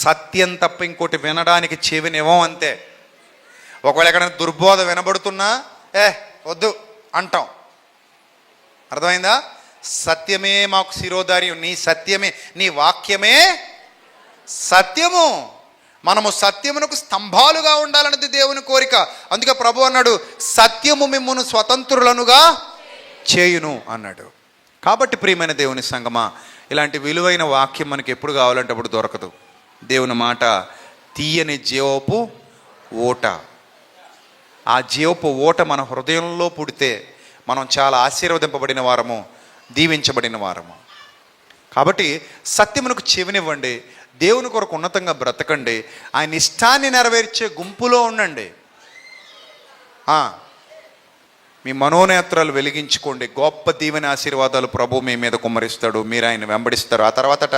A: సత్యం తప్ప ఇంకోటి వినడానికి చెవినివ్వం అంతే. ఒకవేళ ఎక్కడైనా దుర్బోధ వినబడుతున్నా వద్దు అంటాం. అర్థమైందా? సత్యమే మాకు శిరోధార్యం, నీ సత్యమే, నీ వాక్యమే సత్యము. మనము సత్యమునకు స్తంభాలుగా ఉండాలన్నది దేవుని కోరిక. అందుకే ప్రభు అన్నాడు, సత్యము మిమ్మును స్వతంత్రులనుగా చేయును అన్నాడు. కాబట్టి ప్రియమైన దేవుని సంగమా, ఇలాంటి విలువైన వాక్యం మనకి ఎప్పుడు కావాలంటే అప్పుడు దొరకదు. దేవుని మాట తీయని జీవపు ఓట. ఆ జీవపు ఓట మన హృదయంలో పుడితే మనం చాలా ఆశీర్వదింపబడిన వారము, దీవించబడిన వారము. కాబట్టి సత్యమునకు చెవినివ్వండి, దేవుని కొరకు ఉన్నతంగా బ్రతకండి, ఆయన ఇష్టాన్ని నెరవేర్చే గుంపులో ఉండండి. మీ మనోనేత్రాలు వెలిగించుకోండి. గొప్ప దీవెన ఆశీర్వాదాలు ప్రభు మీ మీద కుమ్మరిస్తాడు. మీరు ఆయన వెంబడిస్తారు. ఆ తర్వాతట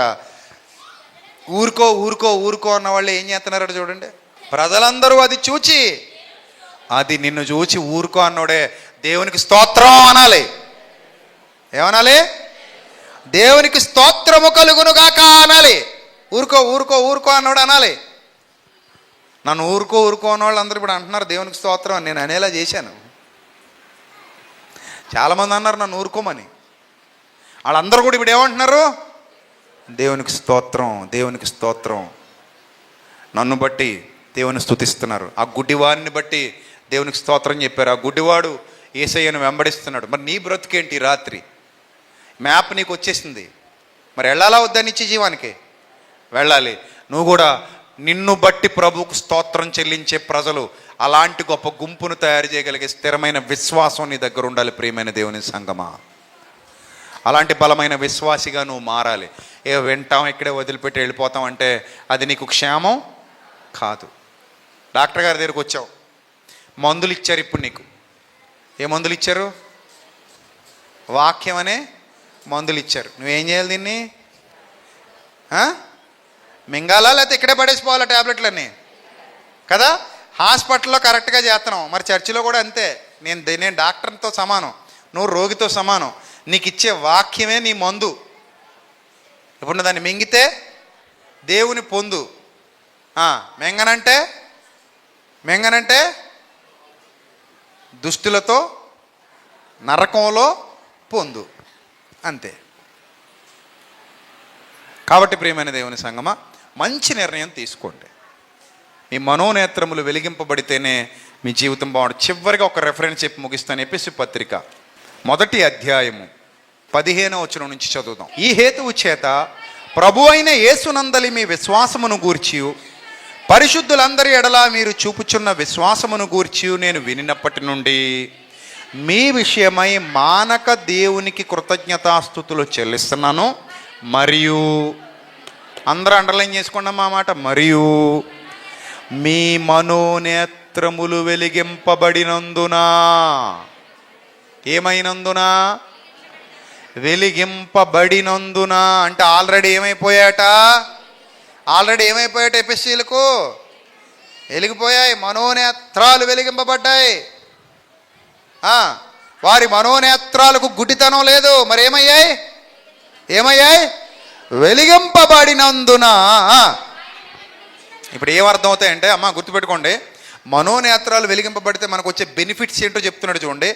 A: ఊరుకో ఊరుకో ఊరుకో అన్న వాళ్ళు ఏం చేస్తున్నారో చూడండి. ప్రజలందరూ అది చూచి, అది నిన్ను చూచి ఊరుకో అన్నోడే దేవునికి స్తోత్రం అనాలి. ఏమనాలి? దేవునికి స్తోత్రము కలుగునుగాక అనాలి. ఊరుకో ఊరుకో ఊరుకో అన్నోడు అనాలి. నన్ను ఊరుకో ఊరుకో అన్నవాళ్ళు అందరూ ఇప్పుడు అంటున్నారు దేవునికి స్తోత్రం అని. నేను అనేలా చేశాను. చాలామంది అన్నారు నన్ను ఊరుకోమని. వాళ్ళందరూ కూడా ఇప్పుడు ఏమంటున్నారు? దేవునికి స్తోత్రం, దేవునికి స్తోత్రం. నన్ను బట్టి దేవుని స్తుతిస్తున్నారు. ఆ గుడ్డివాడిని బట్టి దేవునికి స్తోత్రం చెప్పారు. ఆ గుడ్డివాడు యేసయ్యను వెంబడిస్తున్నాడు. మరి నీ బ్రతుకేంటి? రాత్రి మ్యాప్ నీకు వచ్చేసింది. మరి వెళ్ళాలా వద్దా నిత్య జీవానికి? వెళ్ళాలి. నువ్వు కూడా నిన్ను బట్టి ప్రభువుకు స్తోత్రం చెల్లించే ప్రజలు, అలాంటి గొప్ప గుంపును తయారు చేయగలిగే స్థిరమైన విశ్వాసం నీ దగ్గర ఉండాలి. ప్రియమైన దేవుని సంగమా, అలాంటి బలమైన విశ్వాసిగా నువ్వు మారాలి. వింటాం ఇక్కడే వదిలిపెట్టి వెళ్ళిపోతాం అంటే అది నీకు క్షేమం కాదు. డాక్టర్ గారి దగ్గరికి వచ్చావు, మందులు ఇచ్చారు. ఇప్పుడు నీకు ఏ మందులు ఇచ్చారు? వాక్యం అనే మందులు ఇచ్చారు. నువ్వేం చేయాలి? దీన్ని మింగాలా లేకపోతే ఇక్కడే పడేసిపోవాలా ట్యాబ్లెట్లన్నీ కదా? హాస్పిటల్లో కరెక్ట్గా చేస్తున్నాం, మరి చర్చిలో కూడా అంతే. నేను డాక్టర్తో సమానం, నువ్వు రోగితో సమానం. నీకు ఇచ్చే వాక్యమే నీ మందు. ఇప్పుడు నువ్వు దాన్ని మింగితే దేవుని పొందు, మెంగనంటే దుష్టులతో నరకంలో పొందు, అంతే. కాబట్టి ప్రియమైన దేవుని సంగమా, మంచి నిర్ణయం తీసుకోండి. మీ మనోనేత్రములు వెలిగింపబడితేనే మీ జీవితం బాగుంటుంది. చివరిగా ఒక రెఫరెన్స్ చెప్పి ముగిస్తాను. ఎఫెసీ పత్రిక 1వ అధ్యాయము 15వ వచనం నుంచి చదువుదాం. ఈ హేతువు చేత ప్రభు అయిన యేసునందలి మీ విశ్వాసమును గూర్చి, పరిశుద్ధులందరి ఎడల మీరు చూపుచున్న విశ్వాసమును గూర్చి నేను వినినప్పటి నుండి మీ విషయమై మానక దేవునికి కృతజ్ఞతాస్తుతులు చెల్లిస్తున్నాను. మరియు అందరూ అండర్లైన్ చేసుకోండి మా మాట, మరియు మీ మనోనేత్రములు వెలిగింపబడినందున. ఏమైనందున? వెలిగింపబడినందున. అంటే ఆల్రెడీ ఏమైపోయాట? ఎఫెసీలకు వెలిగిపోయాయి. మనోనేత్రాలు వెలిగింపబడ్డాయి. వారి మనోనేత్రాలకు గుడ్డితనం లేదు. మరి ఏమయ్యాయి? వెలిగింపబడినందున. ఇప్పుడు ఏమర్థం అవుతాయంటే, గుర్తుపెట్టుకోండి, మనోనేత్రాలు వెలిగింపబడితే మనకు వచ్చే బెనిఫిట్స్ ఏంటో చెప్తున్నాడు చూడండి.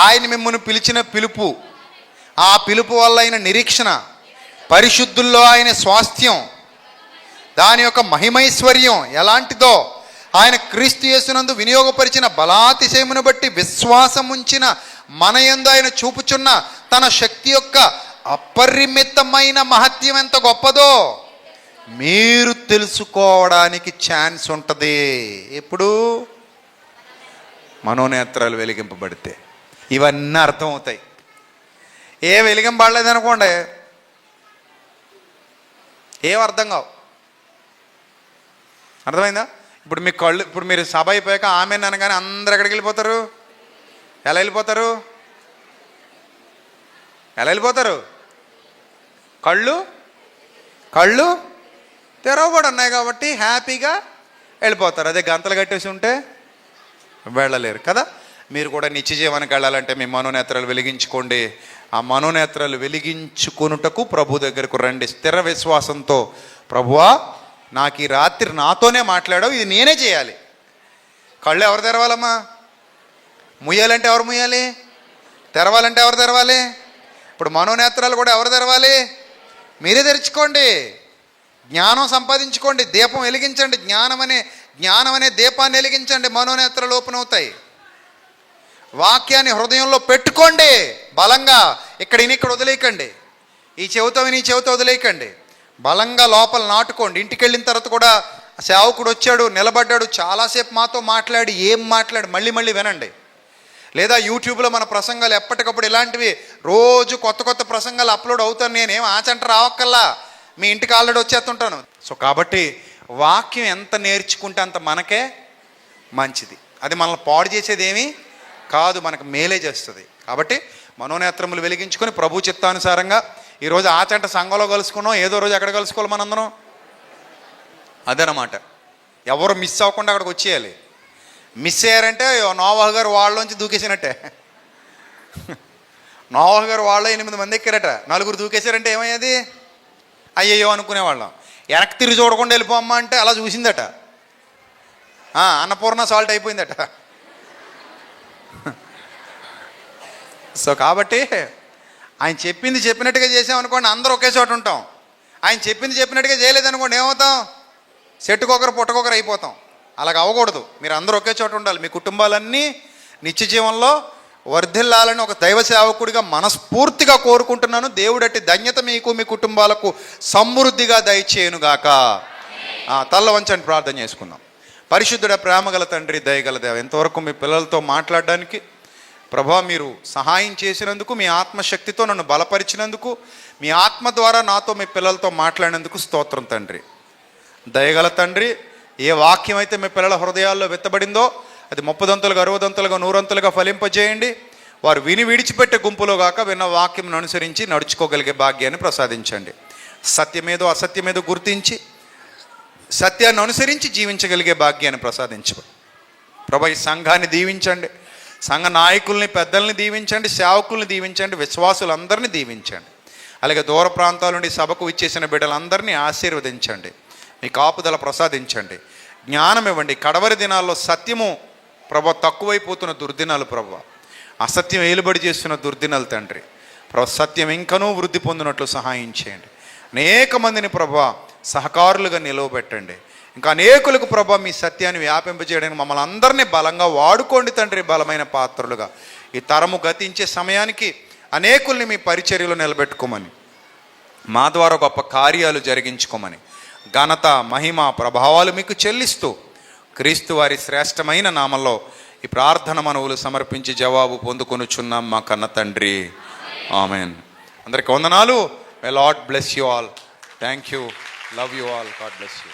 A: ఆయన మిమ్మల్ని పిలిచిన పిలుపు, ఆ పిలుపు వల్ల అయిన నిరీక్షణ, పరిశుద్ధుల్లో ఆయన స్వాస్థ్యం, దాని యొక్క మహిమైశ్వర్యం ఎలాంటిదో, ఆయన క్రీస్తు యేసునందు వినియోగపరిచిన బలాతిశయమును బట్టి విశ్వాసం ఉంచిన మన యందు ఆయన చూపుచున్న తన శక్తి యొక్క అపరిమితమైన మహత్యం ఎంత గొప్పదో మీరు తెలుసుకోవడానికి ఛాన్స్ ఉంటుంది. ఎప్పుడు? మనోనేత్రాలు వెలిగింపబడితే ఇవన్నీ అర్థమవుతాయి. వెలిగింపబడలేదు అనుకోండి, ఏం అర్థం కావు. అర్థమైందా? ఇప్పుడు మీ కళ్ళు, ఇప్పుడు మీరు సభ అయిపోయాక ఆమె అనగానే అందరు ఎక్కడికి వెళ్ళిపోతారు? ఎలా వెళ్ళిపోతారు? కళ్ళు తెరవబడి ఉన్నాయి కాబట్టి హ్యాపీగా వెళ్ళిపోతారు. అదే గంతలు కట్టేసి ఉంటే వెళ్ళలేరు కదా. మీరు కూడా నిత్య జీవానికి వెళ్ళాలంటే మీ మనోనేత్రాలు వెలిగించుకోండి. ఆ మనోనేత్రాలు వెలిగించుకొనుటకు ప్రభు దగ్గరకు రండి స్థిర విశ్వాసంతో. ప్రభువా, నాకు ఈ రాత్రి నాతోనే మాట్లాడావు, ఇది నేనే చేయాలి. కళ్ళు ఎవరు తెరవాలమ్మా? ముయ్యాలంటే ఎవరు ముయ్యాలి? తెరవాలంటే ఎవరు తెరవాలి? ఇప్పుడు మనోనేత్రాలు కూడా ఎవరు తెరవాలి? మీరే తెరుచుకోండి. జ్ఞానం సంపాదించుకోండి, దీపం వెలిగించండి, జ్ఞానం అనే దీపాన్ని వెలిగించండి, మనోనేత్రాలు ఓపెన్ అవుతాయి. వాక్యాన్ని హృదయంలో పెట్టుకోండి బలంగా. ఇక్కడ వదిలేయకండి, ఈ చెవితో విని ఈ చెవితో వదిలేయకండి, బలంగా లోపల నాటుకోండి. ఇంటికి వెళ్ళిన తర్వాత కూడా సేవకుడు వచ్చాడు, నిలబడ్డాడు, చాలాసేపు మాతో మాట్లాడి మళ్ళీ వినండి. లేదా యూట్యూబ్లో మన ప్రసంగాలు ఎప్పటికప్పుడు ఇలాంటివి రోజు కొత్త ప్రసంగాలు అప్లోడ్ అవుతాను. నేనేం ఆచంట రావక్కల్లా, మీ ఇంటికి ఆల్రెడీ వచ్చేస్తుంటాను. సో కాబట్టి వాక్యం ఎంత నేర్చుకుంటే అంత మనకే మంచిది. అది మనల్ని పాడు చేసేది ఏమీ కాదు, మనకు మేలే చేస్తుంది. కాబట్టి మనోనేత్రములు వెలిగించుకొని ప్రభు చిత్తానుసారంగా ఈరోజు ఆచంట సంఘంలో కలుసుకున్నాం, ఏదో రోజు ఎక్కడ కలుసుకోవాలి మనందరం, అదనమాట. ఎవరు మిస్ అవ్వకుండా అక్కడికి వచ్చేయాలి. మిస్ అయ్యారంటే నోవాహు గారు వాళ్ళలోంచి దూకేసినట్టే. నోవాహు గారు వాళ్ళు 8 మంది ఎక్కారట, 4 దూకేశారంటే ఏమయ్యేది? అయ్యయ్యో అనుకునేవాళ్ళం. వెనక్కి తిరిగి చూడకుండా వెళ్ళిపోమ్మా అంటే అలా చూసిందట, అన్నపూర్ణ సాల్ట్ అయిపోయిందట. సో కాబట్టి ఆయన చెప్పింది చెప్పినట్టుగా చేసామనుకోండి, అందరూ ఒకే చోట ఉంటాం. ఆయన చెప్పింది చెప్పినట్టుగా చేయలేదనుకోండి, ఏమవుతాం? చెట్టుకొకరు పుట్టకొకరు అయిపోతాం. అలాగ అవ్వకూడదు. మీరు అందరూ ఒకే చోట ఉండాలి. మీ కుటుంబాలన్నీ నిత్య జీవంలో వర్ధిల్లాలని ఒక దైవ సేవకుడిగా మనస్ఫూర్తిగా కోరుకుంటున్నాను. దేవుడట్టి ధన్యత మీకు, మీ కుటుంబాలకు సమృద్ధిగా దయచేయునుగాక. తల్ల వంచండి, ప్రార్థన చేసుకుందాం. పరిశుద్ధుడ, ప్రేమగల తండ్రి, దయగల దేవ, ఎంతవరకు మీ పిల్లలతో మాట్లాడడానికి ప్రభా మీరు సహాయం చేసినందుకు, మీ ఆత్మశక్తితో నన్ను బలపరిచినందుకు, మీ ఆత్మ ద్వారా నాతో మీ పిల్లలతో మాట్లాడినందుకు స్తోత్రం తండ్రి. దయగల తండ్రి, ఏ వాక్యం అయితే మీ పిల్లల హృదయాల్లో విత్తబడిందో అది 30 దంతులుగా 60 దంతులుగా 100 దంతులుగా ఫలింపజేయండి. వారు విని విడిచిపెట్టే గుంపులో గాక విన్న వాక్యం అనుసరించి నడుచుకోగలిగే భాగ్యాన్ని ప్రసాదించండి. సత్యమేదో అసత్యమేదో గుర్తించి సత్యాన్ని అనుసరించి జీవించగలిగే భాగ్యాన్ని ప్రసాదించు ప్రభా. ఈ సంఘాన్ని దీవించండి, సంఘ నాయకుల్ని పెద్దల్ని దీవించండి, సేవకుల్ని దీవించండి, విశ్వాసులందరినీ దీవించండి. అలాగే దూర ప్రాంతాల నుండి సభకు ఇచ్చేసిన బిడ్డలందరినీ ఆశీర్వదించండి, మీ కాపుదల ప్రసాదించండి, జ్ఞానం ఇవ్వండి. కడవరి దినాల్లో సత్యము ప్రభా తక్కువైపోతున్న దుర్దినాలు ప్రభా, అసత్యం ఏలుబడి చేస్తున్న దుర్దినాలు తండ్రి ప్రభా, సత్యం ఇంకనూ వృద్ధి పొందినట్లు సహాయం చేయండి. అనేక మందిని ప్రభా సహకారులుగా నిలవబెట్టండి. ఇంకా అనేకులకు ప్రభా మీ సత్యాన్ని వ్యాపింపజేయడానికి మమ్మల్ని అందరినీ బలంగా వాడుకోండి తండ్రి, బలమైన పాత్రలుగా. ఈ తరము గతించే సమయానికి అనేకుల్ని మీ పరిచర్యలో నిలబెట్టుకోమని, మా ద్వారా గొప్ప కార్యాలు జరిగించుకోమని, ఘనత మహిమ ప్రభావాలు మీకు చెల్లిస్తూ క్రీస్తు వారి శ్రేష్టమైన నామంలో ఈ ప్రార్థన మనవులు సమర్పించి జవాబు పొందుకొనుచున్నాం మా కన్న తండ్రి, ఆమెన్. అందరికీ వందనాలు. May Lord bless you all. Thank you. Love you all. God bless you.